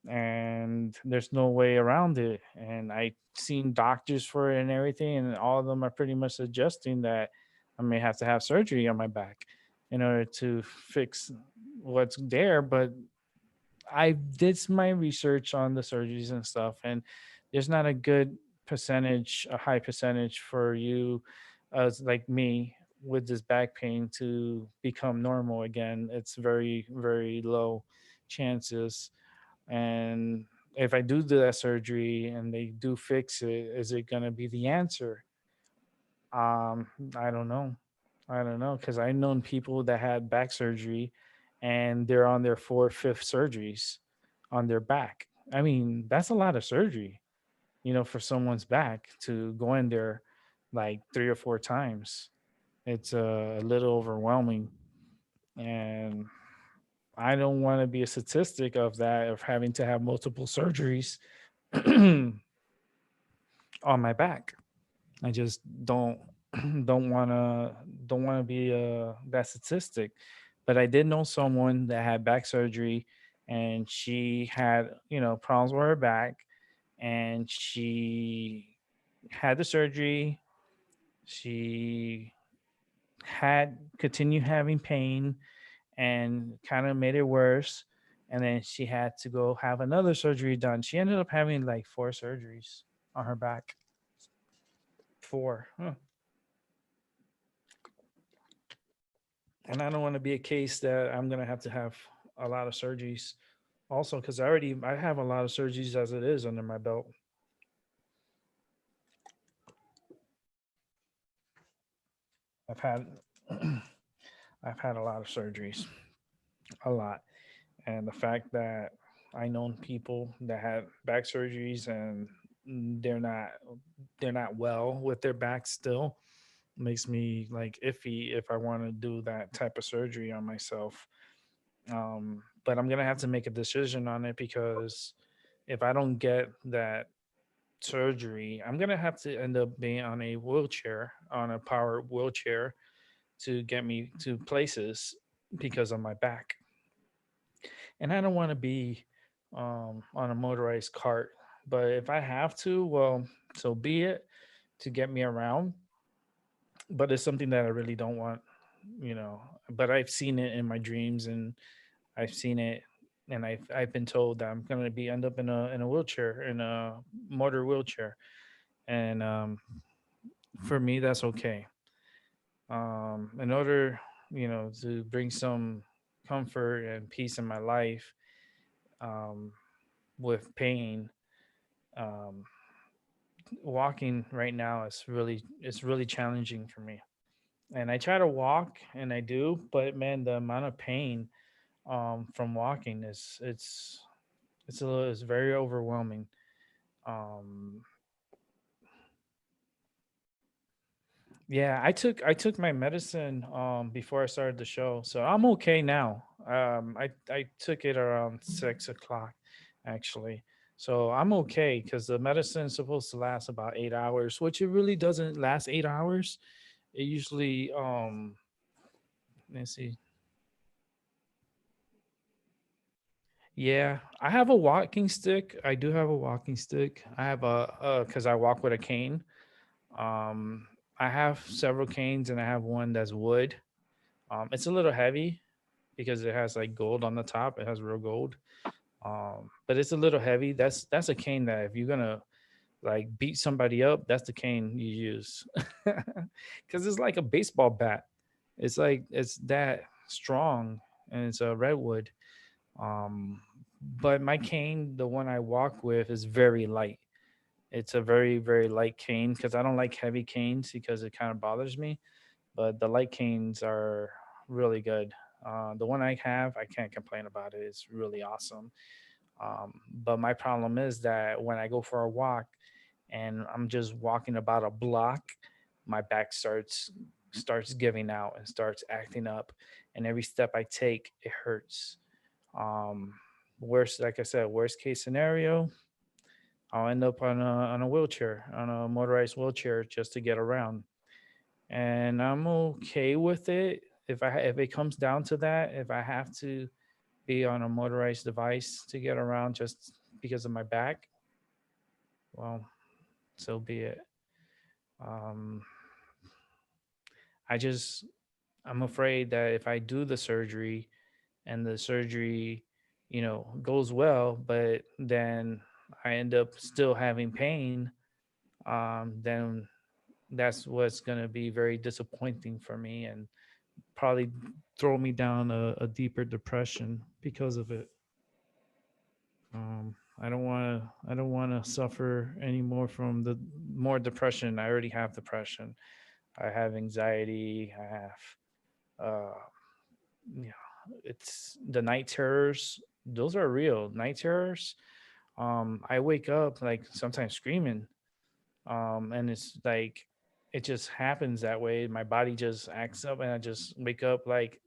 and there's no way around it. And I seen doctors for it and everything, and all of them are pretty much suggesting that I may have to have surgery on my back in order to fix what's there. But I did my research on the surgeries and stuff, and there's not a good percentage, a high percentage for you, as like me, with this back pain to become normal again. It's very, very low chances. And if I do that surgery and they do fix it, is it going to be the answer? Um, I don't know. I don't know, because I've known people that had back surgery and they're on their fourth, fifth surgeries on their back. I mean, that's a lot of surgery, for someone's back to go in there like three or four times. It's a little overwhelming. And I don't want to be a statistic of that, of having to have multiple surgeries on my back. I just don't want to be that statistic. But I did know someone that had back surgery, and she had problems with her back, and she had the surgery. She had continued having pain and kind of made it worse, and then she had to go have another surgery done. She ended up having like four surgeries on her back. Four. Huh. And I don't want to be a case that I'm gonna have to have a lot of surgeries. Also, because I have a lot of surgeries as it is under my belt. I've had I've had a lot of surgeries, a lot, and the fact that I known people that had back surgeries and they're not they're not well with their back still makes me like iffy if I want to do that type of surgery on myself. But I'm gonna have to make a decision on it, because if I don't get that surgery, I'm gonna have to end up being on a wheelchair, on a power wheelchair, to get me to places because of my back. And I don't want to be on a motorized cart. But if I have to, well, so be it, to get me around. But it's something that I really don't want, you know. But I've seen it in my dreams, and I've seen it, and I've been told that I'm gonna be end up in a wheelchair, in a motor wheelchair, and for me that's okay. In order, to bring some comfort and peace in my life, um, with pain, um, walking right now is really challenging for me. And I try to walk, and I do, but man, the amount of pain from walking is it's very overwhelming. Um, yeah, I took my medicine before I started the show, so I'm okay now. I took it around 6 o'clock, actually. So I'm okay because the medicine is supposed to last about 8 hours, which it really doesn't last 8 hours. It usually let's see. Yeah, I have a walking stick. I do have a walking stick. I have a because I walk with a cane. Um, I have several canes, and I have one that's wood. It's a little heavy because it has like gold on the top. It has real gold. But it's a little heavy. That's a cane that if you're gonna like beat somebody up, that's the cane you use. Because it's like a baseball bat. It's that strong, and it's a redwood. Um, but my cane, the one I walk with, is very light. It's a very, very light cane because I don't like heavy canes because it kind of bothers me. But the light canes are really good. The one I have, I can't complain about it. It's really awesome. But my problem is that when I go for a walk and I'm just walking about a block, my back starts giving out and starts acting up, and every step I take, it hurts. Um, Worst, like I said, worst case scenario, I'll end up on a wheelchair, on a motorized wheelchair, just to get around. And I'm okay with it if it comes down to that. If I have to be on a motorized device to get around just because of my back, well, so be it. Um, I just I'm afraid that if I do the surgery and the surgery, goes well, but then I end up still having pain, then that's what's going to be very disappointing for me, and probably throw me down a deeper depression because of it. I don't want to suffer anymore from the more depression. I already have depression. I have anxiety. I have, uh, it's the night terrors. Those are real night terrors. I wake up like sometimes screaming, and it's like it just happens that way. My body just acts up, and I just wake up like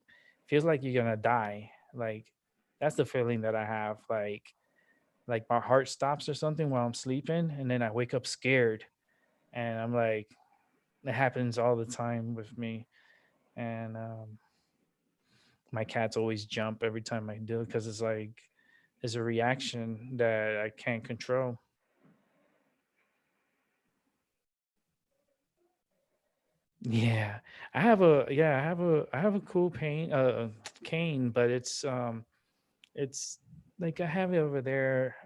feels like you're gonna die. Like that's the feeling that I have. Like my heart stops or something while I'm sleeping, and then I wake up scared, and I'm like, it happens all the time with me. And my cats always jump every time I do it because it's like it's a reaction that I can't control. Yeah, I have a cool pain cane, but it's like I have it over there.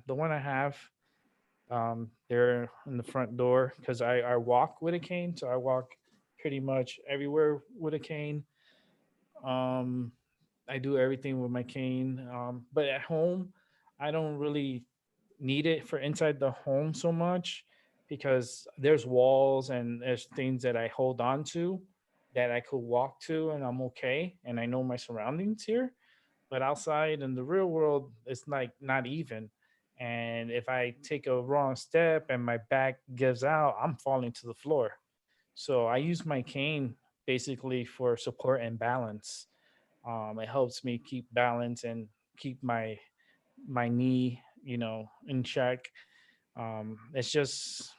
The one I have, there in the front door because I walk with a cane, so I walk pretty much everywhere with a cane. Um, I do everything with my cane. But at home, I don't really need it for inside the home so much because there's walls and there's things that I hold on to that I could walk to, and I'm okay, and I know my surroundings here. But outside in the real world, it's like not even. And if I take a wrong step and my back gives out, I'm falling to the floor. So I use my cane basically for support and balance. It helps me keep balance and keep my knee, in check. It's just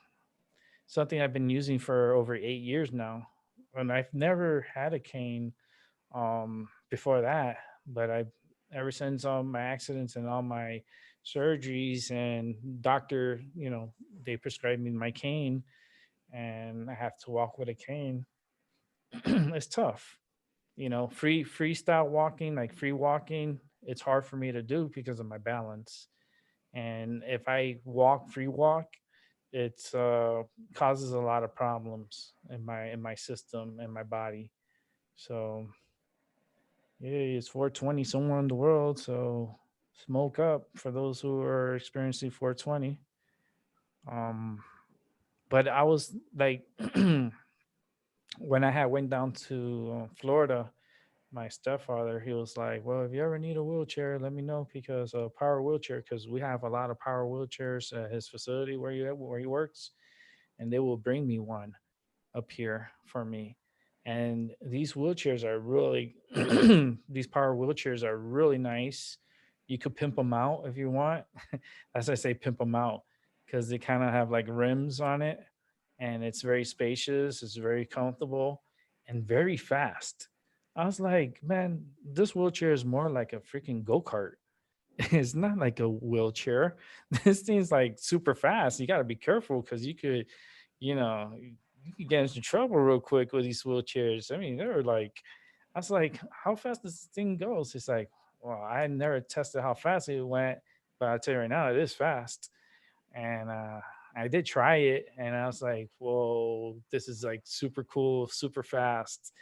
something I've been using for over 8 years now. and I've never had a cane before that, but I ever since all my accidents and all my surgeries and doctor, they prescribed me my cane, and I have to walk with a cane. It's tough. Freestyle walking, like free walking, it's hard for me to do because of my balance. And if I walk free walk, it's causes a lot of problems in my system and my body. So yeah, it's 420 somewhere in the world. So smoke up for those who are experiencing 420. Um, but I was like, when I had went down to Florida, my stepfather, he was like, "Well, if you ever need a wheelchair, let me know because a power wheelchair, because we have a lot of power wheelchairs at his facility where he works, and they will bring me one up here for me." And these wheelchairs are really, these power wheelchairs are really nice. You could pimp them out if you want. As I say, pimp them out because they kind of have like rims on it, and it's very spacious, it's very comfortable, and very fast. I was like, man, this wheelchair is more like a freaking go kart. It's not like a wheelchair. This thing's like super fast. You got to be careful because you could get into trouble real quick with these wheelchairs. I mean, they were like, I was like, how fast does this thing goes? It's like, well, I never tested how fast it went, but I'll tell you right now, it is fast. And I did try it, and I was like, whoa, this is like super cool, super fast.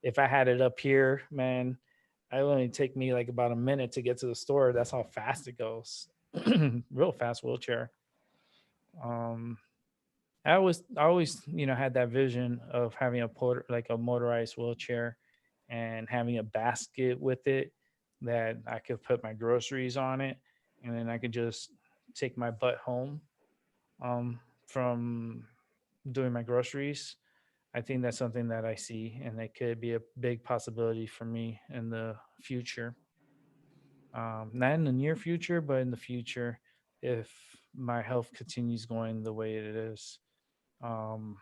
If I had it up here, man, it would only take me like about a minute to get to the store. That's how fast it goes. Real fast wheelchair. Um, I always, had that vision of having like a motorized wheelchair and having a basket with it that I could put my groceries on it, and then I could just take my butt home from doing my groceries. I think that's something that I see, and it could be a big possibility for me in the future. Not in the near future, but in the future, if my health continues going the way it is. Um,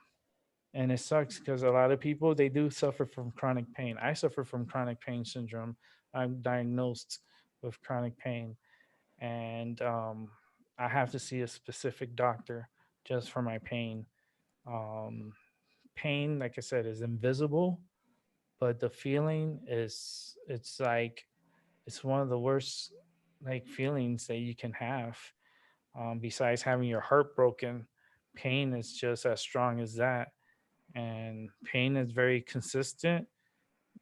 and it sucks because a lot of people they do suffer from chronic pain. I suffer from chronic pain syndrome. I'm diagnosed with chronic pain, and I have to see a specific doctor just for my pain. Um, Pain, like I said, is invisible, but the feeling is it's like it's one of the worst like feelings that you can have. Besides having your heart broken, pain is just as strong as that, and pain is very consistent,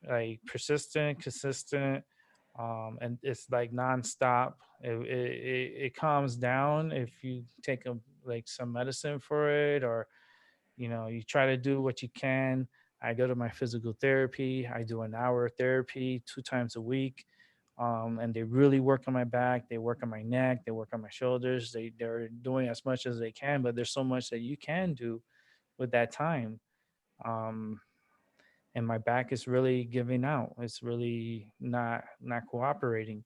like persistent, consistent, and it's like nonstop. It calms down if you take like some medicine for it, or you try to do what you can. I go to my physical therapy. I do an hour of therapy 2 times a week, and they really work on my back. They work on my neck. They work on my shoulders. They're doing as much as they can, but there's so much that you can do with that time. Um, and my back is really giving out. It's really not cooperating.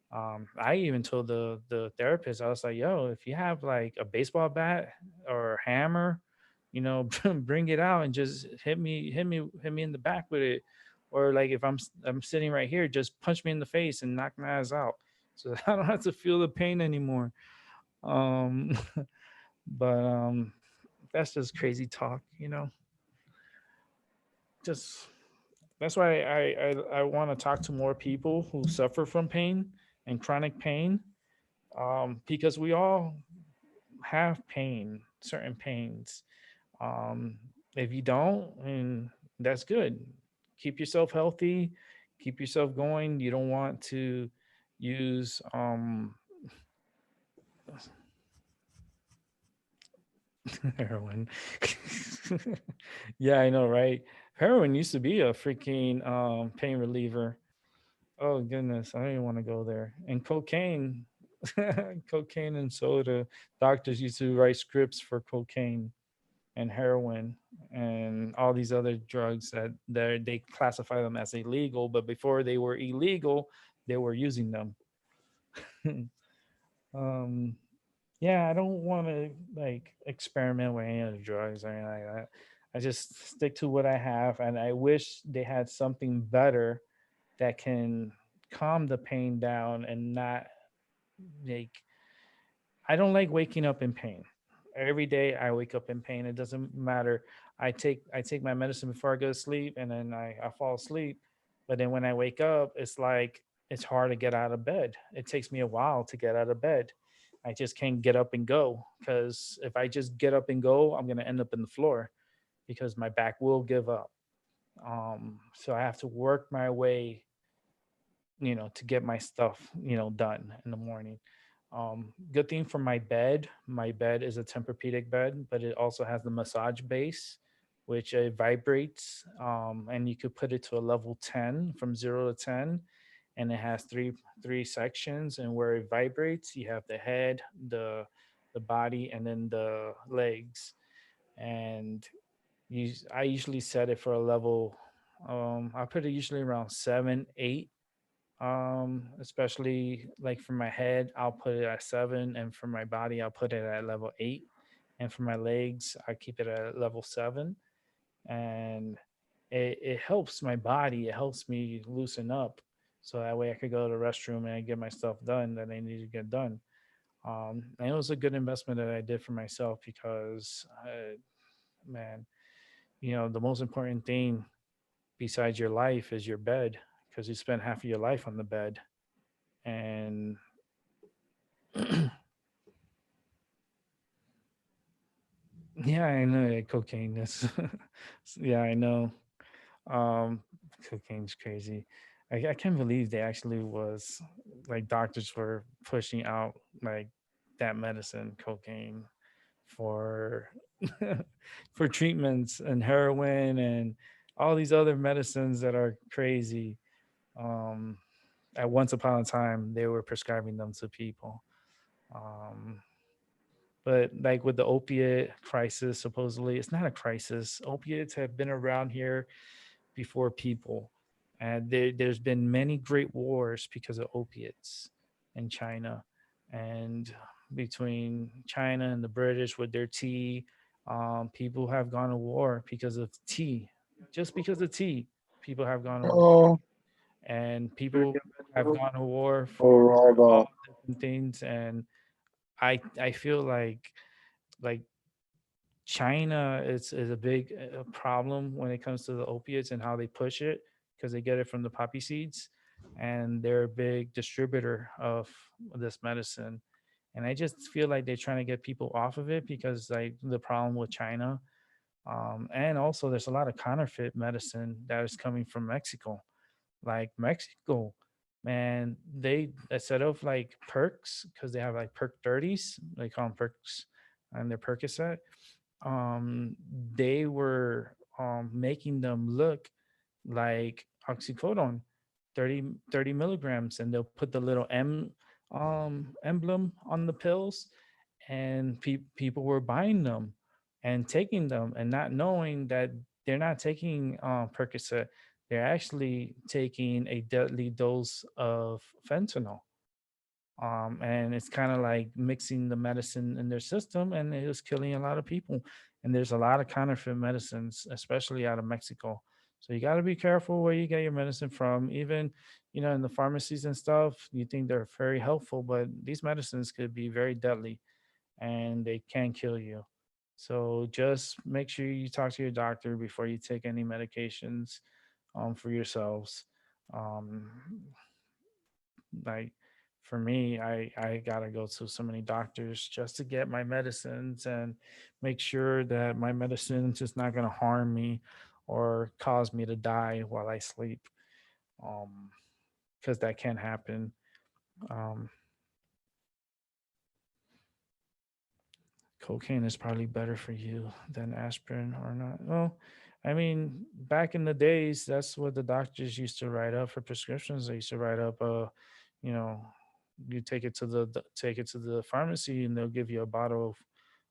I even told the therapist, I was like, "Yo, if you have like a baseball bat or a hammer, bring it out and just hit me in the back with it, or like if I'm sitting right here, just punch me in the face and knock my ass out, so I don't have to feel the pain anymore." Um, but that's just crazy talk, Just that's why I want to talk to more people who suffer from pain and chronic pain, because we all have pain, certain pains. Um, if you don't, and that's good. Keep yourself healthy, keep yourself going. You don't want to use heroin. Yeah, I know, right? Heroin used to be a freaking pain reliever. Oh goodness, I don't even want to go there. And cocaine, cocaine and soda. Doctors used to write scripts for cocaine and heroin and all these other drugs that they classify them as illegal, but before they were illegal, they were using them. Yeah, I don't want to like experiment with any other drugs or anything like that. I just stick to what I have, and I wish they had something better that can calm the pain down and not like. I don't like waking up in pain. Every day I wake up in pain. It doesn't matter. I take my medicine before I go to sleep, and then I fall asleep. But then when I wake up, it's like it's hard to get out of bed. It takes me a while to get out of bed. I just can't get up and go, because if I just get up and go, I'm gonna end up in the floor because my back will give up. So I have to work my way, to get my stuff, done in the morning. Good thing for my bed. My bed is a Tempur-Pedic bed, but it also has the massage base, which vibrates, and you could put it to a level 10 from 0 to 10, and it has three sections. And where it vibrates, you have the head, the body, and then the legs. And I usually set it for a level. I put it usually around 7, 8, especially like for my head I'll put it at 7, and for my body I'll put it at level 8, and for my legs I keep it at level 7. And it helps my body, it helps me loosen up, so that way I could go to the restroom and I get my stuff done that I need to get done. And it was a good investment that I did for myself, because man, the most important thing besides your life is your bed, because you spend half of your life on the bed. And yeah, I know that cocaine is yeah, I know. Um Cocaine's crazy. I can't believe they actually was like doctors were pushing out like that medicine, cocaine, for for treatments and heroin and all these other medicines that are crazy. Um at once upon a time they were prescribing them to people. Um But like with the opiate crisis, supposedly it's not a crisis. Opiates have been around here before people, and there's been many great wars because of opiates in China, and between China and the British with their tea, people have gone to war because of tea. Just because of tea, people have gone to war, Oh, and people have gone to war for oh, hold all on. different things. And I feel like China is a big problem when it comes to the opiates and how they push it, because they get it from the poppy seeds, and they're a big distributor of this medicine. And I just feel like they're trying to get people off of it, because like the problem with China, and also there's a lot of counterfeit medicine that is coming from Mexico. Like Mexico, man, they instead of like perks, because they have like perk 30s, they call them perks, and they're Percocet. They were making them look like oxycodone, 30 milligrams, and they'll put the little emblem on the pills, and people were buying them and taking them and not knowing that they're not taking Percocet. They're actually taking a deadly dose of fentanyl. And it's kind of like mixing the medicine in their system, and it was killing a lot of people. And there's a lot of counterfeit medicines, especially out of Mexico. So you got to be careful where you get your medicine from. Even, in the pharmacies and stuff, you think they're very helpful, but these medicines could be very deadly, and they can kill you. So just make sure you talk to your doctor before you take any medications for yourselves. Um, like for me, I gotta go to so many doctors just to get my medicines and make sure that my medicine is not gonna harm me or cause me to die while I sleep. Um, because that can happen. Um, Cocaine is probably better for you than aspirin, or not. Well, I mean, back in the days, that's what the doctors used to write up for prescriptions. They used to write up, you know, you take it to the pharmacy, and they'll give you a bottle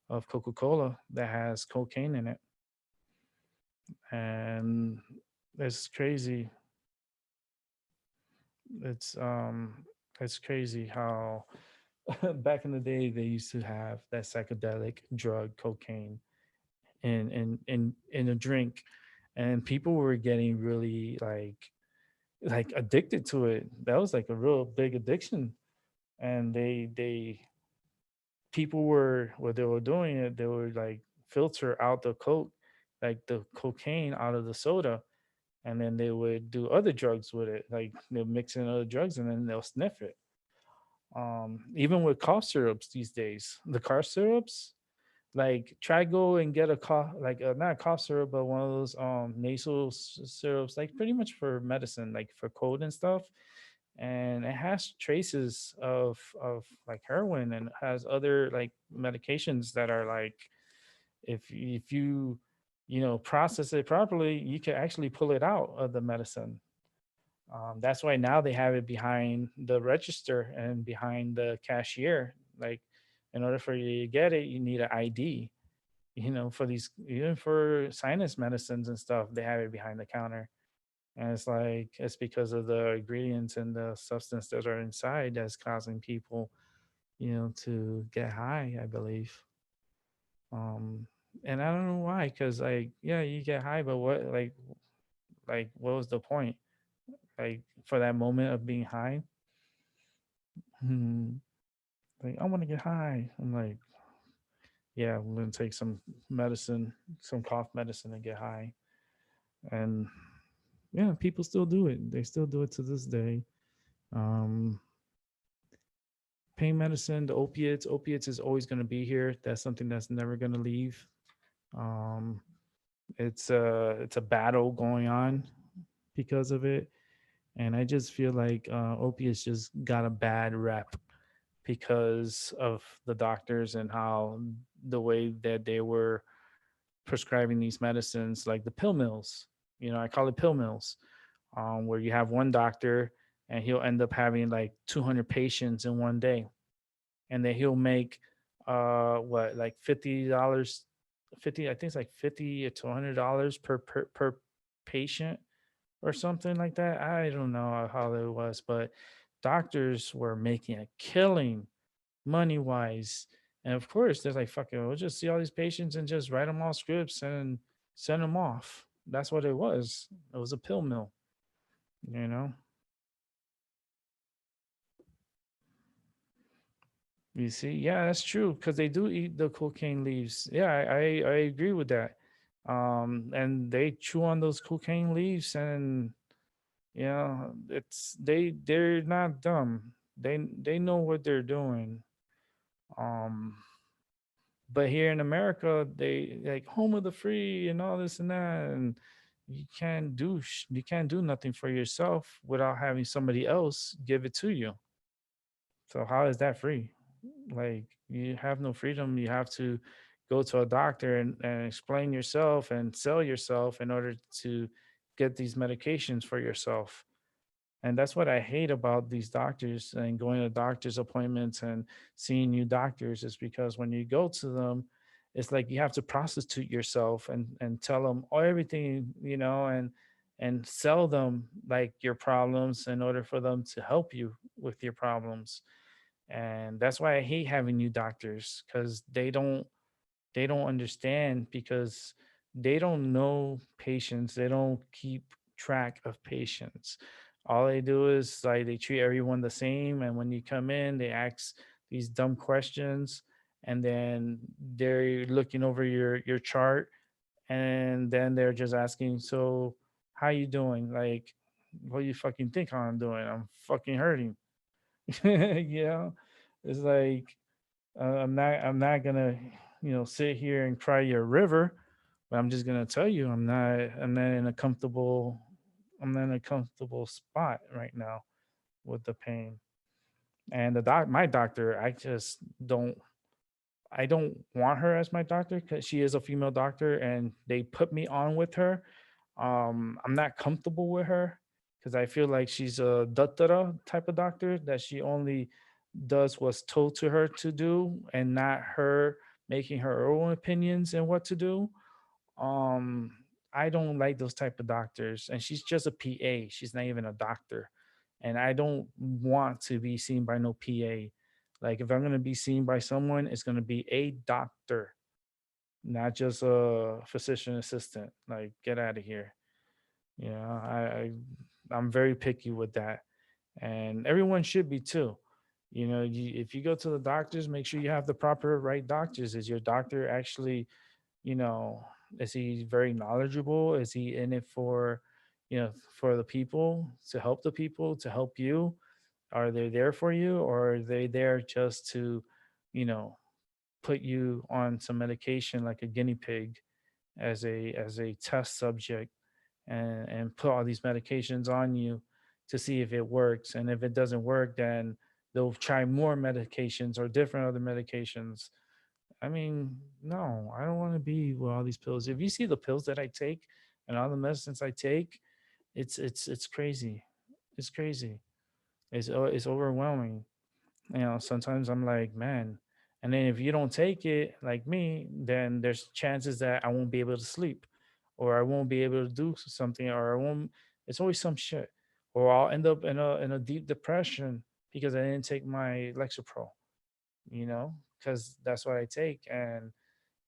of Coca Cola that has cocaine in it, and it's crazy. It's um, it's crazy how back in the day they used to have that psychedelic drug, cocaine, in a drink, and people were getting really like addicted to it. That was like a real big addiction. And they people were, what they were doing it, they were like filter out the coke, like the cocaine out of the soda, and then they would do other drugs with it, like they'll mix in other drugs and then they'll sniff it. Even with cough syrups these days, the cough syrups, like try go and get a cough, like not a cough syrup, but one of those nasal syrups, like pretty much for medicine, like for cold and stuff. And it has traces of like heroin, and has other like medications that are like, if you process it properly, you can actually pull it out of the medicine. That's why now they have it behind the register and behind the cashier. Like, in order for you to get it, you need an ID. For these, even for sinus medicines and stuff, they have it behind the counter. And it's like, it's because of the ingredients and the substance that are inside that's causing people, to get high, I believe. Um, and I don't know why, because like, yeah, you get high, but what, like, what was the point? Like, for that moment of being high, hmm, like, I want to get high. I'm like, yeah, I'm gonna take some medicine, some cough medicine, and get high. And yeah, people still do it. They still do it to this day. Um, Pain medicine, the opiates is always going to be here. That's something that's never going to leave. Um, it's a battle going on because of it, and I just feel like opiates just got a bad rep because of the doctors and how the way that they were prescribing these medicines, like the pill mills. I call it pill mills, where you have one doctor and he'll end up having like 200 patients in one day, and then he'll make what, like $50, 50, I think it's like 50 to $100 per patient or something like that. I don't know how it was, but doctors were making a killing money wise. And of course, they're like, fuck it, we'll just see all these patients and just write them all scripts and send them off. That's what it was. It was a pill mill, you know? You see, yeah, that's true, because they do eat the cocaine leaves. Yeah, I agree with that. And they chew on those cocaine leaves, and they're not dumb. They know what they're doing. Um, but here in America, they like home of the free and all this and that, and you can't do nothing for yourself without having somebody else give it to you. So how is that free? Like, you have no freedom. You have to go to a doctor and explain yourself and sell yourself in order to get these medications for yourself. And that's what I hate about these doctors and going to doctor's appointments and seeing new doctors, is because when you go to them, it's like you have to prostitute yourself and tell them everything, and sell them like your problems in order for them to help you with your problems. And that's why I hate having new doctors, because they don't understand, because they don't know patients. They don't keep track of patients. All they do is like they treat everyone the same, and when you come in, they ask these dumb questions, and then they're looking over your chart, and then they're just asking, so how you doing? Like, what do you fucking think I'm doing? I'm fucking hurting. you know it's like, I'm not gonna sit here and cry you a river, but I'm just gonna tell you, I'm not in a comfortable spot right now with the pain. And my doctor, I don't want her as my doctor, because she is a female doctor and they put me on with her. I'm not comfortable with her, because I feel like she's a dattara type of doctor, that she only does what's told to her to do, and not her making her own opinions and what to do. Um, I don't like those type of doctors, and she's just a PA. She's not even a doctor, and I don't want to be seen by no PA. Like, if I'm gonna be seen by someone, it's gonna be a doctor. not just a physician assistant. Like, get out of here. You know, I'm very picky with that, and everyone should be too. You know, if you go to the doctors, make sure you have the proper right doctors. Is your doctor actually, you know, is he very knowledgeable? Is he in it for, for the people, to help the people, to help you? Are they there for you, or are they there just to, you know, put you on some medication like a guinea pig as a test subject, and put all these medications on you to see if it works, and if it doesn't work, then they'll try more medications or different other medications. I mean, no, I don't want to be with all these pills. If you see the pills that I take and all the medicines I take, it's crazy. It's crazy. It's overwhelming. Sometimes I'm like, man. And then if you don't take it like me, then there's chances that I won't be able to sleep, or I won't be able to do something, or I won't. It's always some shit, or I'll end up in a deep depression because I didn't take my Lexapro. Because that's what I take, and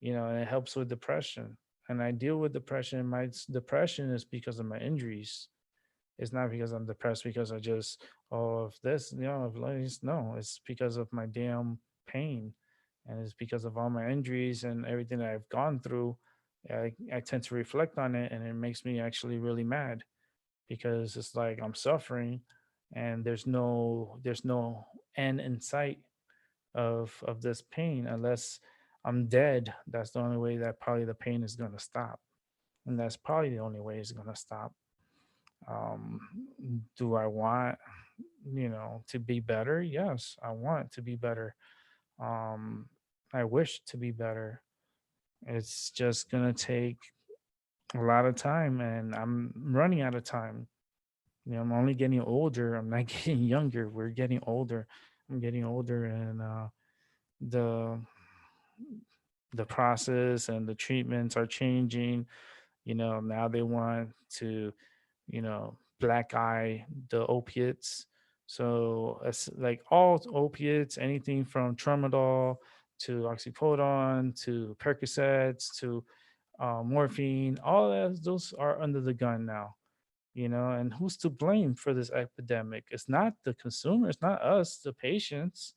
it helps with depression. And I deal with depression. Depression is because of my injuries. It's not because I'm depressed because I just, of this, of this. No, it's because of my damn pain. And it's because of all my injuries and everything that I've gone through. I tend to reflect on it, and it makes me actually really mad, because it's like I'm suffering, and there's no end in sight of this pain unless I'm dead. That's the only way that probably the pain is going to stop. And that's probably the only way it's going to stop. um do I want, to be better? Yes, I want to be better. um I wish to be better. It's just gonna take a lot of time, and I'm running out of time. I'm only getting older. I'm not getting younger. We're getting older. I'm getting older, and the the process and the treatments are changing. Now they want to, black eye the opiates. So it's like all opiates, anything from tramadol to oxycodone to Percocets to morphine, all those are under the gun now. And who's to blame for this epidemic? It's not the consumer, it's not us, the patients.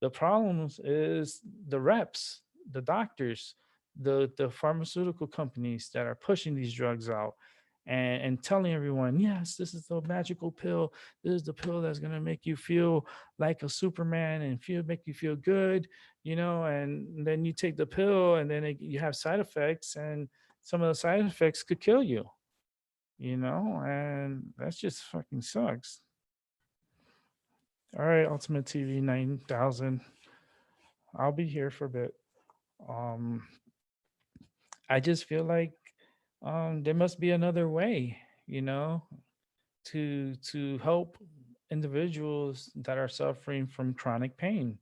The problems is the reps, the doctors, the pharmaceutical companies that are pushing these drugs out, and telling everyone, yes, this is the magical pill. This is the pill that's gonna make you feel like a Superman and make you feel good, and then you take the pill, and then you have side effects, and some of the side effects could kill you, and that's just fucking sucks. All right, Ultimate TV 9000. I'll be here for a bit. Um, I just feel like there must be another way, to help individuals that are suffering from chronic pain,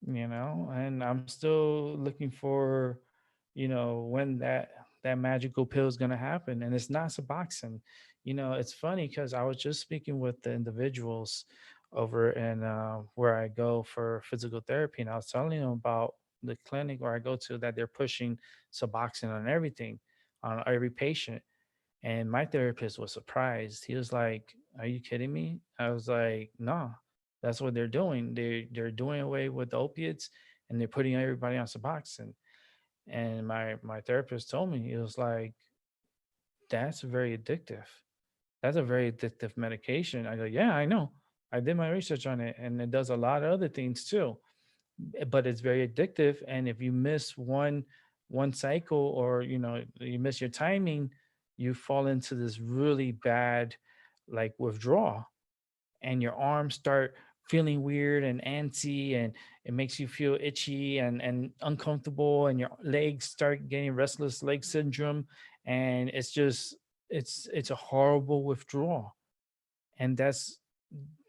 and I'm still looking for, when that magical pill is going to happen, and it's not Suboxone. It's funny because I was just speaking with the individuals over in where I go for physical therapy, and I was telling them about the clinic where I go to, that they're pushing Suboxone on everything, on every patient. And my therapist was surprised. He was like, "Are you kidding me?" I was like, "No, that's what they're doing. They're doing away with the opiates, and they're putting everybody on Suboxone." And my therapist told me, he was like, "That's very addictive. That's a very addictive medication." I go, "Yeah, I know. I did my research on it, and it does a lot of other things too. But it's very addictive, and if you miss one cycle, or you miss your timing, you fall into this really bad, like, withdrawal, and your arms start feeling weird and antsy, and it makes you feel itchy and uncomfortable, and your legs start getting restless leg syndrome, and it's a horrible withdrawal. And that's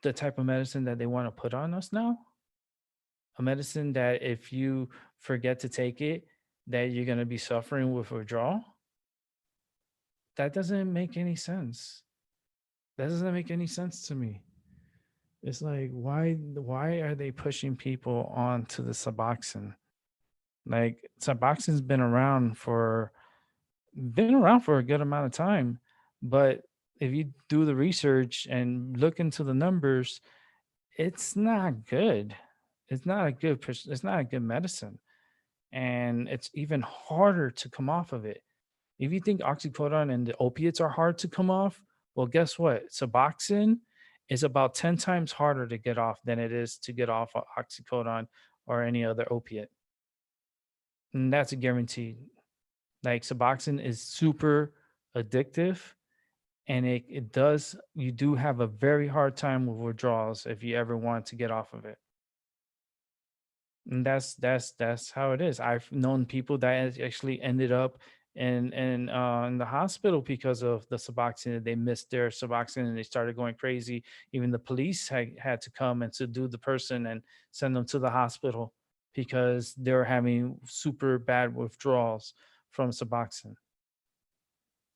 the type of medicine that they want to put on us now. A medicine that if you forget to take it, that you're going to be suffering with withdrawal. That doesn't make any sense. That doesn't make any sense to me. It's like, why are they pushing people onto the Suboxone? Like Suboxone's been around for a good amount of time, but if you do the research and look into the numbers, it's not good. It's not a good medicine, and it's even harder to come off of it. If you think oxycodone and the opiates are hard to come off, well, guess what? Suboxone is about 10 times harder to get off than it is to get off of oxycodone or any other opiate. And that's a guarantee. Like Suboxone is super addictive, and you do have a very hard time with withdrawals if you ever want to get off of it. And that's how it is. I've known people that actually ended up in the hospital because of the Suboxone. They missed their Suboxone and they started going crazy. Even the police had to come and subdue the person and send them to the hospital because they were having super bad withdrawals from Suboxone.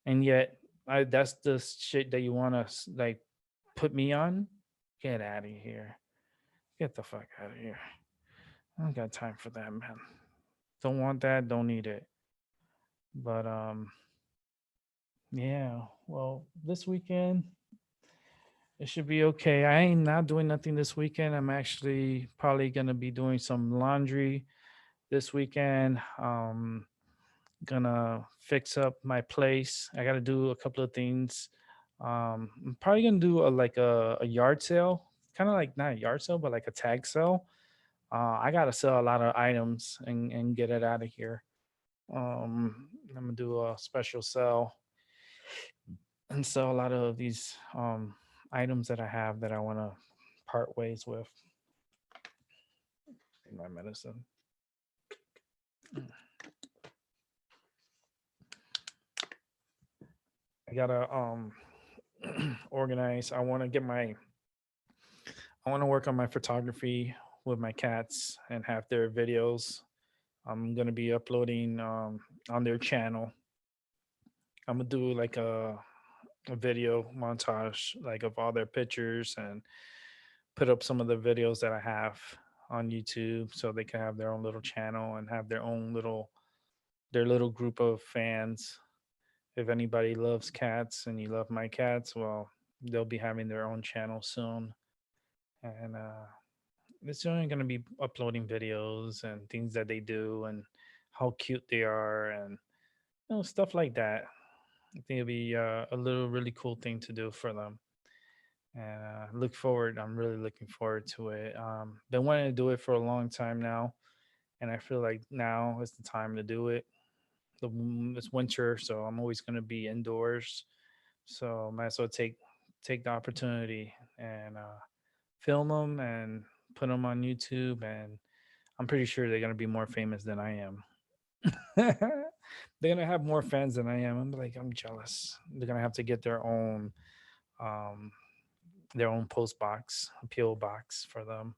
And yet, that's the shit that you want to like put me on. Get out of here. Get the fuck out of here. I don't got time for that, man. Don't want that. Don't need it. But yeah. Well, this weekend it should be okay. I ain't not doing nothing this weekend. I'm actually probably gonna be doing some laundry this weekend. Gonna fix up my place. I gotta do a couple of things. I'm probably gonna do a yard sale, kind of like not a yard sale, but like a tag sale. I gotta sell a lot of items and get it out of here. I'm gonna do a special sell and sell a lot of these items that I have that I want to part ways with. Take my medicine. I gotta organize. I want to work on my photography with my cats and have their videos. I'm gonna be uploading on their channel. I'm gonna do like a video montage like of all their pictures and put up some of the videos that I have on YouTube so they can have their own little channel and have their little group of fans. If anybody loves cats and you love my cats, well, they'll be having their own channel soon. And it's only going to be uploading videos and things that they do and how cute they are and stuff like that. I think it'll be a little really cool thing to do for them. And I'm really looking forward to it. Been wanting to do it for a long time now, and I feel like now is the time to do it. It's winter, so I'm always going to be indoors, so might as well take the opportunity and film them and put them on YouTube. And I'm pretty sure they're going to be more famous than I am. They're going to have more fans than I am. I'm jealous. They're going to have to get um their own post box, PO box for them,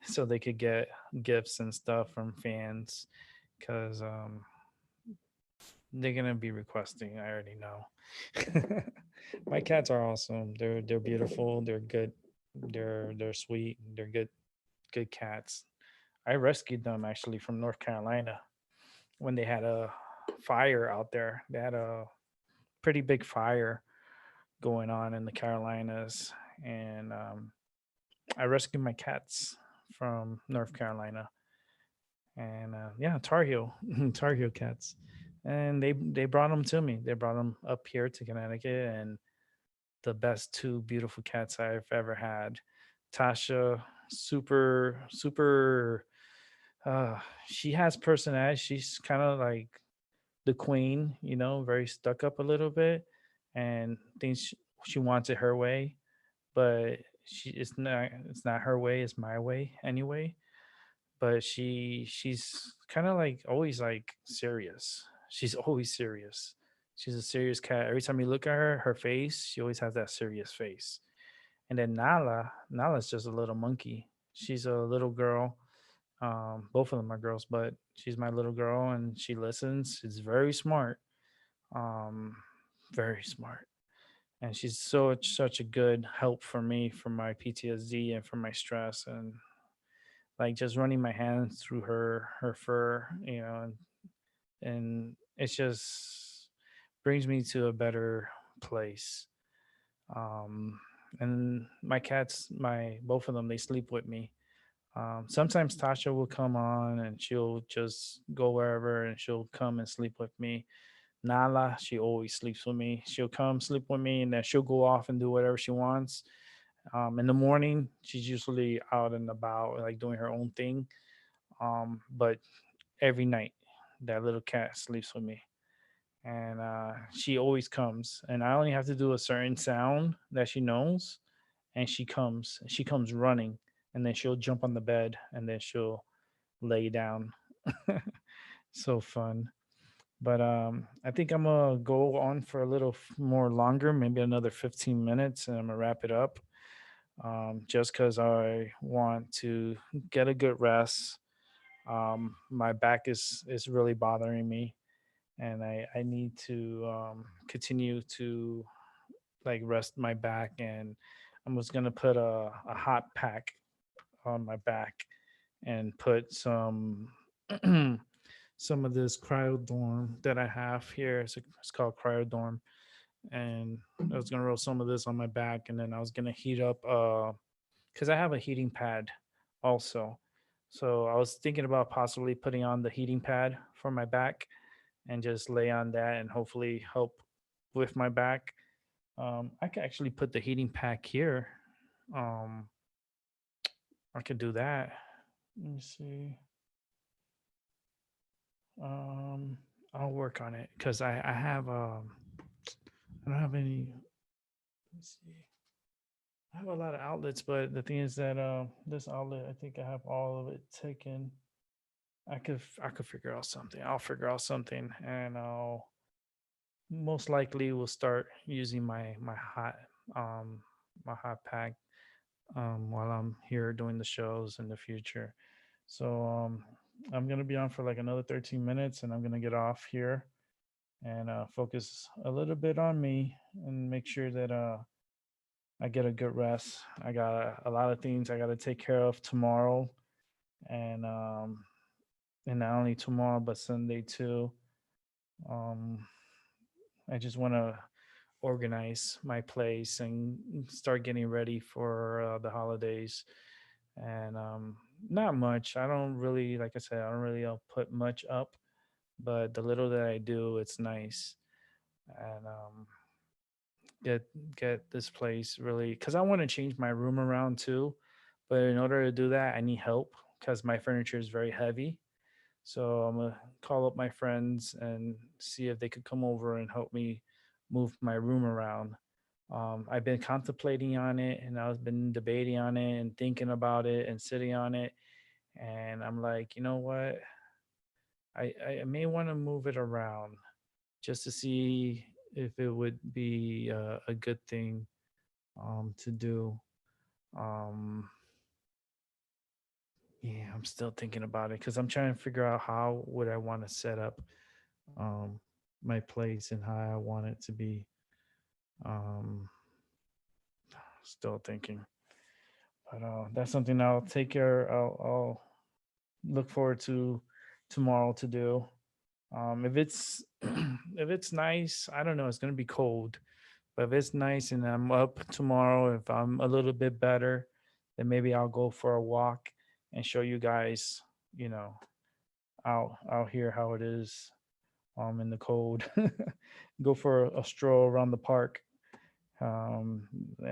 so they could get gifts and stuff from fans. Because they're gonna be requesting. I already know. My cats are awesome. They're beautiful. They're good. They're sweet. They're good cats. I rescued them actually from North Carolina when they had a fire out there. They had a pretty big fire going on in the Carolinas, and I rescued my cats from North Carolina, and yeah, Tar Heel, Tar Heel cats, and they brought them to me. They brought them up here to Connecticut, and the best two beautiful cats I've ever had. Tasha, super. Uh, she has personality. She's kind of like the queen, very stuck up a little bit, and thinks she wants it her way, but it's not her way, it's my way anyway. But she's kind of like always like serious. She's always serious. She's a serious cat. Every time you look at her face, she always has that serious face. And then Nala's just a little monkey. She's a little girl. Both of them are girls, but she's my little girl and she listens. She's very smart. Um, very smart. And she's such a good help for me for my PTSD and for my stress. And like just running my hands through her fur, and it's just brings me to a better place. Um, and my cats, my both of them, they sleep with me. Sometimes Tasha will come on and she'll just go wherever and she'll come and sleep with me. Nala, she always sleeps with me. She'll come sleep with me and then she'll go off and do whatever she wants. In the morning, she's usually out and about, like doing her own thing. But every night, that little cat sleeps with me, and she always comes. And I only have to do a certain sound that she knows, and she comes. She comes running, and then she'll jump on the bed, and then she'll lay down. So fun. But I think I'm gonna go on for a little more longer, maybe another 15 minutes, and I'm gonna wrap it up. Just because I want to get a good rest. My back is really bothering me, and I need to continue to like rest my back. And I'm just gonna put a hot pack on my back and put some some of this cryodorm that I have here. It's called cryodorm, and I was gonna roll some of this on my back, and then I was gonna heat up because I have a heating pad also. So I was thinking about possibly putting on the heating pad for my back and just lay on that and hopefully help with my back. I could actually put the heating pack here. Um, I could do that. Let me see. Um, I'll work on it because I have I don't have any. Let me see. I have a lot of outlets, but the thing is that this outlet, I think I have all of it taken. I could figure out something. I'll figure out something, and I'll most likely will start using um my hot pack while I'm here doing the shows in the future. So I'm gonna be on for like another 13 minutes, and I'm gonna get off here and focus a little bit on me and make sure that I get a good rest. I got a lot of things I got to take care of tomorrow, and not only tomorrow but Sunday too. Um, I just want to organize my place and start getting ready for the holidays. And not much. I don't really, like I said, I don't really put much up, but the little that I do, it's nice. And get get this place really because I want to change my room around too. But in order to do that, I need help because my furniture is very heavy. So I'm gonna call up my friends and see if they could come over and help me move my room around. I've been contemplating on it and I've been debating on it and thinking about it and sitting on it. And I'm like, you know what? I may want to move it around just to see if it would be a good thing to do. Um, yeah, I'm still thinking about it because I'm trying to figure out how would I want to set up um, my place and how I want it to be. Um, Still thinking, but that's something I'll take care. I'll look forward to tomorrow to do. If it's if it's nice, I don't know. It's gonna be cold, but if it's nice and I'm up tomorrow, if I'm a little bit better, then maybe I'll go for a walk and show you guys. You know, out here how it is in the cold. Go for a stroll around the park. And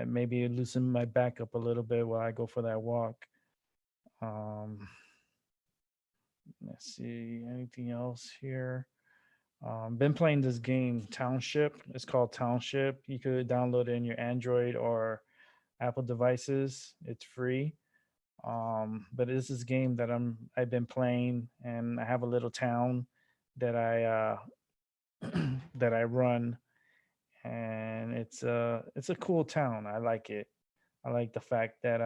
maybe loosen my back up a little bit while I go for that walk. Um, let's see, anything else here? Been playing this game, Township. It's called Township. You could download it in your Android or Apple devices. It's free. But it's this game that I've been playing, and I have a little town that I that I run, and it's a cool town. I like it. I like the fact that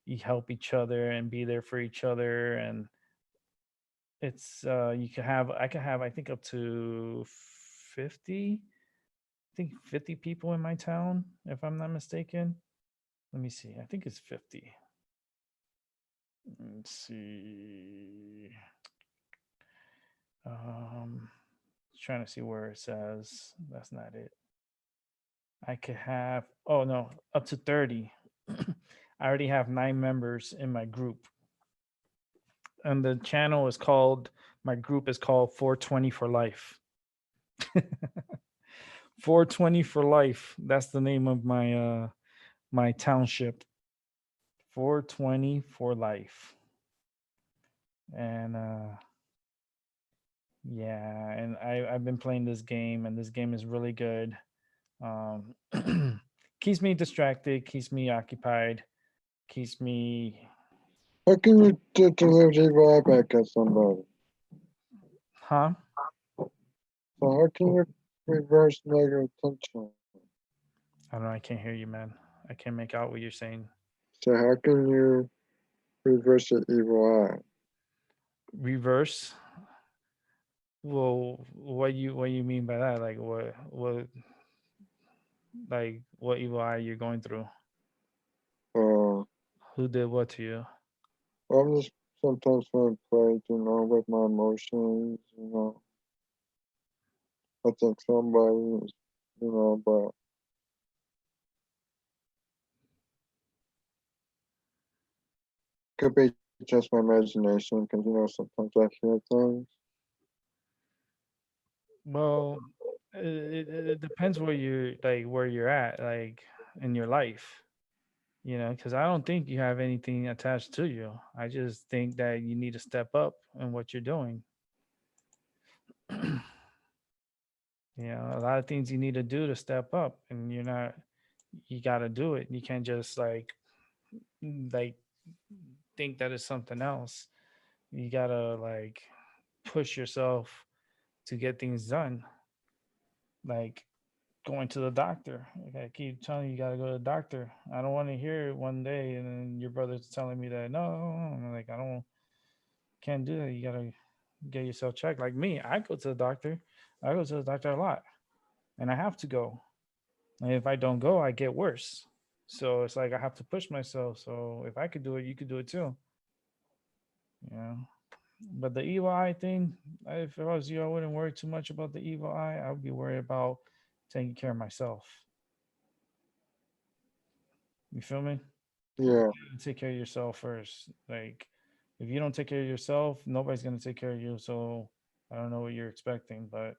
you help each other and be there for each other, and it's you can have I can have I think up to 50, I think 50 people in my town if I'm not mistaken. Let me see. I think it's 50. Let's see. Trying to see where it says. That's not it. I could have, oh no, up to 30. I already have 9 members in my group. And the channel is called, my group is called 420 for Life. 420 for Life. That's the name of my township. 420 for Life. And yeah, and I've been playing this game, and this game is really good. Um, keeps me distracted, keeps me occupied, keeps me, How can you deliver evil eye back at somebody? huh? So how can you reverse negative attention? I don't know. I can't hear you, man. I can't make out what you're saying. So how can you reverse the evil eye? Reverse. Well, what you mean by that? Like what evil eye you're going through? Uh, Who did what to you? well, I'm just sometimes feeling played, with my emotions, I think somebody, but could be just my imagination because, sometimes I hear things. Well, it depends where you're at, like in your life. Because I don't think you have anything attached to you. I just think that you need to step up in what you're doing. A lot of things you need to do to step up, and you got to do it. You can't just like think that it's something else. You got to push yourself to get things done. Like going to the doctor. Like I keep telling you, you got to go to the doctor. I don't want to hear it one day and then your brother's telling me that no, like I don't can't do that. You got to get yourself checked. Like me, I go to the doctor. I go to the doctor a lot, and I have to go. And if I don't go, I get worse. So it's like I have to push myself. So if I could do it, you could do it too. You know. But the evil eye thing, if I was you, I wouldn't worry too much about the evil eye. I would be worried about taking care of myself. You feel me? Yeah, Take care of yourself first. Like, if you don't take care of yourself, nobody's gonna take care of you. So I don't know what you're expecting, but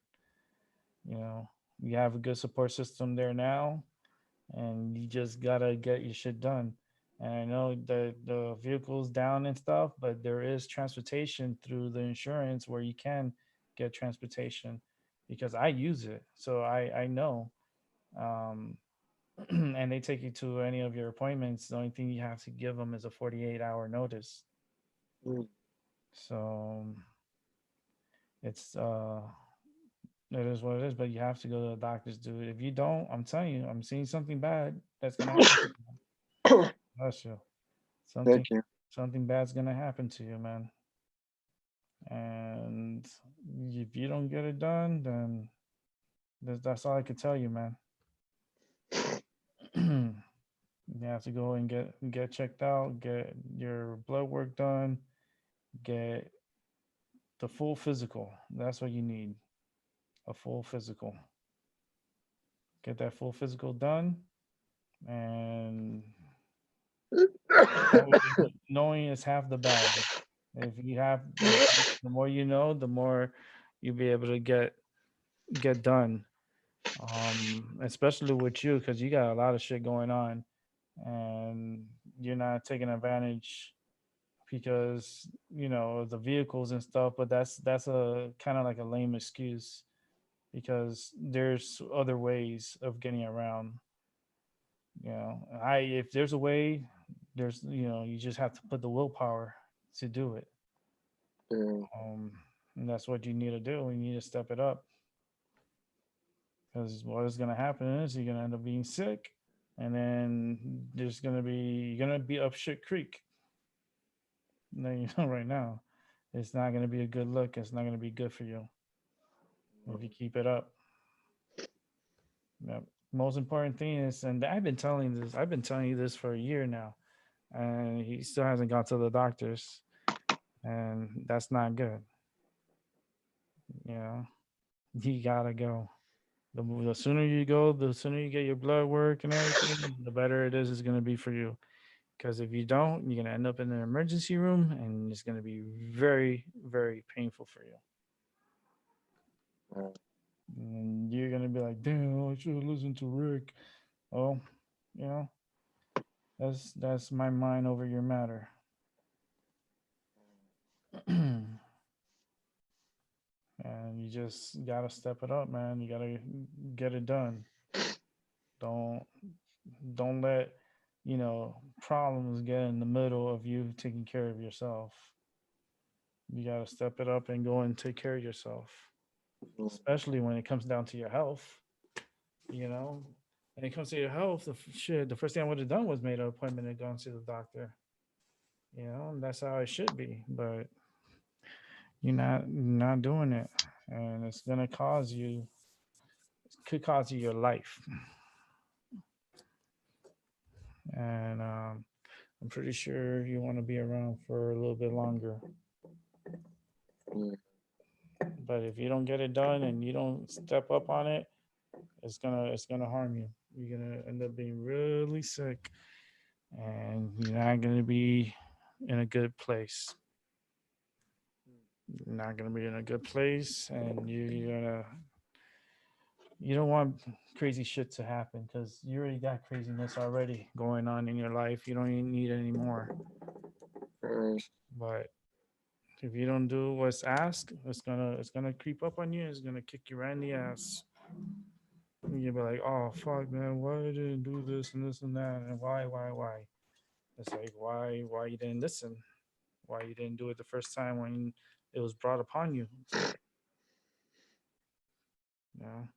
you know, you have a good support system there now, and you just gotta get your shit done. And I know that the vehicle's down and stuff, but there is transportation through the insurance where you can get transportation because I use it, so I know. Um, and they take you to any of your appointments. The only thing you have to give them is a 48-hour notice. mm, So it's it is what it is. But you have to go to the doctors, dude. If you don't, I'm telling you, I'm seeing something bad that's gonna happen. Bless you. Something thank you. something bad's gonna happen to you, man. And if you don't get it done, then that's all I could tell you, man. You have to go and get checked out, get your blood work done, get the full physical. That's what you need. A full physical. Get that full physical done, and knowing is half the battle. If you have the more you know, the more you'll be able to get done. Especially with you, because you got a lot of shit going on, and you're not taking advantage because of the vehicles and stuff. But that's a kind of like a lame excuse because there's other ways of getting around. I if there's a way, there's you just have to put the willpower to do it. Yeah, Um, and that's what you need to do. You need to step it up because what is going to happen is you're going to end up being sick, and then you're going to be up shit creek. Now you know right now, it's not going to be a good look. It's not going to be good for you if you keep it up. Yep. Most important thing is, and I've been telling you this for a year now. and he still hasn't gone to the doctors, and that's not good. You know, you gotta go. The sooner you go, the sooner you get your blood work and everything, the better it is going to be for you. Because if you don't, you're going to end up in an emergency room, and it's going to be very, very painful for you. Uh, And you're going to be like, damn, I should have listened to Rick. Well, you know, that's my mind over your matter. And you just got to step it up, man. You got to get it done. Don't don't let problems get in the middle of you taking care of yourself. You got to step it up and go and take care of yourself, mm, especially when it comes down to your health. You know, when it comes to your health, the first thing I would have done was made an appointment and gone to the doctor. And that's how it should be. But you're not doing it, and it's gonna cause you. Could cause you your life. And I'm pretty sure you want to be around for a little bit longer. yeah, But if you don't get it done and you don't step up on it, it's gonna harm you. You're gonna end up being really sick, and you're not gonna be in a good place. You're not gonna be in a good place, and you don't want crazy shit to happen because you already got craziness already going on in your life. You don't even need any more. right. But if you don't do what's asked, it's gonna creep up on you. It's gonna kick you right in the ass. You'll be like, oh fuck, man, why I didn't do this and that, and why? It's like why you didn't listen? Why you didn't do it the first time when it was brought upon you? You know,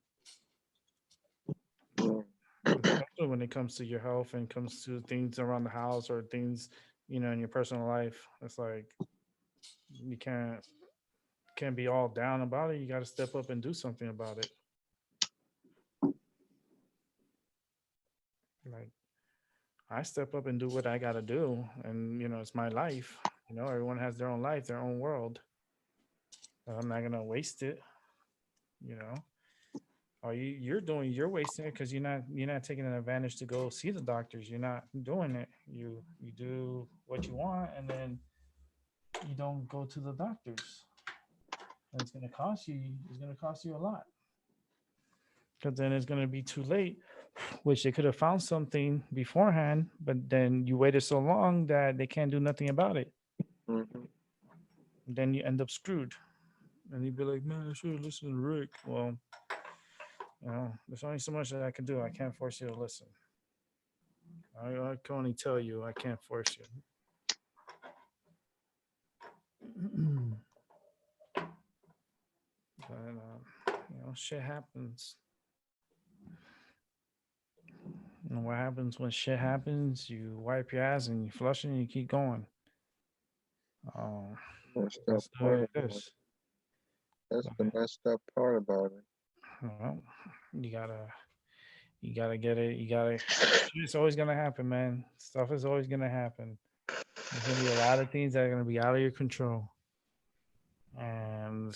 Yeah, especially when it comes to your health and comes to things around the house or things in your personal life. It's like you can't be all down about it. You got to step up and do something about it. Like I step up and do what I got to do, and it's my life. Everyone has their own life, their own world. I'm not gonna waste it. You know, or you're wasting it because you're not taking an advantage to go see the doctors. You're not doing it. You do what you want, and then you don't go to the doctors, and it's gonna cost you. It's gonna cost you a lot because then it's gonna be too late. Which they could have found something beforehand, but then you waited so long that they can't do nothing about it. mm-hmm. Then you end up screwed. And you'd be like, man, I should have listened to Rick. Well, there's only so much that I can do. I can't force you to listen. I can only tell you, I can't force you. But, shit happens. And what happens when shit happens? You wipe your ass and you flush it and you keep going. Oh, Messed up that's the way part it about it. is. That's the But, messed up part about it. well, you gotta get it. It's always gonna happen, man. Stuff is always gonna happen. There's gonna be a lot of things that are gonna be out of your control, and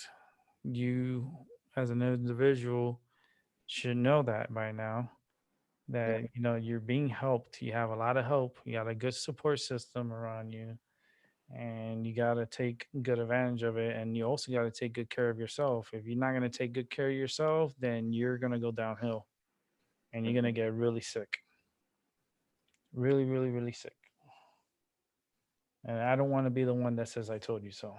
you, as an individual, should know that by now. Yeah, That you're being helped. You have a lot of help. You got a good support system around you, and you got to take good advantage of it. And you also got to take good care of yourself. If you're not gonna take good care of yourself, then you're gonna go downhill, and you're gonna get really sick, really, really, really sick. And I don't want to be the one that says I told you so.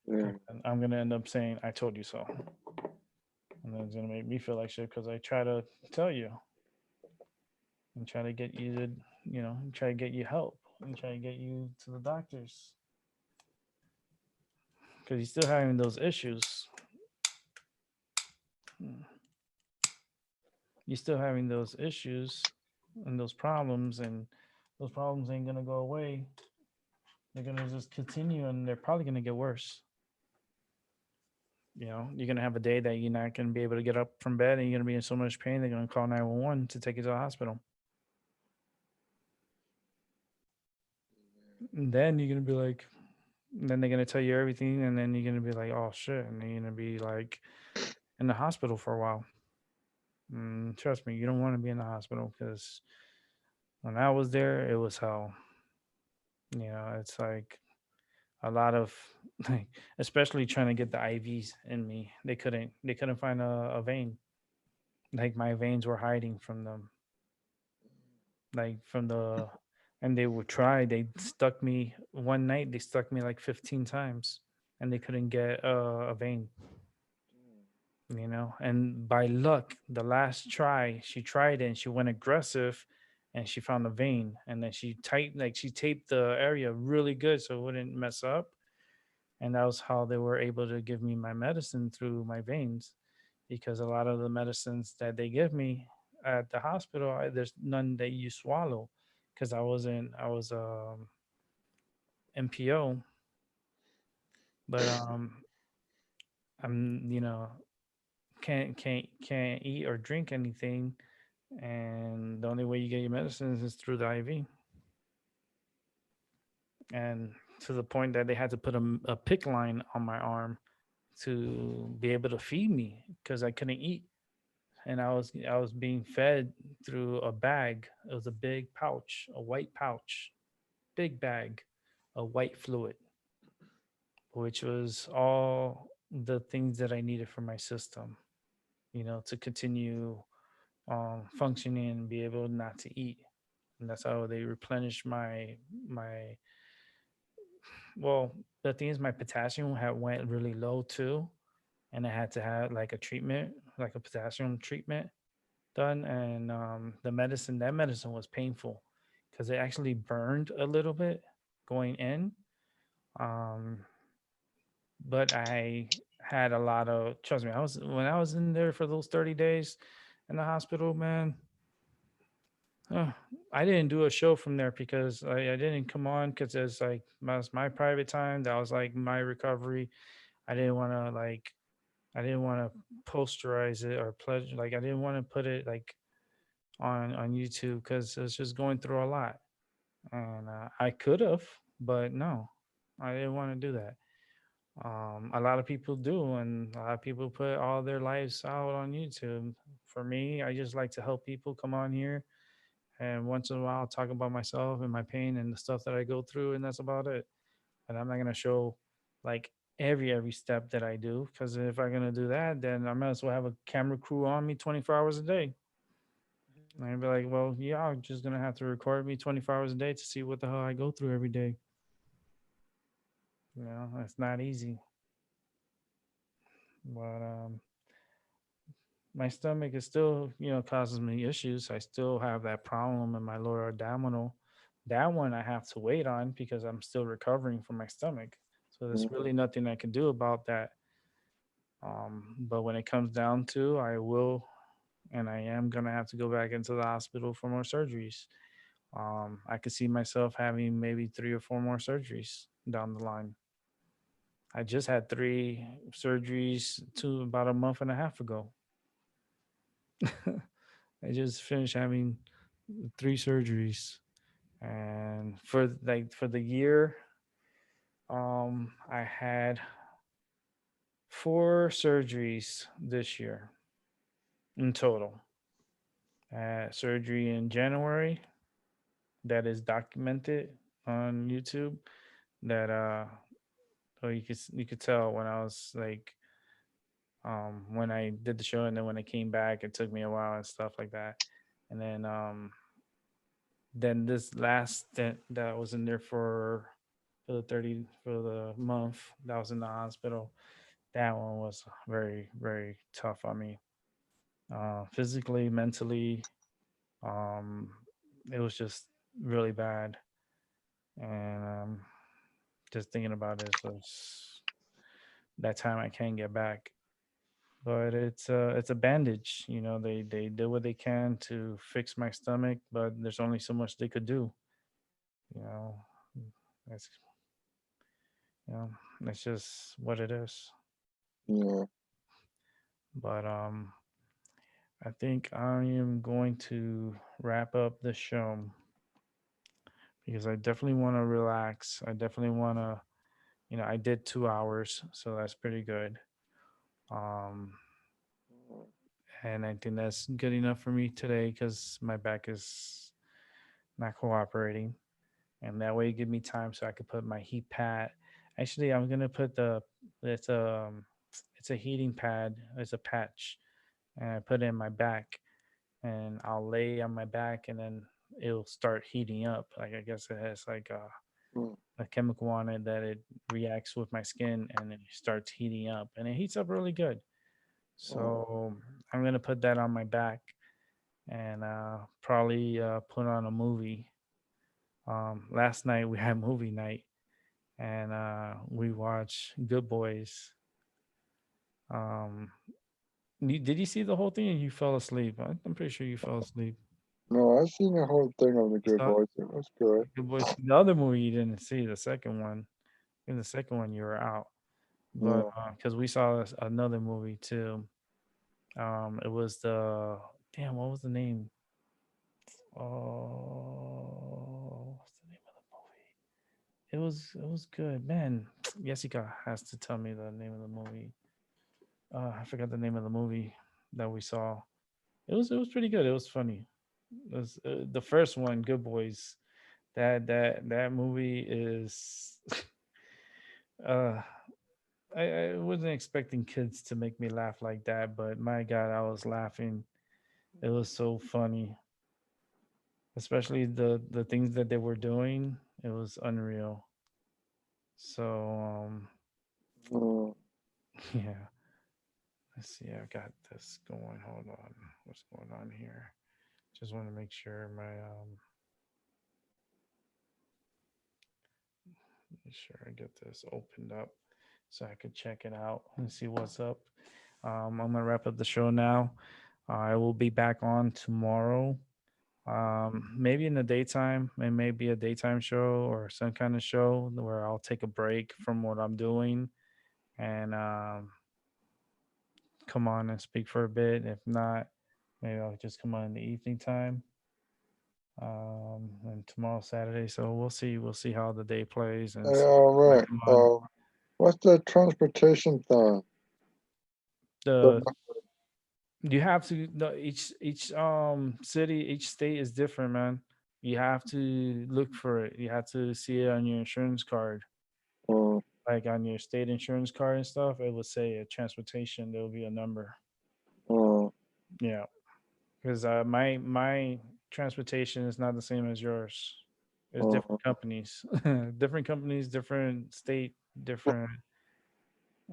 yeah, I'm gonna end up saying I told you so, and then it's gonna make me feel like shit because I try to tell you and try to get you to, try to get you help and try to get you to the doctors because you're still having those issues. You're still having those issues and those problems, and those problems ain't gonna go away. They're gonna just continue, and they're probably gonna get worse. You're gonna have a day that you're not gonna be able to get up from bed, and you're gonna be in so much pain they're gonna call 911 to take you to the hospital. And then you're gonna be like, then they're gonna tell you everything, and then you're gonna be like, oh shit, and then you're gonna be like in the hospital for a while. Trust me, you don't want to be in the hospital because when I was there, it was hell. It's like a lot of like, especially trying to get the IVs in me. They couldn't find a vein. Like my veins were hiding from them, like from the, and they would try. They stuck me one night. They stuck me like 15 times, and they couldn't get a vein. And by luck, the last try she tried it and she went aggressive, and she found a vein, and then she taped the area really good so it wouldn't mess up, and that was how they were able to give me my medicine through my veins, because a lot of the medicines that they give me at the hospital, there's none that you swallow, because I was MPO, but I'm can't eat or drink anything, and the only way you get your medicines is through the IV, and to the point that they had to put a pick line on my arm to be able to feed me because I couldn't eat, and I was being fed through a bag. It was a big pouch, a white pouch, big bag, of white fluid, which was all the things that I needed for my system, to continue functioning and be able not to eat. And that's how they replenish my. Well, the thing is, my potassium had went really low too, and I had to have like a treatment, like a potassium treatment done, and that medicine was painful because it actually burned a little bit going in. Um, but I had a lot of, trust me, when I was in there for those 30 days in the hospital, man. uh, I didn't do a show from there because I didn't come on because it's like my private time. That was like my recovery. I didn't want to like I didn't want to posterize it or pledge, like I didn't want to put it like on YouTube because it was just going through a lot, and I could have, but no, I didn't want to do that. A lot of people do, and a lot of people put all their lives out on YouTube. For me, I just like to help people come on here and once in a while talk about myself and my pain and the stuff that I go through, and that's about it. And I'm not gonna show like every step that I do, because if I'm gonna do that, then I might as well have a camera crew on me 24 hours a day. And I'd be like, well, yeah, I'm just gonna have to record me 24 hours a day to see what the hell I go through every day. It's not easy. But my stomach is still, causes me issues. I still have that problem in my lower abdominal. That one I have to wait on because I'm still recovering from my stomach. So there's really nothing I can do about that. But when it comes down to, I will, and I am gonna have to go back into the hospital for more surgeries. I could see myself having maybe 3 or 4 more surgeries down the line. I just had 3 surgeries about a month and a half ago. I just finished having 3 surgeries, and for the year, I had 4 surgeries this year in total. I had surgery in January that is documented on YouTube. That so you could tell when I was like when I did the show, and then when I came back, it took me a while and stuff like that. And then this last stint that I was in there for the month that I was in the hospital, that one was very, very tough on me. Physically, mentally, um, it was just really bad. And just thinking about it, so it's that time I can't get back. But it's a bandage. They do what they can to fix my stomach, but there's only so much they could do. You know, that's you know that's just what it is. Yeah. But I think I am going to wrap up the show because I definitely want to relax. I definitely want to, I did 2 hours, so that's pretty good. Um, and I think that's good enough for me today because my back is not cooperating. And that way, give me time so I could put my heat pad. Actually, I'm gonna put it's a it's a heating pad. It's a patch, and I put it in my back, and I'll lay on my back, and then it'll start heating up. Like I guess it has like Mm. a chemical on it that it reacts with my skin, and it starts heating up, and it heats up really good. Mm. So I'm gonna put that on my back and probably put on a movie. Last night we had movie night and we watched Good Boys. Um, did you see the whole thing, and you fell asleep? I'm pretty sure you fell asleep. No, I seen the whole thing of the You Good saw Boys. It was good. Good Boys. The other movie you didn't see. The second one. In the second one, you were out, but No. because we saw another movie too. It was the damn. What was the name? Oh, what's the name of the movie? It was good, man. Jessica has to tell me the name of the movie. I forgot the name of the movie that we saw. It was pretty good. It was funny. It was the first one, Good Boys. That movie is. uh, I wasn't expecting kids to make me laugh like that, but my God, I was laughing. It was so funny, especially the things that they were doing. It was unreal. So Mm. yeah. Let's see. I got this going. Hold on. What's going on here? Just want to make sure make sure I get this opened up so I could check it out and see what's up. I'm gonna wrap up the show now. I will be back on tomorrow. Maybe in the daytime. It may be a daytime show or some kind of show where I'll take a break from what I'm doing and come on and speak for a bit. If not, maybe I'll just come on in the evening time. And tomorrow Saturday, so we'll see. We'll see how the day plays and Hey, see all if I right. come on. What's the transportation thing? The, The You have to each city, each state is different, man. You have to look for it. You have to see it on your insurance card, uh, like on your state insurance card and stuff. It would say a transportation. There will be a number. uh, Yeah, because my transportation is not the same as yours. It's uh, different companies, different companies, different state, different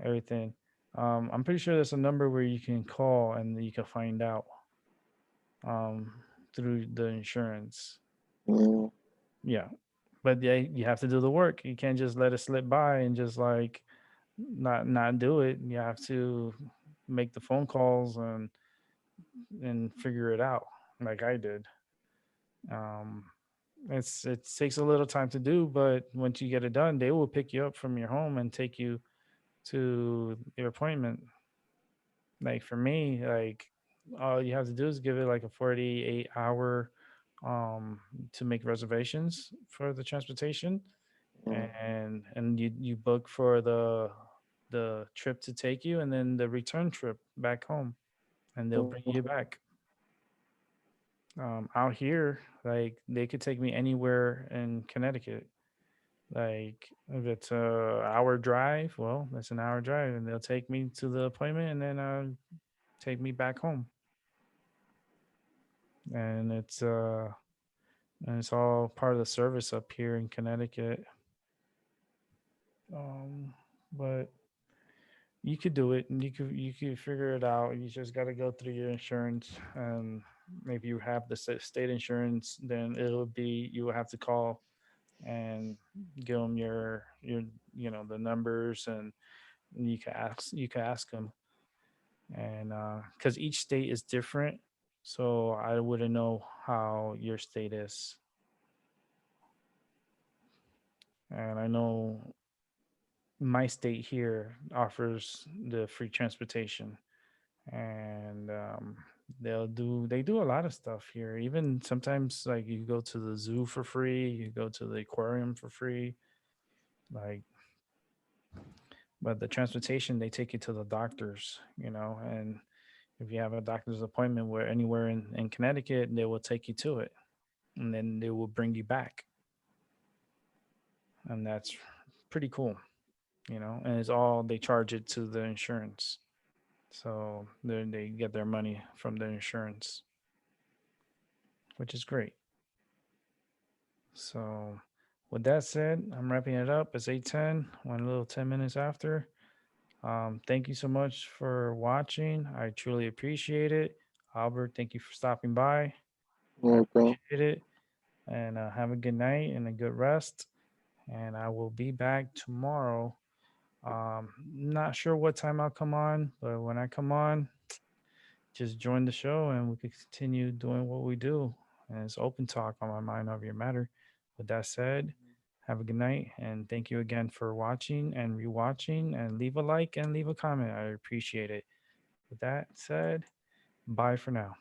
everything. I'm pretty sure there's a number where you can call and you can find out um, through the insurance. uh, Yeah, but yeah, you have to do the work. You can't just let it slip by and just like not do it. You have to make the phone calls and figure it out, like I did. Um, it takes a little time to do, but once you get it done, they will pick you up from your home and take you to your appointment. Like for me, like all you have to do is give it like a 48-hour to make reservations for the transportation, and you book for the trip to take you and then the return trip back home, and they'll bring you back. Out here, like they could take me anywhere in Connecticut. Like if it's a hour drive, well, that's an hour drive, and they'll take me to the appointment and then take me back home. And it's all part of the service up here in Connecticut. But you could do it, and you could figure it out. You just got to go through your insurance, and if you have the state insurance, then it'll be you will have to call and give them your the numbers, and you can ask them, and because each state is different, so I wouldn't know how your state is, and I know my state here offers the free transportation, and they do a lot of stuff here. Even sometimes like you go to the zoo for free, you go to the aquarium for free. Like, but the transportation, they take you to the doctors, and if you have a doctor's appointment where anywhere in Connecticut, they will take you to it, and then they will bring you back. And that's pretty cool, and it's all, they charge it to the insurance. So they get their money from the insurance, which is great. So with that said, I'm wrapping it up. It's 8:10, one little 10 minutes after. Thank you so much for watching. I truly appreciate it. Albert, thank you for stopping by. I Welcome. appreciate it. And have a good night and a good rest. And I will be back tomorrow. Not sure what time I'll come on, but when I come on, just join the show and we could continue doing what we do. And it's open talk on my mind over your matter. With that said, have a good night and thank you again for watching and rewatching, and leave a like and leave a comment. I appreciate it. With that said, bye for now.